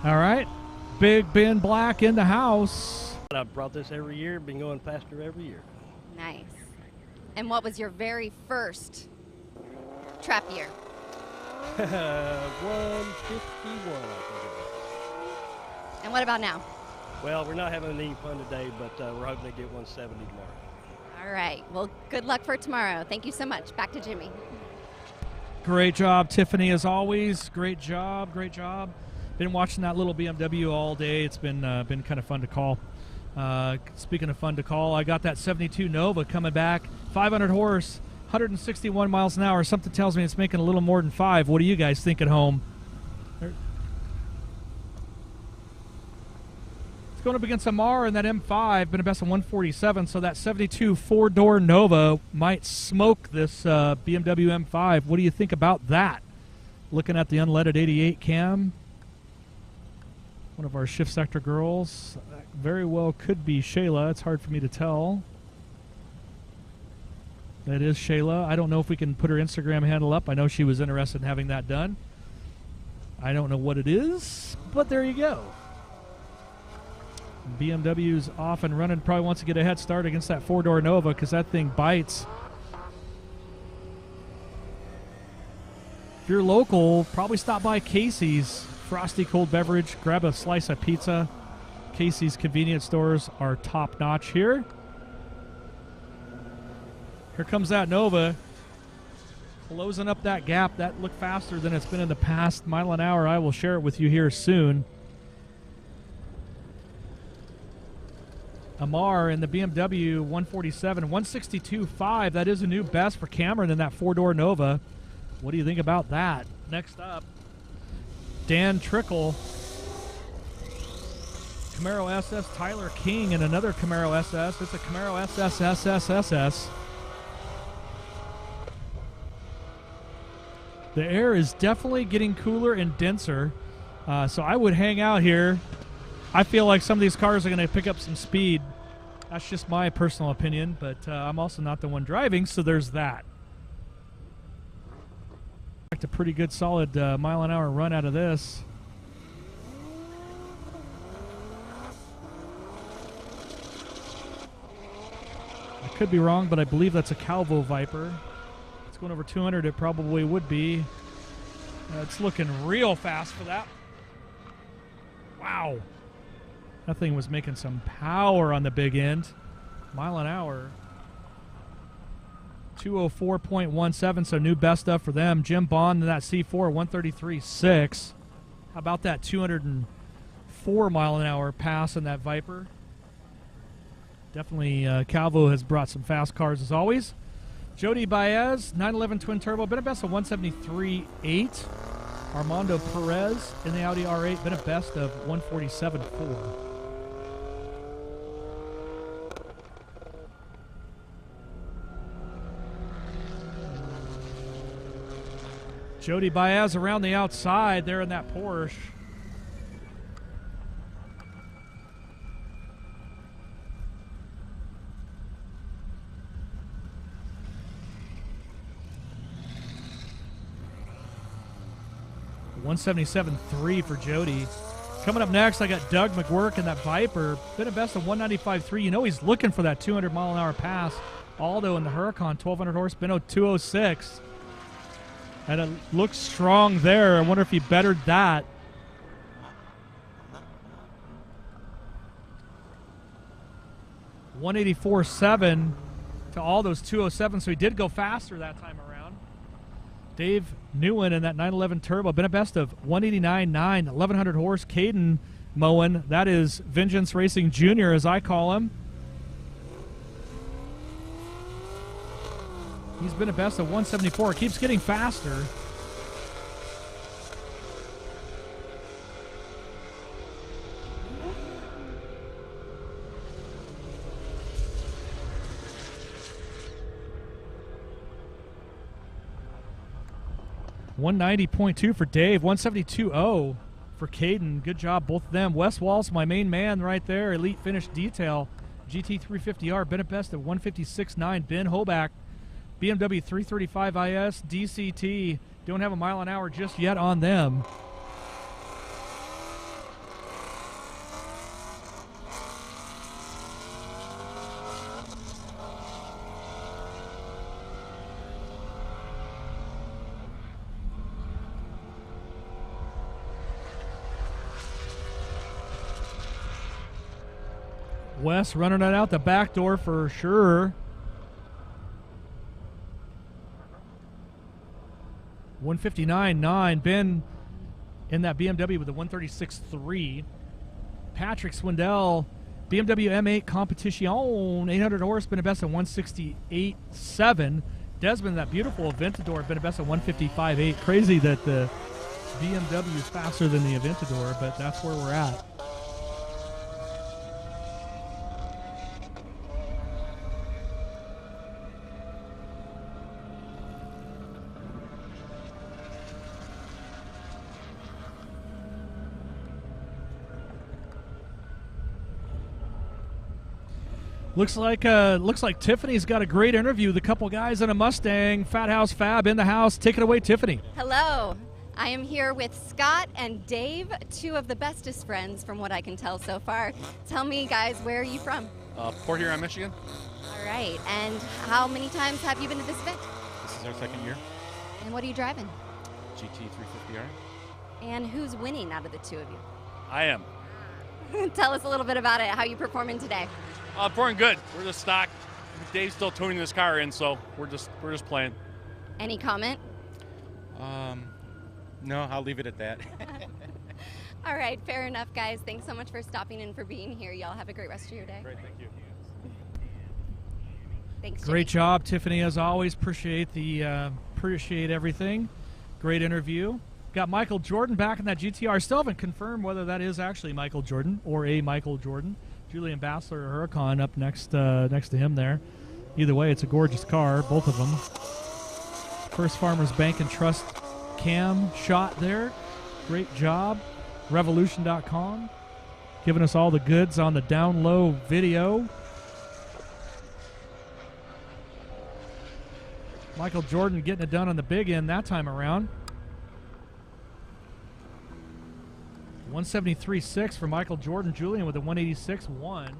All right, Big Ben Black in the house. I've brought this every year, been going faster every year. Nice. And what was your very first trap year? 151, I think it was. And what about now? Well, we're not having any fun today, but we're hoping to get 170 tomorrow. All right. Well, good luck for tomorrow. Thank you so much. Back to Jimmy. Great job, Tiffany, as always. Great job, great job. Been watching that little BMW all day. It's been kind of fun to call. Speaking of fun to call, I got that 72 Nova coming back, 500 horse, 161 miles an hour. Something tells me it's making a little more than 5. What do you guys think at home? It's going up against Amar in that M5, been a best of 147, so that 72 four-door Nova might smoke this BMW M5. What do you think about that? Looking at the unleaded 88 cam, one of our shift sector girls, very well could be Shayla. It's hard for me to tell. That is Shayla. I don't know if we can put her Instagram handle up. I know she was interested in having that done. I don't know what it is, but there you go. BMW's off and running. Probably wants to get a head start against that four-door Nova because that thing bites. If you're local, probably stop by Casey's Frosty Cold Beverage. Grab a slice of pizza. Casey's convenience stores are top-notch here. Here comes that Nova. Closing up that gap. That looked faster than it's been in the past. Mile an hour. I will share it with you here soon. Amar in the BMW 147, 162.5. That is a new best for Cameron in that four-door Nova. What do you think about that? Next up, Dan Trickle. Camaro SS Tyler King in another Camaro SS. It's a Camaro SS SSSS. The air is definitely getting cooler and denser, so I would hang out here. I feel like some of these cars are going to pick up some speed. That's just my personal opinion, but I'm also not the one driving, so there's that. A pretty good solid mile an hour run out of this. I could be wrong, but I believe that's a Calvo Viper. It's going over 200. It probably would be. It's looking real fast for that. Wow. That thing was making some power on the big end. Mile an hour. 204.17, so new best up for them. Jim Bond in that C4, 133.6. How about that 204 mile an hour pass in that Viper? Definitely Calvo has brought some fast cars as always. Jody Baez, 911 twin turbo, been a best of 173.8. Armando Perez in the Audi R8, been a best of 147.4. Jody Baez around the outside there in that Porsche. .177.3 for Jody. Coming up next, I got Doug McGurk in that Viper. Been a best of 195.3. You know he's looking for that 200 mile an hour pass. Aldo in the Huracan, 1200 horse, been 206. And it looks strong there. I wonder if he bettered that. .184.7 to all those 207, so he did go faster that time around. Dave Newen in that 911 Turbo, been a best of 189.9, 1100 horse. Caden Moen, that is Vengeance Racing Jr., as I call him. He's been a best of 174. Keeps getting faster. .190.2 for Dave. 172.0 for Caden. Good job, both of them. Wes Walls, my main man right there. Elite Finish Detail. GT350R. Been a best of 156.9. Ben Hoback. BMW 335 IS, DCT, don't have a mile an hour just yet on them. Wes running it out the back door for sure. 159.9. Ben in that BMW with a 136.3. Patrick Swindell, BMW M8 Competition, 800 horse, been a best at 168.7. Desmond, that beautiful Aventador, been a best at 155.8. Crazy that the BMW is faster than the Aventador, but that's where we're at. Looks like Tiffany's got a great interview. The couple guys in a Mustang, Fat House Fab in the house. Take it away, Tiffany. Hello. I am here with Scott and Dave, two of the bestest friends from what I can tell so far. Tell me, guys, where are you from? Port Huron, Michigan. All right. And how many times have you been to this event? This is our second year. And what are you driving? GT350R. And who's winning out of the two of you? I am. Tell us a little bit about it, how you performing today. Performing good. We're just stock. Dave's still tuning this car in, so we're just playing. Any comment? No, I'll leave it at that. All right, fair enough, guys. Thanks so much for stopping in, for being here. Y'all have a great rest of your day. Great, thank you. Thanks, Great Jimmy. job, Tiffany, as always. Appreciate everything. Great interview. Got Michael Jordan back in that GTR. Still haven't confirmed whether that is actually Michael Jordan or a Michael Jordan. Julian Bassler or Huracan up next to him there. Either way, it's a gorgeous car, both of them. First Farmers Bank and Trust cam shot there. Great job. Revolution.com giving us all the goods on the down low video. Michael Jordan getting it done on the big end that time around. 173.6 for Michael Jordan. Julian with a 186.1.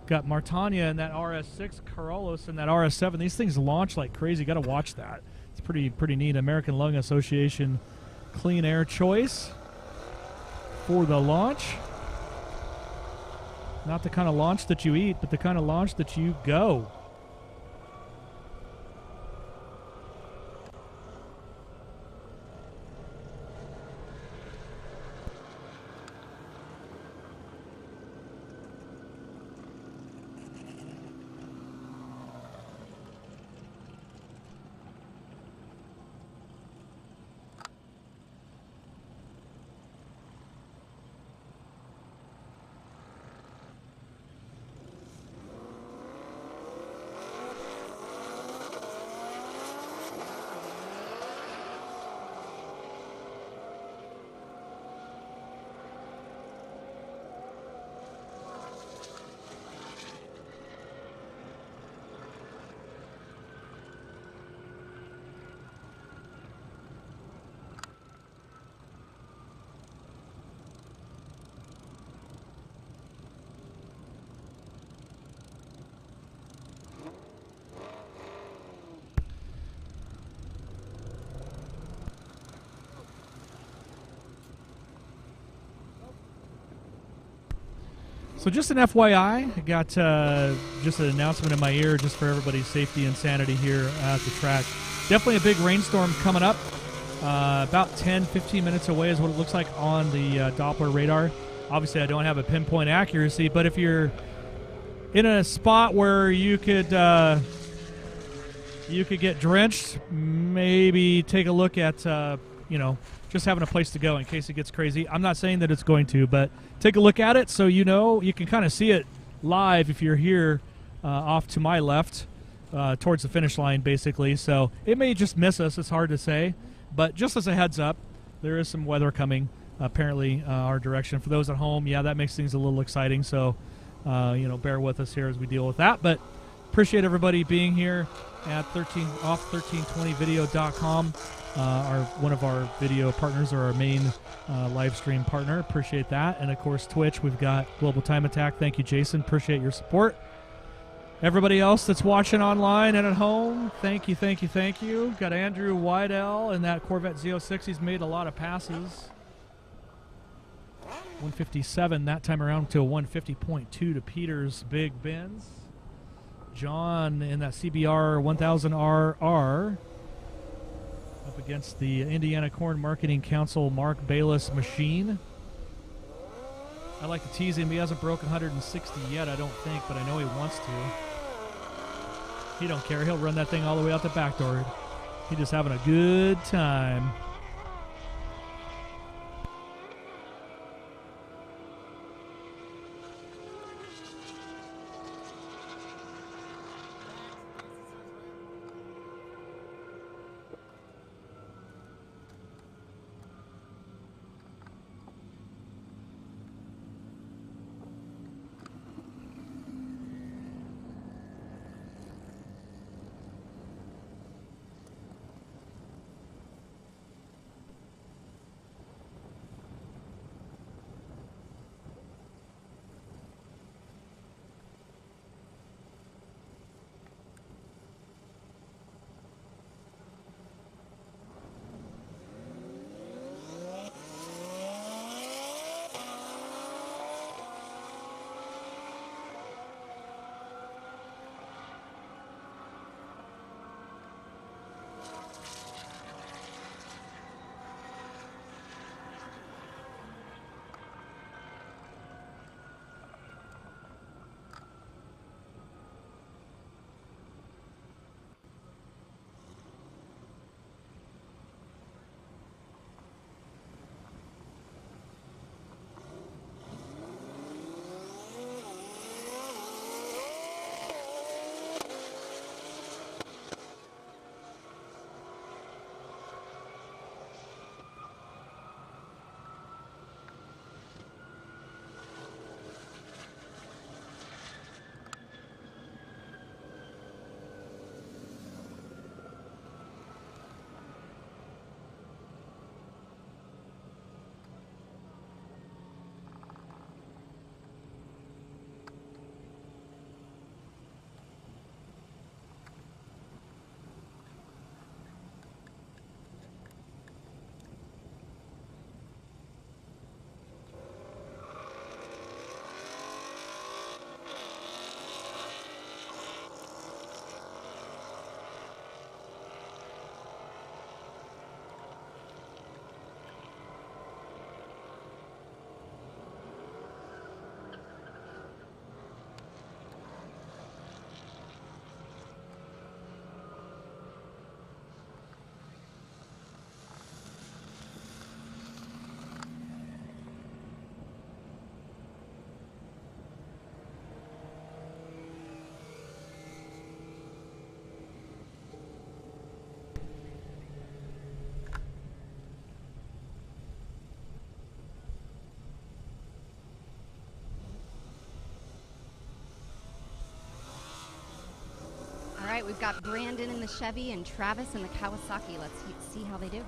Got Martania in that RS6, Carolus in that RS7. These things launch like crazy. Got to watch that. It's pretty neat. American Lung Association Clean Air Choice for the launch. Not the kind of launch that you eat, but the kind of launch that you go. So just an FYI, I got just an announcement in my ear just for everybody's safety and sanity here at the track. Definitely a big rainstorm coming up. About 10-15 minutes away is what it looks like on the Doppler radar. Obviously, I don't have a pinpoint accuracy, but if you're in a spot where you could get drenched, maybe take a look at just having a place to go in case it gets crazy. I'm not saying that it's going to, but take a look at it so you can kind of see it live if you're here off to my left towards the finish line, basically. So it may just miss us. It's hard to say. But just as a heads up, there is some weather coming, apparently, our direction. For those at home, yeah, that makes things a little exciting. So, bear with us here as we deal with that. But appreciate everybody being here at 1320video.com. One of our video partners, or our main live stream partner. Appreciate that. And of course, Twitch, we've got Global Time Attack. Thank you, Jason. Appreciate your support. Everybody else that's watching online and at home, thank you. Got Andrew Weidel in that Corvette Z06. He's made a lot of passes. 157 that time around to a 150.2 to Peter's Big Benz. John in that CBR 1000RR up against the Indiana Corn Marketing Council Mark Bayless machine. I like to tease him. He hasn't broke 160 yet, I don't think, but I know he wants to. He don't care. He'll run that thing all the way out the back door. He's just having a good time. All right, we've got Brandon in the Chevy and Travis in the Kawasaki. Let's see how they do.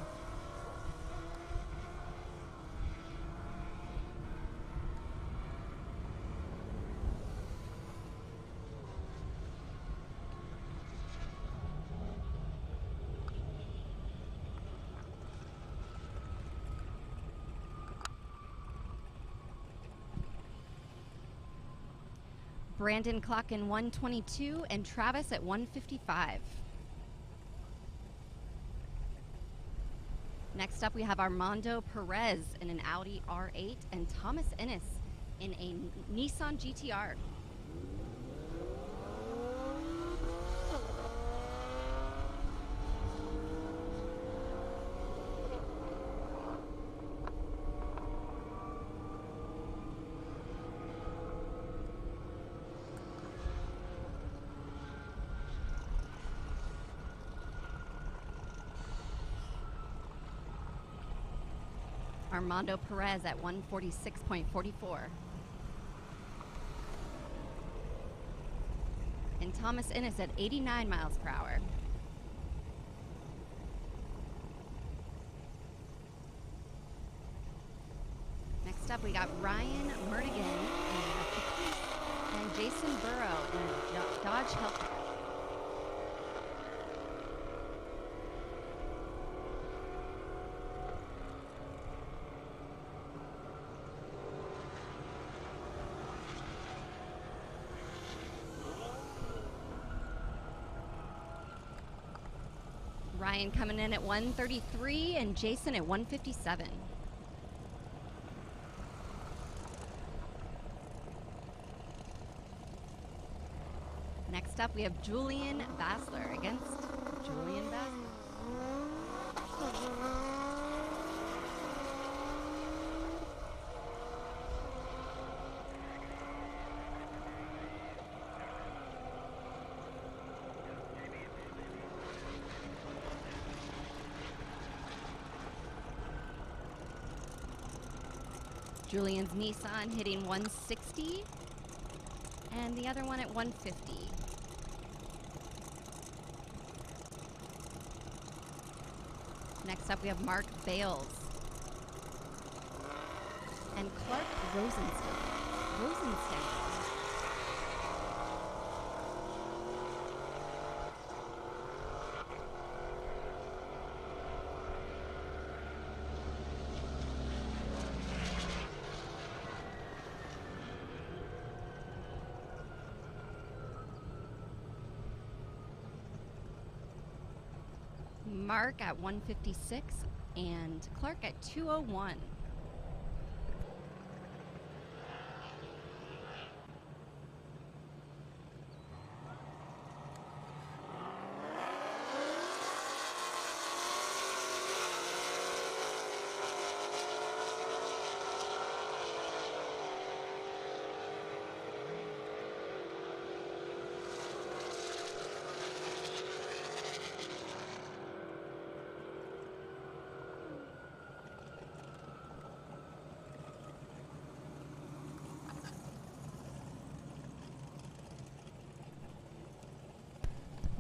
Brandon clocking 122 and Travis at 155. Next up, we have Armando Perez in an Audi R8 and Thomas Ennis in a Nissan GTR. Armando Perez at 146.44. And Thomas Ennis at 89 miles per hour. Next up, we got Ryan Murdigan and Jason Burrow in a Dodge Hellcat. Ryan coming in at 133 and Jason at 157. Next up, we have Julian Bassler against Julian Bassler. Julian's Nissan hitting 160, and the other one at 150. Next up, we have Mark Bales and Clark Rosenstein. Mark at 156 and Clark at 201.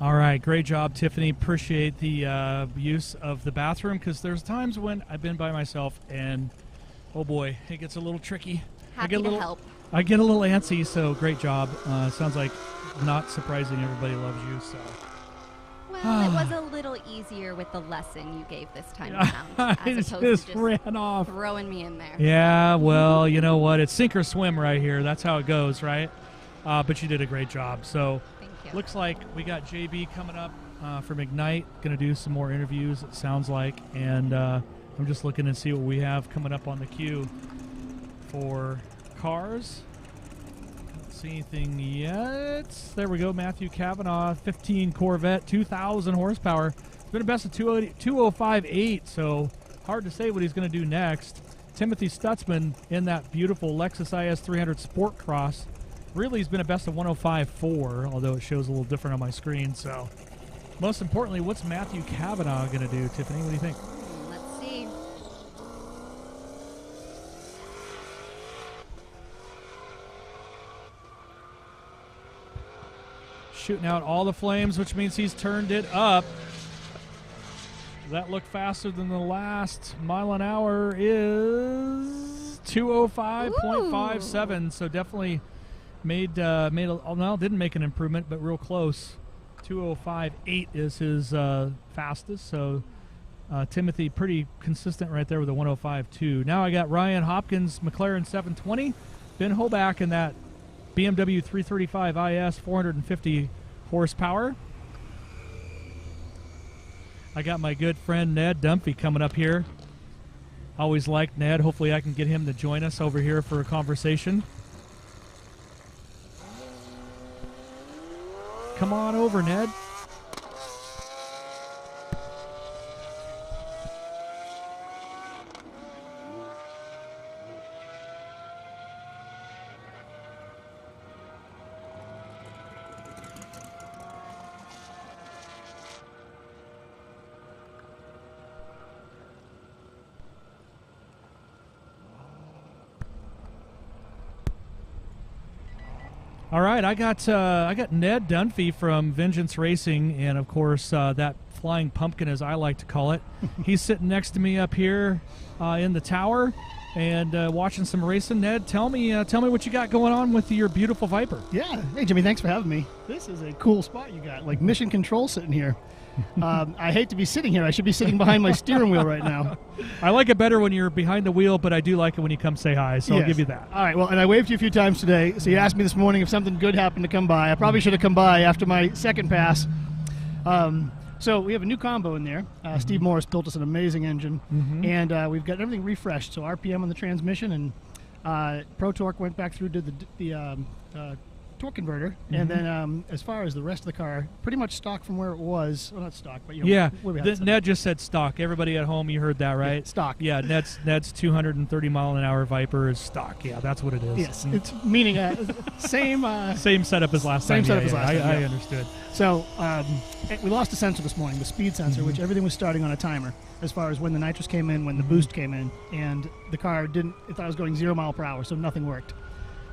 All right, great job, Tiffany. Appreciate the use of the bathroom, because there's times when I've been by myself and, oh boy, it gets a little tricky. Happy to help. I get a little antsy, so great job. Sounds like not surprising everybody loves you. So. Well, it was a little easier with the lesson you gave this time around, as opposed to ran off. throwing me in there. Yeah, well, you know what? It's sink or swim right here. That's how it goes, right? But you did a great job. So. Looks like we got JB coming up from Ignite. Going to do some more interviews, it sounds like. And I'm just looking to see what we have coming up on the queue for cars. Don't see anything yet. There we go. Matthew Kavanaugh, 15 Corvette, 2,000 horsepower. It's been a best of 205.8, so hard to say what he's going to do next. Timothy Stutzman in that beautiful Lexus IS300 Sport Cross. Really, he's been a best of 105.4, although it shows a little different on my screen. So, most importantly, what's Matthew Kavanaugh going to do, Tiffany? What do you think? Let's see. Shooting out all the flames, which means he's turned it up. Does that look faster than the last mile an hour is 205.57, so definitely didn't make an improvement, but real close. 205.8 is his fastest, so Timothy pretty consistent right there with a 105.2. Now I got Ryan Hopkins, McLaren 720, Ben Hoback in that BMW 335 IS, 450 horsepower. I got my good friend Ned Dunphy coming up here. Always liked Ned. Hopefully I can get him to join us over here for a conversation. Come on over, Ned. All right, I got Ned Dunphy from Vengeance Racing, and of course that flying pumpkin, as I like to call it. He's sitting next to me up here in the tower, and watching some racing. Ned, tell me what you got going on with your beautiful Viper. Yeah, hey Jimmy, thanks for having me. This is a cool spot you got, like mission control sitting here. I hate to be sitting here. I should be sitting behind my steering wheel right now. I like it better when you're behind the wheel, but I do like it when you come say hi, so I'll give you that. All right, well, and I waved you a few times today, so you asked me this morning if something good happened to come by. I probably should have come by after my second pass. So we have a new combo in there. Steve Morris built us an amazing engine, and we've got everything refreshed. So RPM on the transmission, and Pro Torque went back through to the torque converter, and then as far as the rest of the car, pretty much stock from where it was. Well, not stock, but where we had Ned just said stock. Everybody at home, you heard that, right? Yeah, stock. Yeah, Ned's 230 mile an hour Viper is stock. Yeah, that's what it is. Yes, it's meaning same setup as last time. Same setup as last time. I understood. So we lost a sensor this morning, the speed sensor, which everything was starting on a timer as far as when the nitrous came in, when the boost came in, and the car didn't. It thought it was going 0 mile per hour, so nothing worked.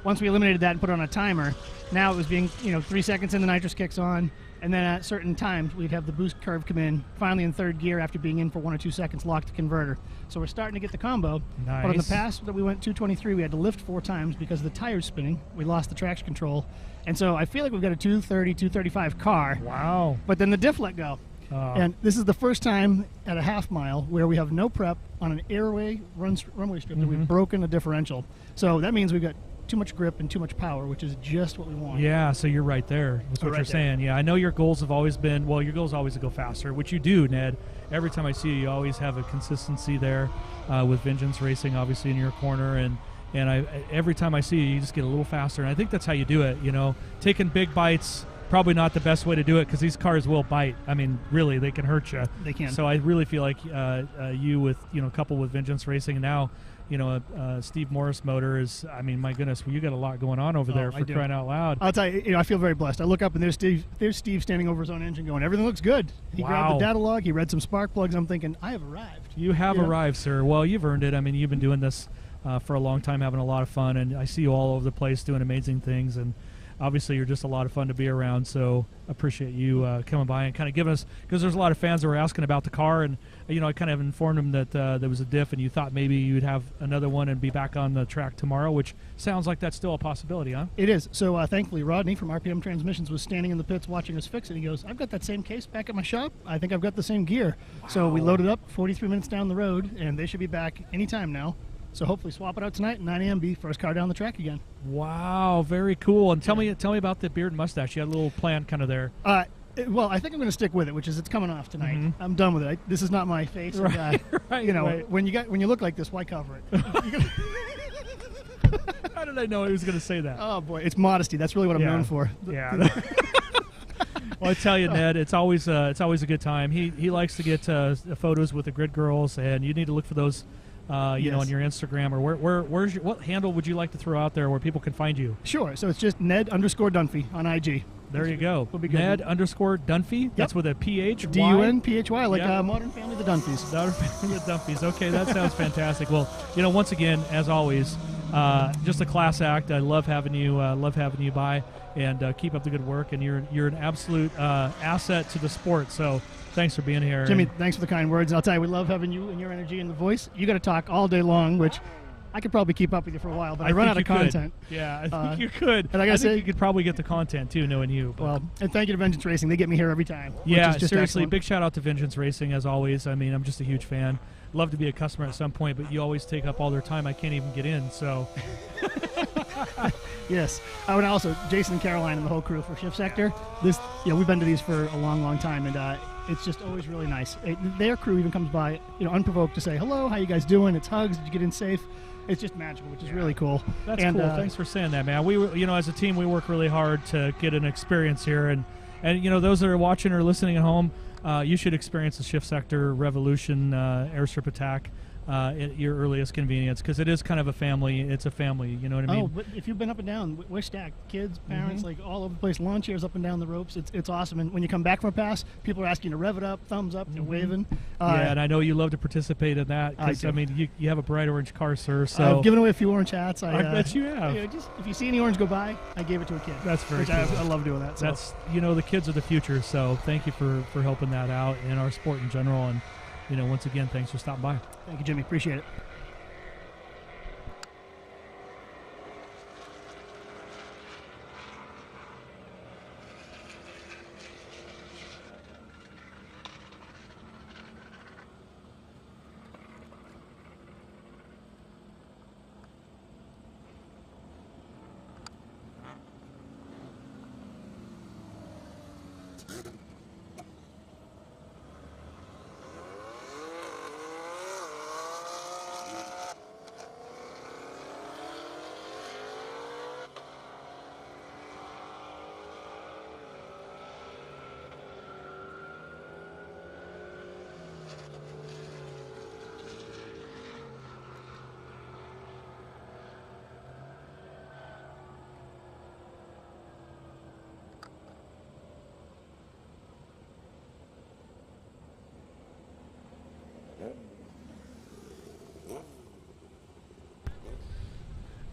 Once we eliminated that and put it on a timer, now it was being, 3 seconds in, the nitrous kicks on, and then at certain times we'd have the boost curve come in, finally in third gear after being in for 1 or 2 seconds, lock the converter. So we're starting to get the combo. Nice. But in the past that we went 223, we had to lift 4 times because the tire's spinning. We lost the traction control. And so I feel like we've got a 230, 235 car. Wow. But then the diff let go. And this is the first time at a half mile where we have no prep on an airway runway strip that we've broken a differential. So that means we've got too much grip and too much power, which is just what we want. Yeah, so you're right there. That's what you're saying. Yeah, I know your goals have always been, well, your goal's always to go faster, which you do, Ned. Every time I see you, you always have a consistency there with Vengeance Racing, obviously, in your corner. And every time I see you, you just get a little faster. And I think that's how you do it, Taking big bites, probably not the best way to do it because these cars will bite. I mean, really, they can hurt you. They can. So I really feel like you with, coupled with Vengeance Racing, and now Steve Morris motor is, I mean, my goodness, you got a lot going on over there for crying out loud. I'll tell you, I feel very blessed. I look up and there's Steve standing over his own engine going, everything looks good. He grabbed the data log, he read some spark plugs. I'm thinking, I have arrived. You have arrived, sir. Well, you've earned it. I mean, you've been doing this for a long time, having a lot of fun, and I see you all over the place doing amazing things, and obviously you're just a lot of fun to be around, so appreciate you coming by and kind of giving us, because there's a lot of fans that were asking about the car, and I kind of informed them that there was a diff and you thought maybe you'd have another one and be back on the track tomorrow, which sounds like that's still a possibility, huh? It is. So thankfully Rodney from RPM Transmissions was standing in the pits watching us fix it. He goes, I've got that same case back at my shop. I think I've got the same gear. Wow. So we loaded up 43 minutes down the road, and they should be back anytime now. So hopefully swap it out tonight at 9 a.m. be first car down the track again. Wow, very cool. And tell me about the beard and mustache. You had a little plan kind of there. Well, I think I'm going to stick with it, which is it's coming off tonight. I'm done with it. This is not my face. Right, and, when you look like this, why cover it? How did I know he was going to say that? Oh boy, it's modesty. That's really what I'm known for. Yeah. Well, I tell you, Ned, it's always a good time. He likes to get photos with the grid girls, and you need to look for those. On your Instagram, or what handle would you like to throw out there where people can find you? Sure. So it's just Ned_Dunphy on IG. There you go. Ned_Dunphy. That's with a PH. DUNPHY, like Modern Family the Dunphys. Modern Family the Dunphys. Okay, that sounds fantastic. Well, once again, as always, just a class act. I love having you. By, and keep up the good work. And you're an absolute asset to the sport. So. Thanks for being here. Jimmy, thanks for the kind words. And I'll tell you, we love having you and your energy and the voice. You got to talk all day long, which I could probably keep up with you for a while, but I run out of content. Yeah, I think you could. And I think you could probably get the content, too, knowing you. But. Well, and thank you to Vengeance Racing. They get me here every time. Yeah, which is just seriously, excellent. Big shout out to Vengeance Racing, as always. I mean, I'm just a huge fan. Love to be a customer at some point, but you always take up all their time. I can't even get in, so... Yes. I would also, Jason and Caroline and the whole crew for S3ctor. We've been to these for a long, long time, and it's just always really nice. Their crew even comes by, unprovoked to say, hello, how you guys doing? It's hugs. Did you get in safe? It's just magical, which is really cool. That's cool. Thanks for saying that, man. We, as a team, we work really hard to get an experience here, and those that are watching or listening at home, you should experience the S3ctor Revolution Airstrip attack at your earliest convenience, because it is kind of a family. It's a family, you know what I mean? Oh, but if you've been up and down, we're stacked. Kids, parents, like all over the place. Lawn chairs up and down the ropes. It's awesome. And when you come back from a pass, people are asking you to rev it up, thumbs up, and waving. Yeah, and I know you love to participate in that, because, I mean, you have a bright orange car, sir. So I've given away a few orange hats. I bet you have. If you see any orange go by, I gave it to a kid. That's very cool. I love doing that. So. That's, the kids are the future, so thank you for helping that out in our sport in general. And, once again, thanks for stopping by. Thank you, Jimmy. Appreciate it.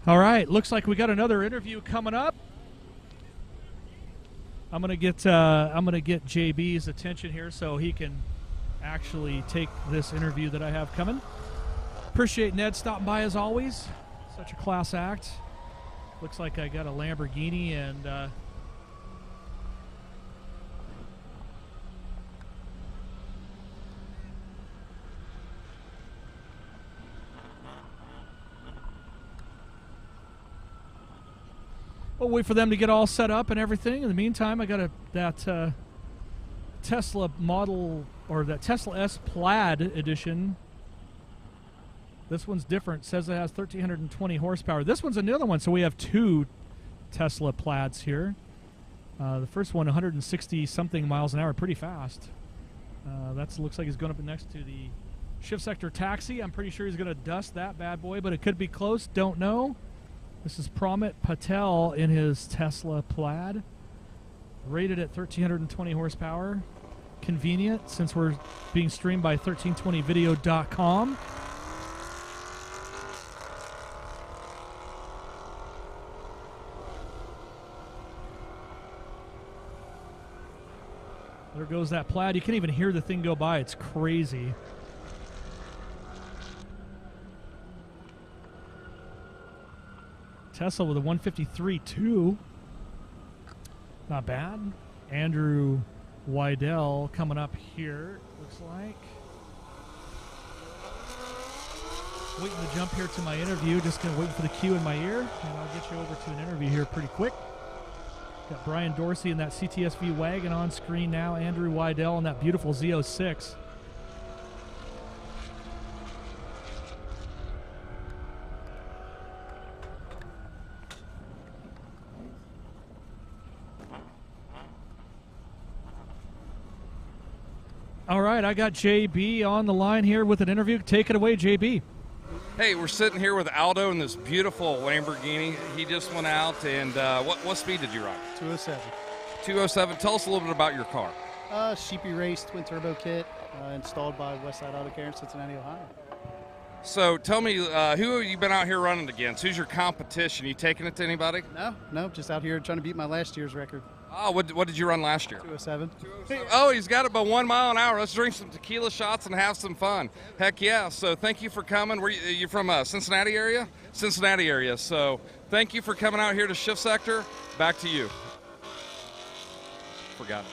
All right, looks like we got another interview coming up. I'm gonna get JB's attention here so he can actually take this interview that I have coming. Appreciate Ned stopping by as always. Such a class act. Looks like I got a Lamborghini and we'll wait for them to get all set up and everything. In the meantime, I got that Tesla model, or that Tesla S Plaid edition. This one's different. It says it has 1,320 horsepower. This one's another one, so we have two Tesla Plaids here. The first one, 160-something miles an hour, pretty fast. That looks like he's going up next to the S3ctor taxi. I'm pretty sure he's going to dust that bad boy, but it could be close. Don't know. This is Pramit Patel in his Tesla Plaid, rated at 1,320 horsepower. Convenient since we're being streamed by 1320video.com. There goes that Plaid. You can't even hear the thing go by. It's crazy. Tesla with a 153.2. Not bad. Andrew Wydell coming up here, looks like. Waiting to jump here to my interview. Just going to wait for the cue in my ear, and I'll get you over to an interview here pretty quick. Got Brian Dorsey in that CTSV wagon on screen now. Andrew Wydell in that beautiful Z06. All right, I got JB on the line here with an interview. Take it away, JB. Hey, we're sitting here with Aldo in this beautiful Lamborghini. He just went out, and what speed did you ride? 207. 207. Tell us a little bit about your car. Sheepy Race twin turbo kit installed by Westside Auto Care in Cincinnati, Ohio. So tell me, who have you been out here running against? Who's your competition? You taking it to anybody? No, just out here trying to beat my last year's record. Oh, what did you run last year? 207. Oh, he's got it by 1 mile an hour. Let's drink some tequila shots and have some fun. Heck yeah. So thank you for coming. You from Cincinnati area? Cincinnati area. So thank you for coming out here to S3ctor. Back to you. Forgot it.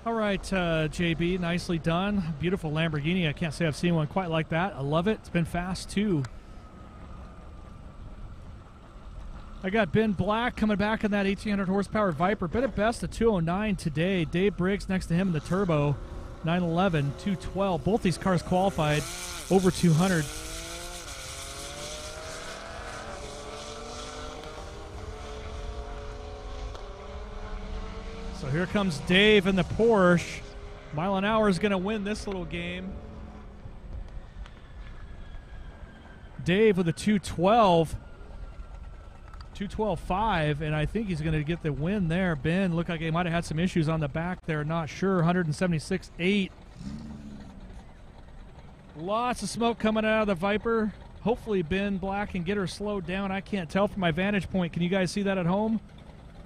All right, JB, nicely done. Beautiful Lamborghini. I can't say I've seen one quite like that. I love it. It's been fast, too. I got Ben Black coming back in that 1,800 horsepower Viper. Bid at best a 209 today. Dave Briggs next to him in the Turbo, 911, 212. Both these cars qualified over 200. So here comes Dave in the Porsche. Mile an hour is going to win this little game. Dave with a 212. 212.5, and I think he's going to get the win there. Ben looked like he might have had some issues on the back there. Not sure. 176.8. Lots of smoke coming out of the Viper. Hopefully Ben Black can get her slowed down. I can't tell from my vantage point. Can you guys see that at home?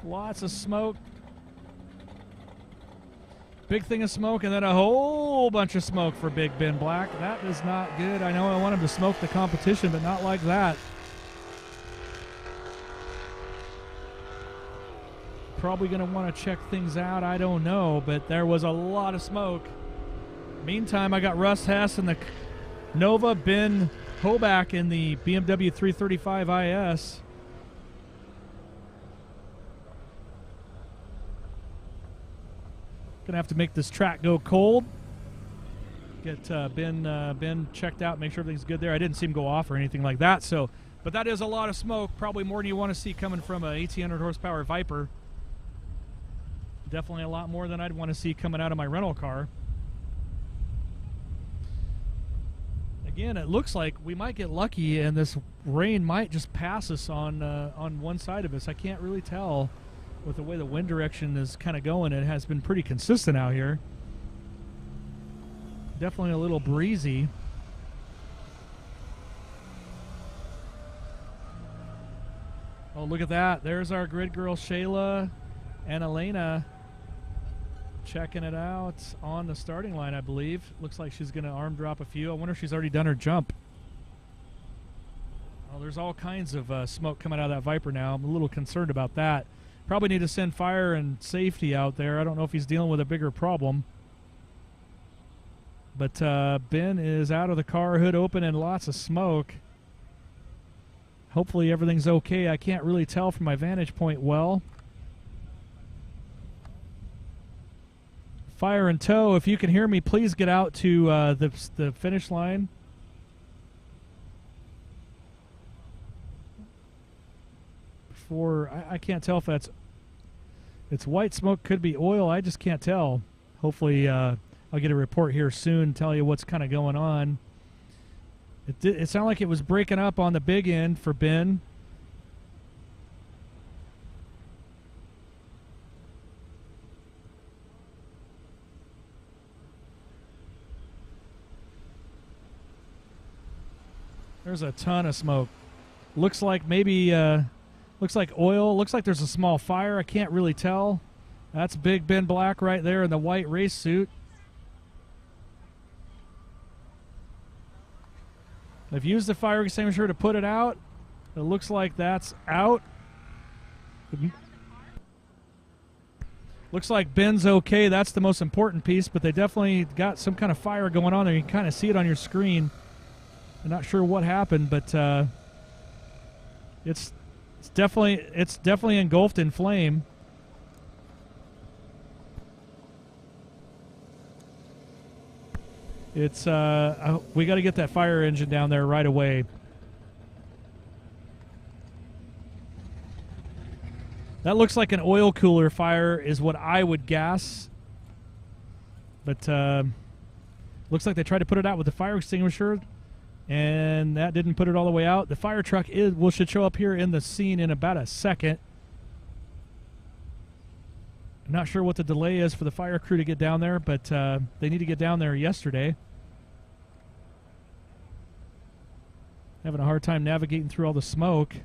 Lots of smoke. Big thing of smoke, and then a whole bunch of smoke for Big Ben Black. That is not good. I know I want him to smoke the competition, but not like that. Probably going to want to check things out. I don't know, but there was a lot of smoke. Meantime, I got Russ Hess in the Nova, Ben Hoback in the BMW 335 IS. Gonna have to make this track go cold. Get Ben checked out, make sure everything's good there. I didn't see him go off or anything like that. So, but that is a lot of smoke. Probably more than you want to see coming from a 1,800 horsepower Viper. Definitely a lot more than I'd want to see coming out of my rental car. Again, it looks like we might get lucky, and this rain might just pass us on one side of us. I can't really tell. with the way the wind direction is kind of going, it has been pretty consistent out here. Definitely a little breezy. Oh, look at that. There's our grid girl Shayla and Elena checking it out on the starting line, I believe. Looks like she's going to arm drop a few. I wonder if she's already done her jump. Oh, there's all kinds of smoke coming out of that Viper now. I'm a little concerned about that. Probably need to send fire and safety out there. I don't know if he's dealing with a bigger problem. But Ben is out of the car, hood open, and lots of smoke. Hopefully everything's okay. I can't really tell from my vantage point well. Fire and tow, if you can hear me, please get out to the finish line. Before, I can't tell if it's white smoke, could be oil. I just can't tell. Hopefully I'll get a report here soon, tell you what's kind of going on. It sounded like it was breaking up on the big end for Ben. There's a ton of smoke. Looks like maybe, looks like oil. Looks like there's a small fire. I can't really tell. That's Big Ben Black right there in the white race suit. They've used the fire extinguisher to put it out. It looks like that's out. Looks like Ben's okay. That's the most important piece, but they definitely got some kind of fire going on there. You can kind of see it on your screen. I'm not sure what happened, but it's definitely engulfed in flame. It's we got to get that fire engine down there right away. That looks like an oil cooler fire is what I would guess. But looks like they tried to put it out with the fire extinguisher, and that didn't put it all the way out. The fire truck should show up here in the scene in about a second. I'm not sure what the delay is for the fire crew to get down there, but they need to get down there yesterday. Having a hard time navigating through all the smoke.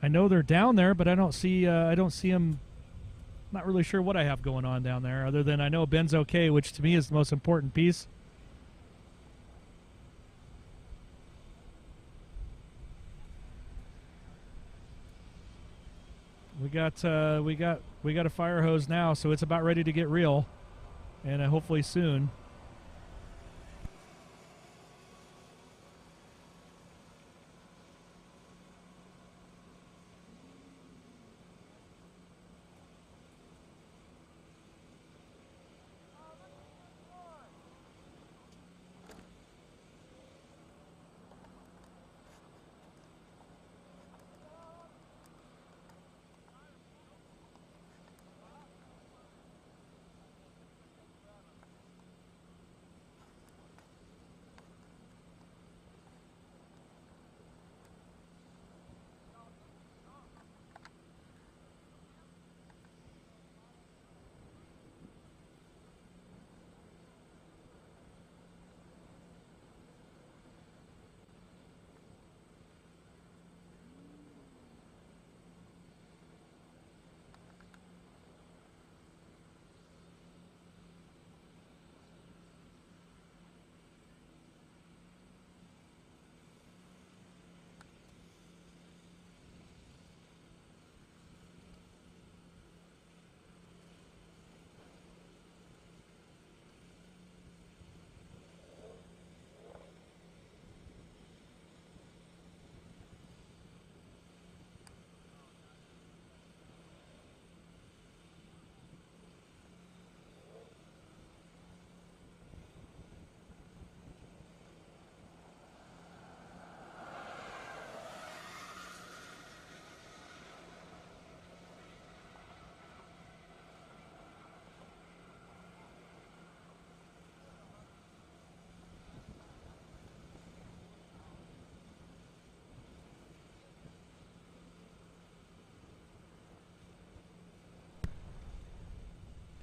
I know they're down there, but I don't see them. Not really sure what I have going on down there, other than I know Ben's okay, which to me is the most important piece. We got a fire hose now, so it's about ready to get real, and hopefully soon.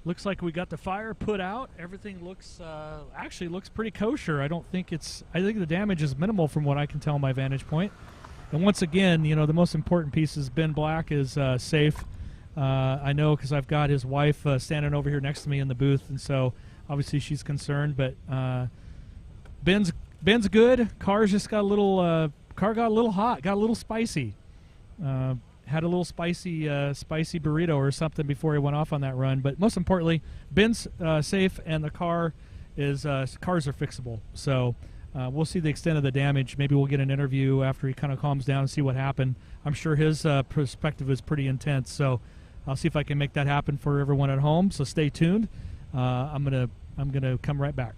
Looks like we got the fire put out. Everything looks actually looks pretty kosher. I think the damage is minimal from what I can tell my vantage point. And once again, you know, the most important piece is Ben Black is safe. I know because I've got his wife standing over here next to me in the booth, and so obviously she's concerned. But Ben's good. Car's just got a little car got a little hot, got a little spicy. Had a little spicy burrito or something before he went off on that run. But most importantly, Ben's safe, and the car is cars are fixable. So we'll see the extent of the damage. Maybe we'll get an interview after he kind of calms down and see what happened. I'm sure his perspective is pretty intense. So I'll see if I can make that happen for everyone at home. So stay tuned. I'm gonna come right back.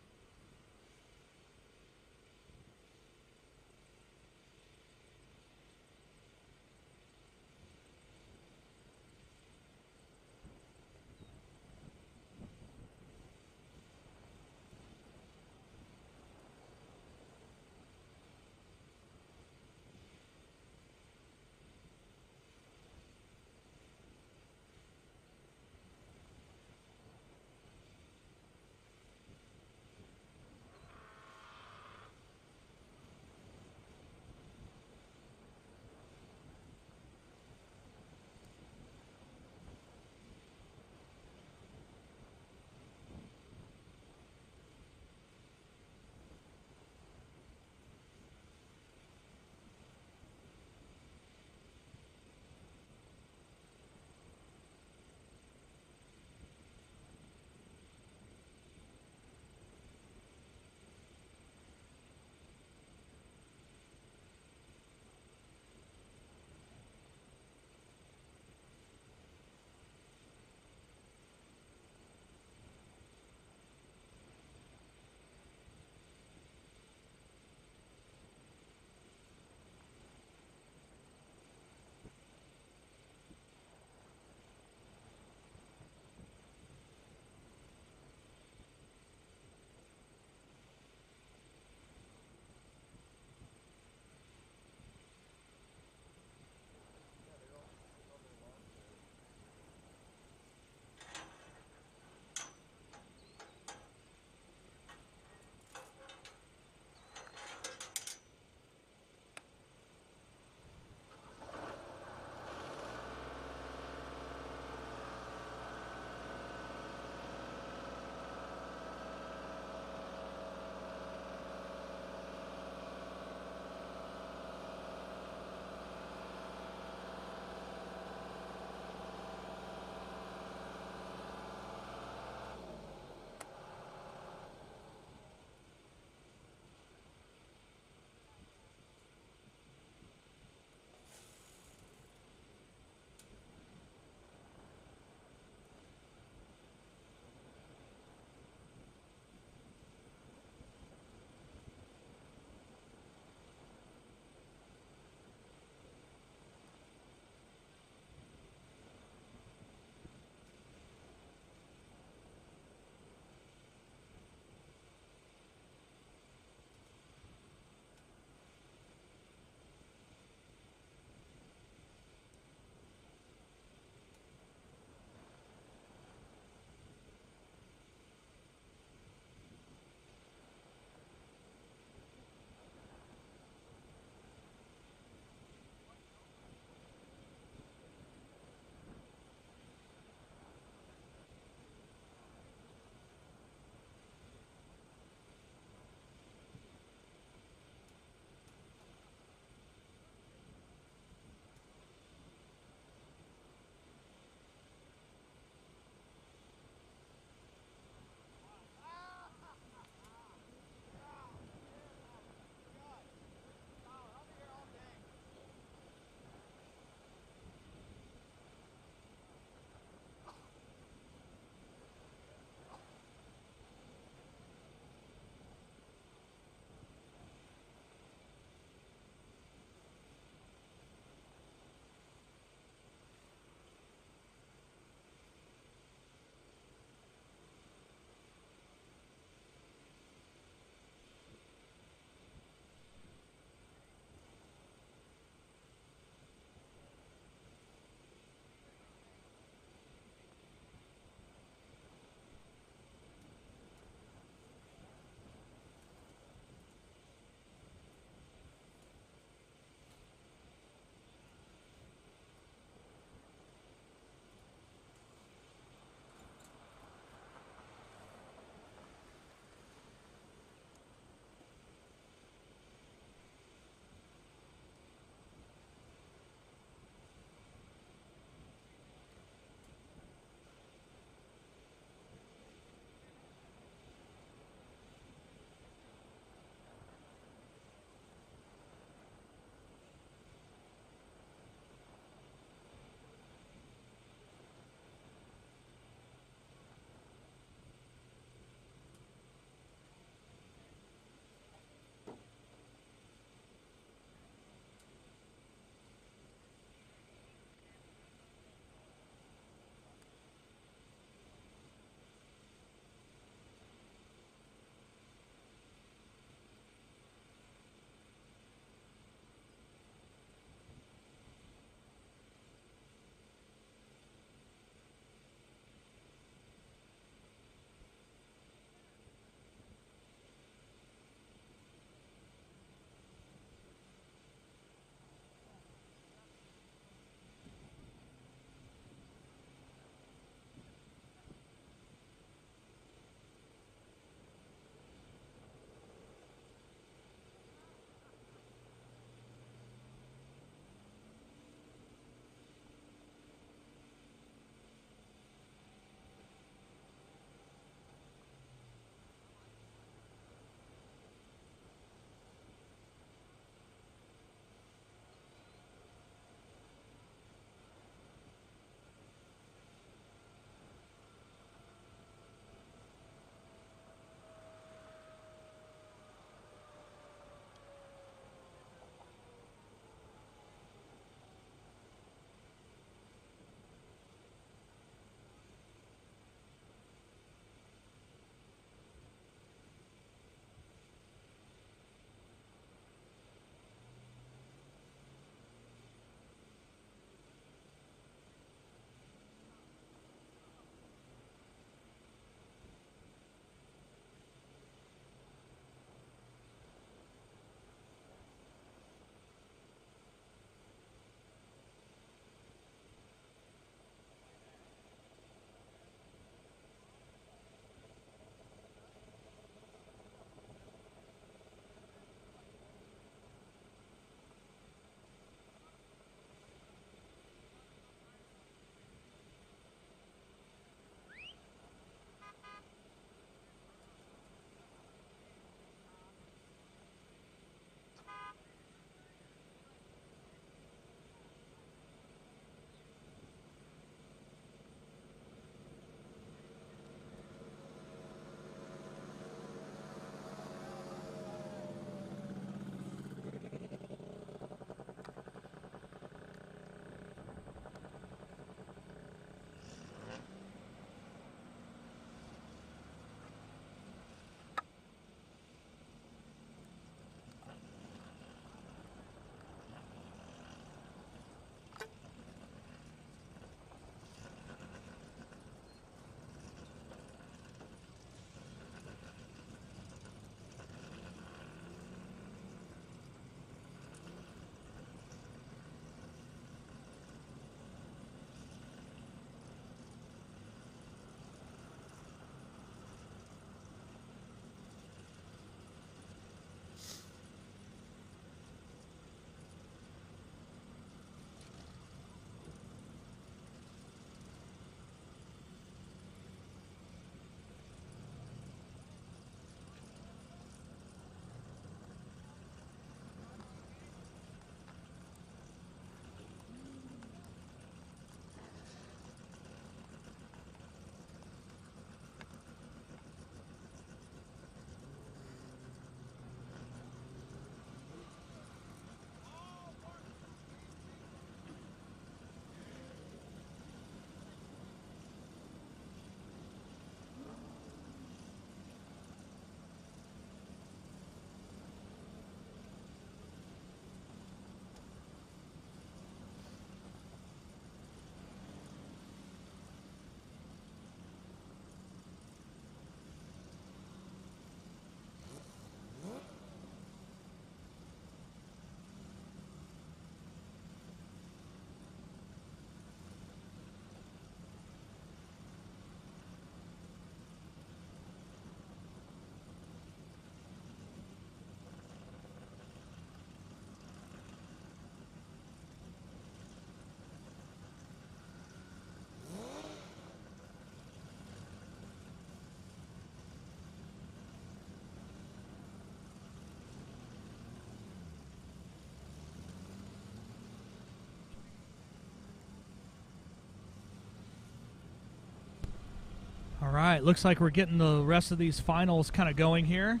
right, looks like we're getting the rest of these finals kind of going here.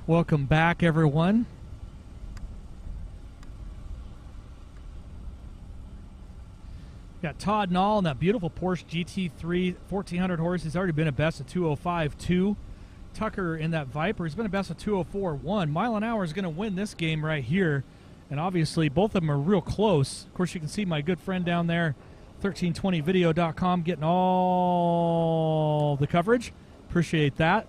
Welcome back, everyone. Got Todd Nall in that beautiful Porsche GT3 1400 horse. He's already been a best of 205.2. Tucker in that Viper. He's been a best of 204.1. Mile an Hour is going to win this game right here. And obviously, both of them are real close. Of course, you can see my good friend down there, 1320video.com, getting all the coverage. Appreciate that.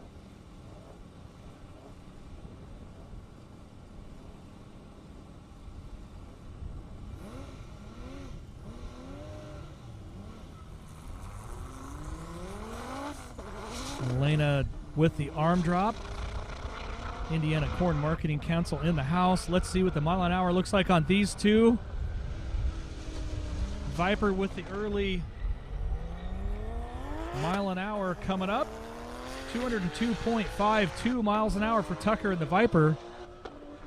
Elena with the arm drop. Indiana Corn Marketing Council in the house. Let's see what the mile an hour looks like on these two. Viper with the early mile an hour coming up. 202.52 miles an hour for Tucker in the Viper.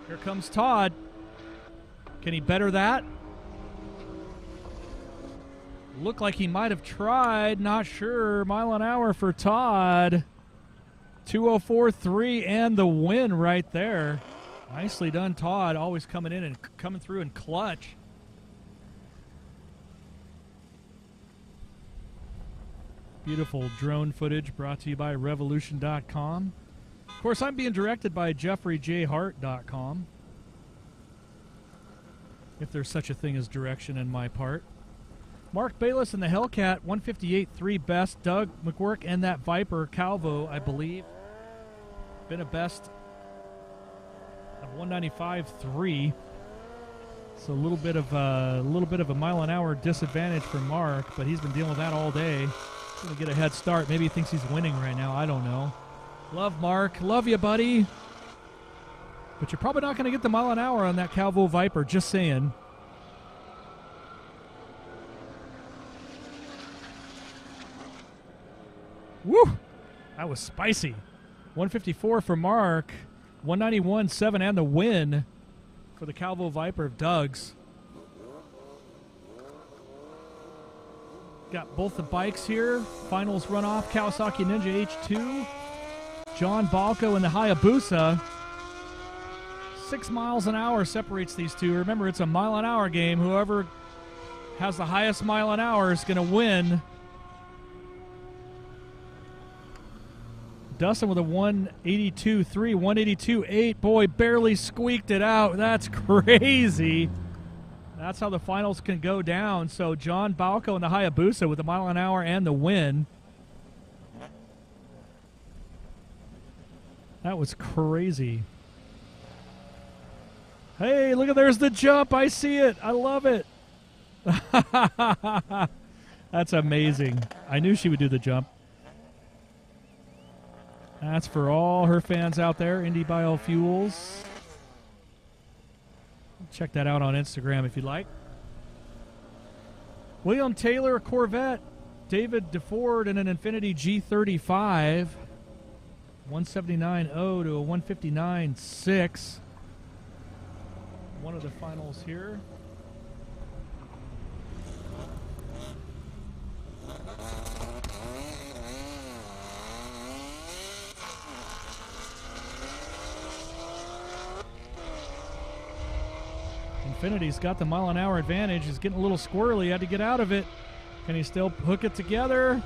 Here comes Todd. Can he better that? Looked like he might have tried. Not sure. Mile an hour for Todd. 204.3 and the win right there. Nicely done, Todd. Always coming in and coming through in clutch. Beautiful drone footage brought to you by Revolution.com. Of course, I'm being directed by JeffreyJHart.com. If there's such a thing as direction in my part. Mark Bayless in the Hellcat, 158.3 best. Doug McWork and that Viper Calvo, I believe, been a best of 195.3. So a little bit of a mile an hour disadvantage for Mark, but he's been dealing with that all day. He's gonna get a head start. Maybe he thinks he's winning right now. I don't know. Love Mark, love you, buddy. But you're probably not gonna get the mile an hour on that Calvo Viper. Just saying. Woo! That was spicy. 154 for Mark. 191.7 and the win for the Calvo Viper of Doug's. Got both the bikes here. Finals runoff. Kawasaki Ninja H2. John Balco in the Hayabusa. 6 miles an hour separates these two. Remember, it's a mile an hour game. Whoever has the highest mile an hour is going to win. Dustin with a 182.3, 182.8. Boy, barely squeaked it out. That's crazy. That's how the finals can go down. So John Balco in the Hayabusa with a mile an hour and the win. That was crazy. Hey, look at, there's the jump. I see it. I love it. That's amazing. I knew she would do the jump. That's for all her fans out there, Indy Biofuels. Check that out on Instagram if you'd like. William Taylor, Corvette. David DeFord in an Infiniti G35. 179.0 to a 159.6. One of the finals here. Infiniti's got the mile an hour advantage. He's getting a little squirrely. Had to get out of it. Can he still hook it together?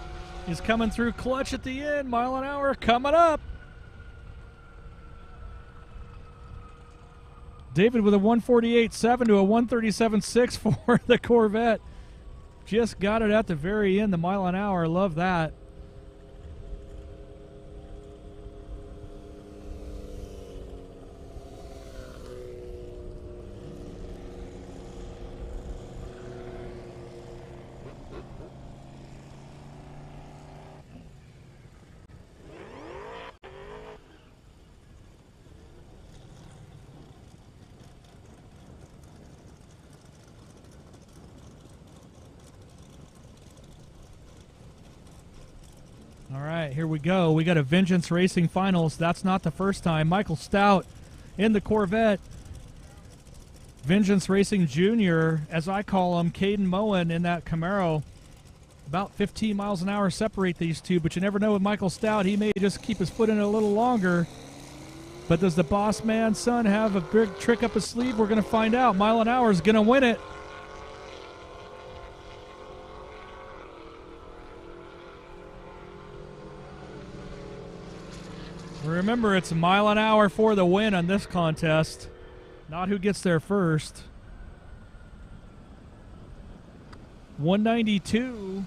He's coming through clutch at the end. Mile an hour coming up. David with a 148.7 to a 137.6 for the Corvette. Just got it at the very end, the mile an hour. Love that. All right, here we go. We got a Vengeance Racing Finals. That's not the first time. Michael Stout in the Corvette. Vengeance Racing Jr., as I call him, Caden Moen in that Camaro. About 15 miles an hour separate these two, but you never know with Michael Stout. He may just keep his foot in it a little longer. But does the boss man's son have a big trick up his sleeve? We're going to find out. Mile an Hour is going to win it. Remember, it's a mile an hour for the win on this contest, not who gets there first. 192,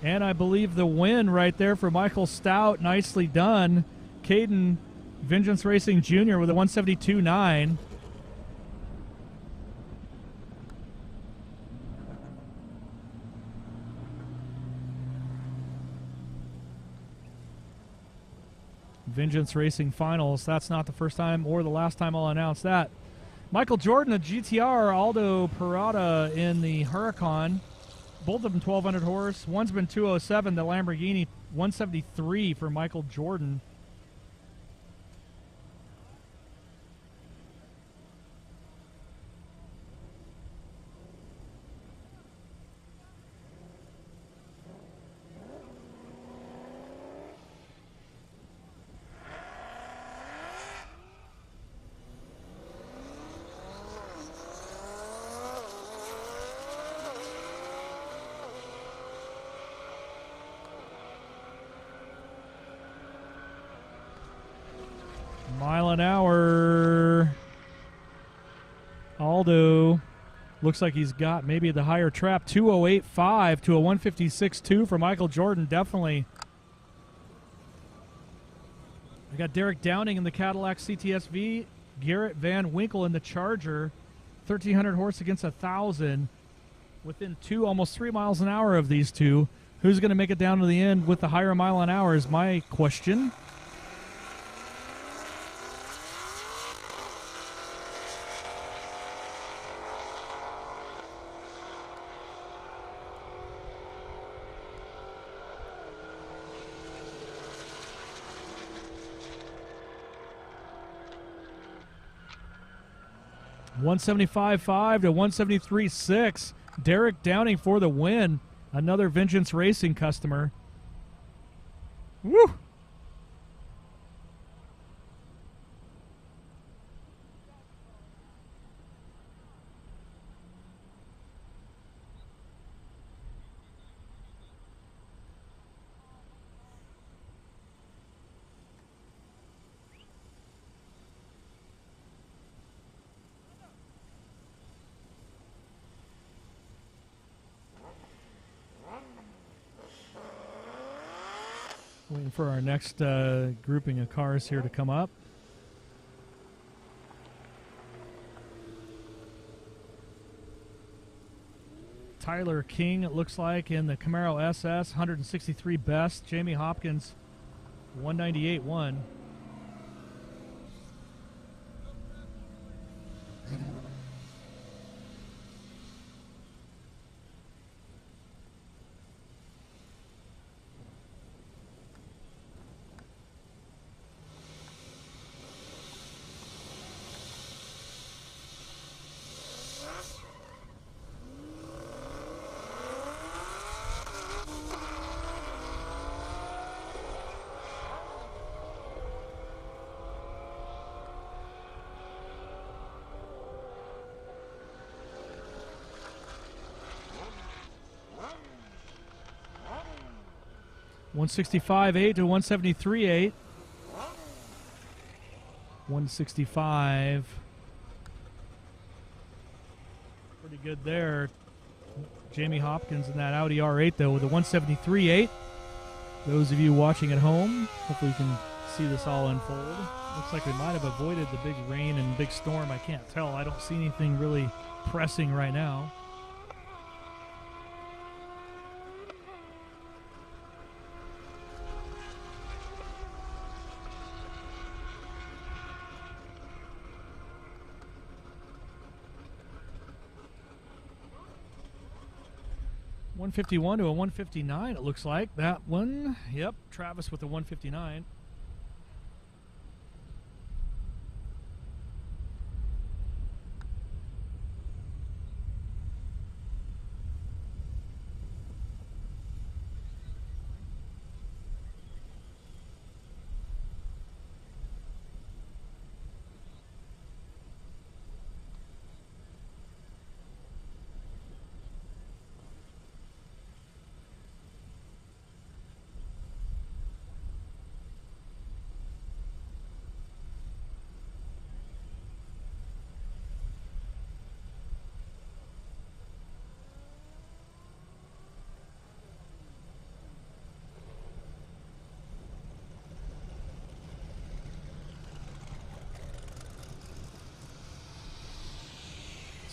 and I believe the win right there for Michael Stout. Nicely done. Caden Vengeance Racing Jr. with a 172.9. Vengeance Racing Finals. That's not the first time or the last time I'll announce that. Michael Jordan, a GTR, Aldo Parada in the Huracan. Both of them 1,200 horse. One's been 207, the Lamborghini 173 for Michael Jordan. Mile an hour. Aldo looks like he's got maybe the higher trap. 208.5 to a 156.2 for Michael Jordan. Definitely. We got Derek Downing in the Cadillac CTSV. Garrett Van Winkle in the Charger. 1,300 horse against 1,000. Within almost 3 miles an hour of these two. Who's going to make it down to the end with the higher mile an hour is my question. $175.5 to $173.6. Derek Downing for the win. Another Vengeance Racing customer. Woo! Waiting for our next grouping of cars here to come up. Tyler King, it looks like, in the Camaro SS, 163 best. Jamie Hopkins, 198.1. $165.8 to $173.8. 165. Pretty good there. Jamie Hopkins in that Audi R8 though with a 173.8. Those of you watching at home, hopefully you can see this all unfold. Looks like we might have avoided the big rain and big storm. I can't tell. I don't see anything really pressing right now. $151 to a $159, it looks like. That one, yep, Travis with the $159.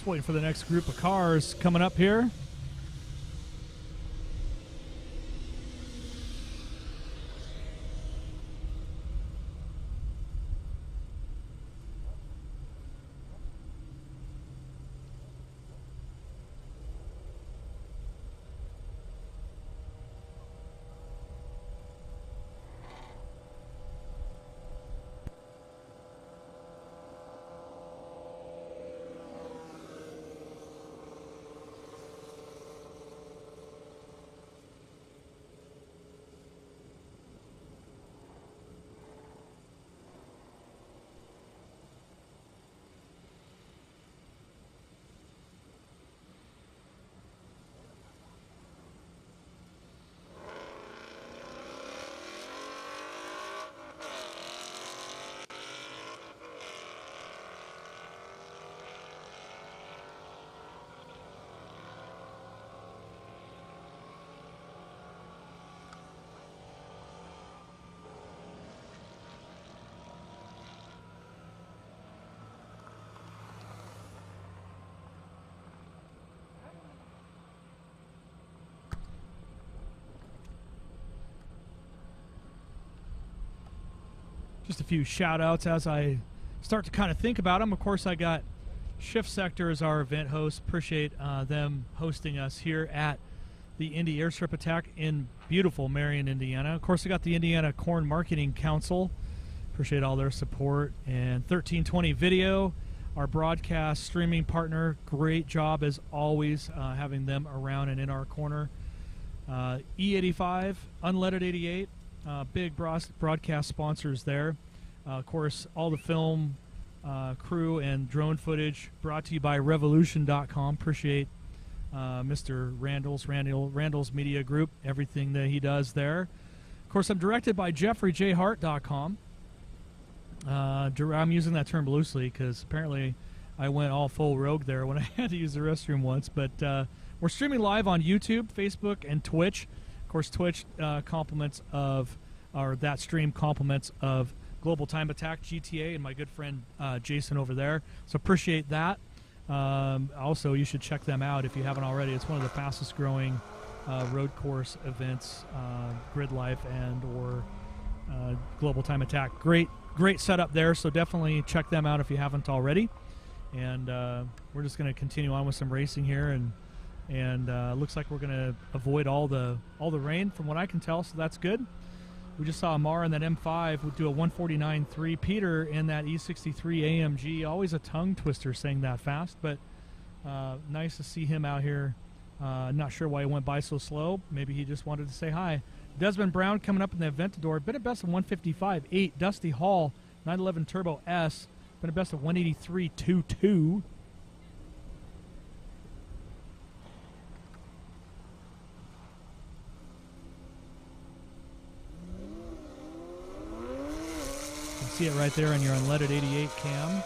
waiting for the next group of cars coming up here. Just a few shout outs as I start to kind of think about them. Of course, I got S3ctor as our event host. Appreciate them hosting us here at the Indy Airstrip Attack in beautiful Marion, Indiana. Of course, I got the Indiana Corn Marketing Council. Appreciate all their support. And 1320 Video, our broadcast streaming partner. Great job as always having them around and in our corner. E85, Unleaded 88. Big broadcast sponsors there. Of course, all the film crew and drone footage brought to you by Revolution.com. Appreciate Mr. Randall's Media Group, everything that he does there. Of course, I'm directed by JeffreyJHart.com. I'm using that term loosely because apparently I went all full rogue there when I had to use the restroom once. But we're streaming live on YouTube, Facebook, and Twitch. Of course, Twitch compliments of, or that stream compliments of Global Time Attack GTA and my good friend Jason over there. So appreciate that. Also, you should check them out if you haven't already. It's one of the fastest growing road course events, Grid Life and or Global Time Attack. Great setup there. So definitely check them out if you haven't already. And we're just going to continue on with some racing here and looks like we're going to avoid all the rain from what I can tell, so that's good. We just saw Amar in that M5 would do a 149.3. Peter in that E63 AMG, always a tongue twister saying that fast, but nice to see him out here. Not sure why he went by so slow. Maybe he just wanted to say hi. Desmond Brown coming up in the Aventador, been a best of 155.8. Dusty Hall, 911 Turbo S, been a best of 183.22. See it right there on your unleaded 88 cam.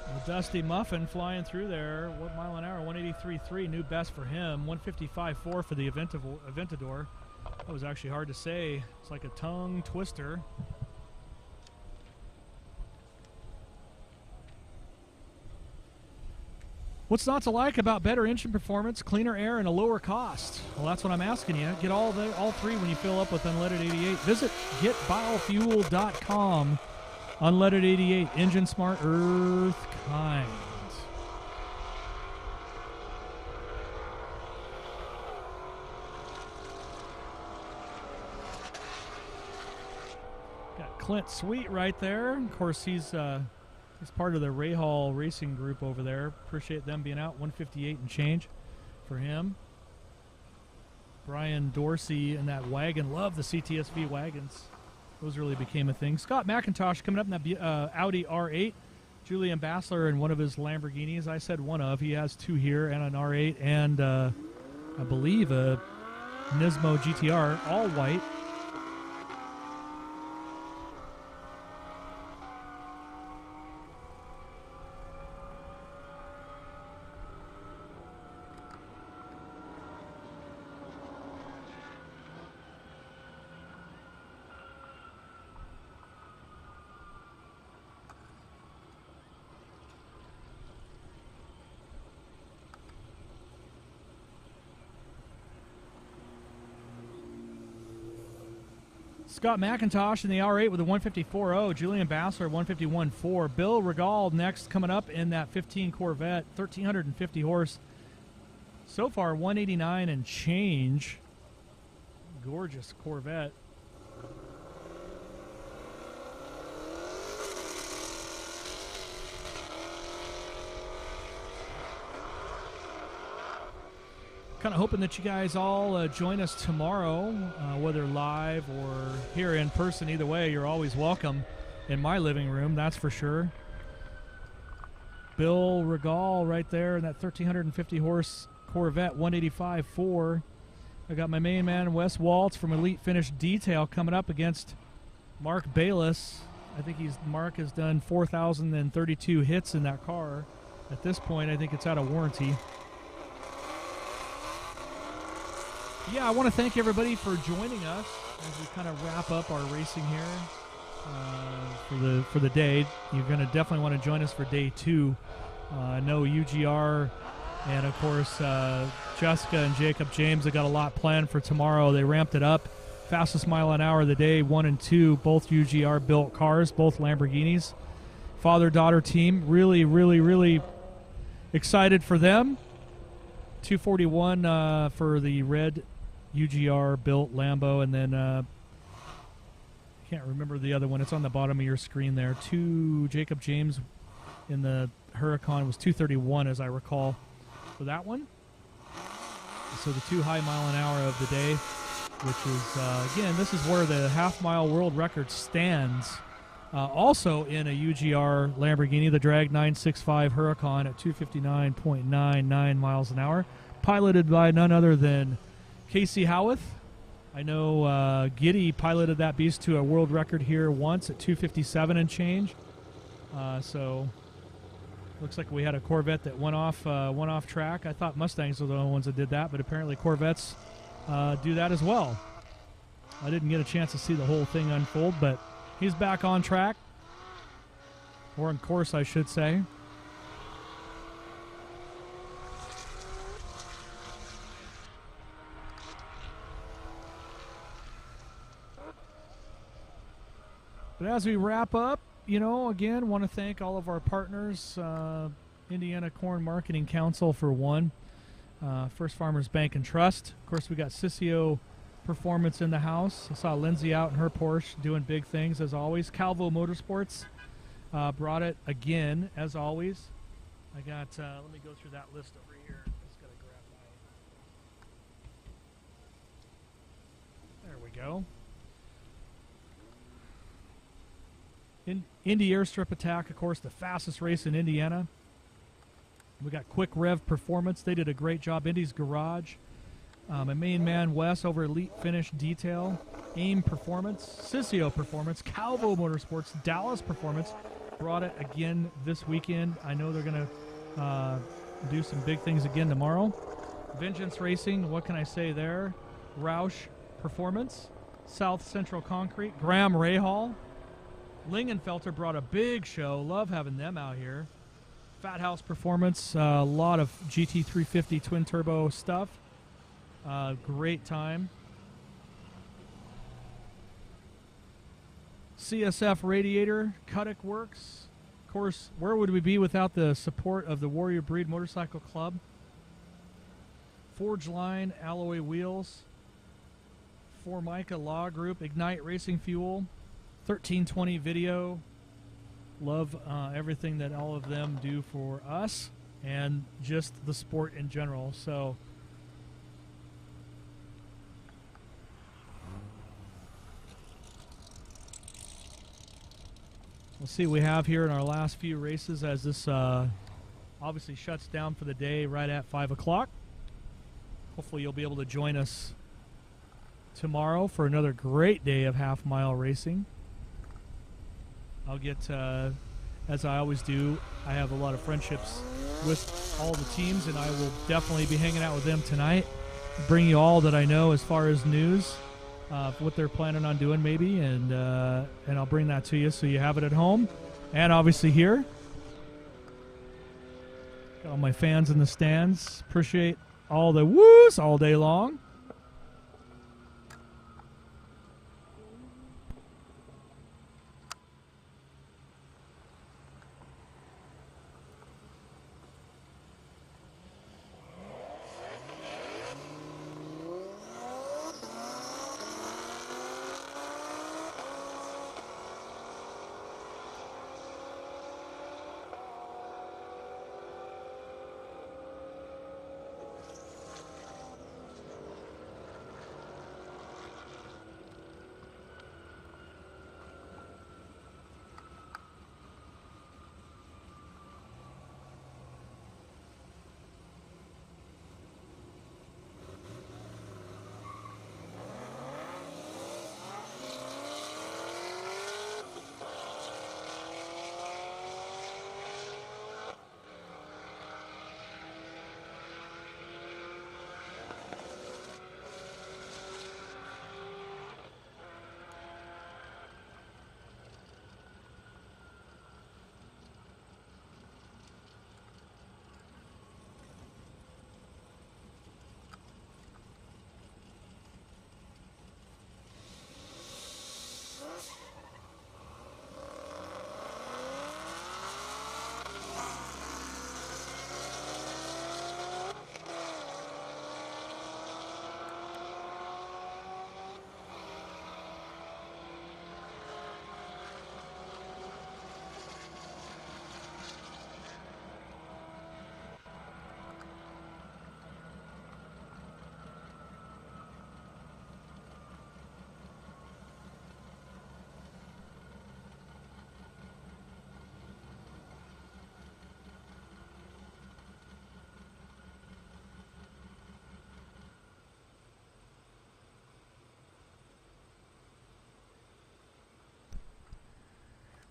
Well, Dusty Muffin flying through there. What mile an hour? 183.3, new best for him. 155.4 for the Aventador. That was actually hard to say. It's like a tongue twister. What's not to like about better engine performance, cleaner air, and a lower cost? Well, that's what I'm asking you. Get all three when you fill up with Unleaded 88. Visit getbiofuel.com. Unleaded 88, engine smart, earth kind. Got Clint Sweet right there. Of course, he's part of the Rahal Racing Group over there. Appreciate them being out. 158 and change for him. Brian Dorsey in that wagon. Love the CTSV wagons. Those really became a thing. Scott McIntosh coming up in that Audi R8. Julian Bassler in one of his Lamborghinis. I said one of. He has two here and an R8 and I believe a Nismo GTR, all white. Scott McIntosh in the R8 with a 154.0. Julian Bassler, 151.4. Bill Regal next coming up in that 15 Corvette, 1,350 horse. So far, 189 and change. Gorgeous Corvette. Kind of hoping that you guys all join us tomorrow, whether live or here in person. Either way, you're always welcome in my living room, that's for sure. Bill Regal right there in that 1,350 horse Corvette, 185.4. I got my main man, Wes Waltz from Elite Finish Detail, coming up against Mark Bayless. I think Mark has done 4,032 hits in that car. At this point, I think it's out of warranty. Yeah, I want to thank everybody for joining us as we kind of wrap up our racing here for the day. You're going to definitely want to join us for day 2. I know UGR and, of course, Jessica and Jacob James have got a lot planned for tomorrow. They ramped it up. Fastest mile an hour of the day, 1 and 2, both UGR built cars, both Lamborghinis. Father-daughter team, really, really, really excited for them. 241 for the red UGR built Lambo, and then I can't remember the other one. It's on the bottom of your screen there. Jacob James in the Huracan was 231, as I recall, for that one. So the 2 high mile an hour of the day, which is, again, this is where the half-mile world record stands. Also in a UGR Lamborghini, the Drag 965 Huracan at 259.99 miles an hour, piloted by none other than Casey Howarth. I know Giddy piloted that beast to a world record here once at 257 and change. So looks like we had a Corvette that went off track. I thought Mustangs were the only ones that did that, but apparently Corvettes do that as well. I didn't get a chance to see the whole thing unfold, but he's back on track, or on course, I should say. But as we wrap up, again, want to thank all of our partners, Indiana Corn Marketing Council for one, First Farmers Bank and Trust. Of course, we got S3ctor Performance in the house. I saw Lindsay out in her Porsche doing big things as always. Calvo Motorsports brought it again as always. I got, let me go through that list over here. Just gotta grab my, there we go. Indy Airstrip Attack, of course, the fastest race in Indiana. We got Quick Rev Performance. They did a great job. Indy's Garage. My main man, Wes, over Elite Finish Detail. AIM Performance. S3ctor Performance. Calvo Motorsports. Dallas Performance. Brought it again this weekend. I know they're going to do some big things again tomorrow. Vengeance Racing. What can I say there? Roush Performance. South Central Concrete. Graham Rahal. Lingenfelter brought a big show. Love having them out here. Fat House Performance. A lot of GT350 twin turbo stuff. Great time. CSF Radiator, Cuddick Works. Of course, where would we be without the support of the Warrior Breed Motorcycle Club? Forge Line, Alloy Wheels. Formica Law Group, Ignite Racing Fuel. 1320 Video. Love everything that all of them do for us and just the sport in general. So we'll see what we have here in our last few races as this obviously shuts down for the day right at 5 o'clock. Hopefully you'll be able to join us tomorrow for another great day of half-mile racing. I'll get, as I always do, I have a lot of friendships with all the teams, and I will definitely be hanging out with them tonight, bring you all that I know as far as news, what they're planning on doing maybe, and I'll bring that to you so you have it at home and obviously here. Got all my fans in the stands. Appreciate all the woos all day long.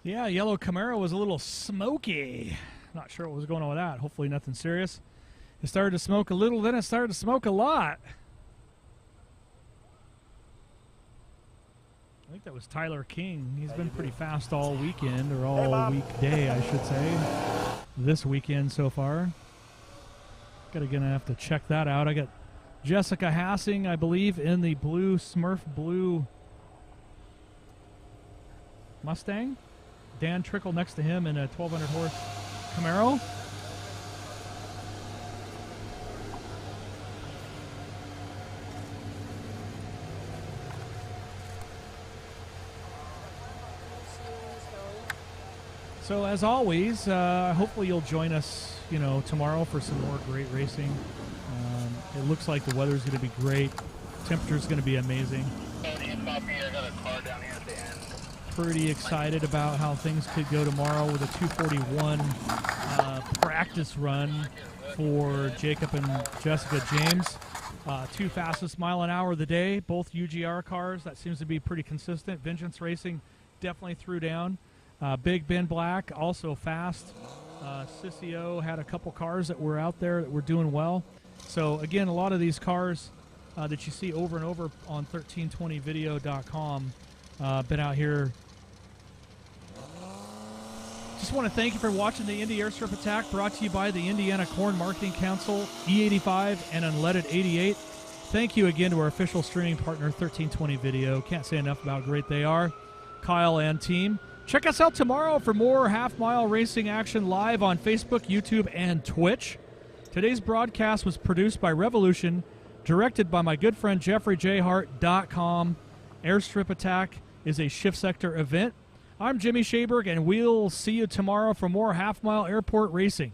Yeah, yellow Camaro was a little smoky. Not sure what was going on with that. Hopefully nothing serious. It started to smoke a little, then it started to smoke a lot. I think that was Tyler King. He's been pretty fast all weekend, or all weekday, I should say. This weekend so far. Gonna have to check that out. I got Jessica Hassing, I believe, in the blue Smurf blue Mustang. Dan Trickle next to him in a 1200 horse Camaro. So as always, hopefully you'll join us, tomorrow for some more great racing. It looks like the weather's going to be great. Temperature's going to be amazing. Pretty excited about how things could go tomorrow with a 241 practice run for Jacob and Jessica James. Two fastest mile an hour of the day, both UGR cars. That seems to be pretty consistent. Vengeance Racing definitely threw down. Big Ben Black, also fast. Sissio had a couple cars that were out there that were doing well. So, again, a lot of these cars that you see over and over on 1320video.com been out here. Just want to thank you for watching the Indy Airstrip Attack, brought to you by the Indiana Corn Marketing Council, E85, and Unleaded 88. Thank you again to our official streaming partner, 1320 Video. Can't say enough about how great they are. Kyle and team. Check us out tomorrow for more half-mile racing action live on Facebook, YouTube, and Twitch. Today's broadcast was produced by Revolution, directed by my good friend JeffreyJHart.com. Airstrip Attack is a Shift Sector event. I'm Jimmy Shaberg, and we'll see you tomorrow for more half-mile airport racing.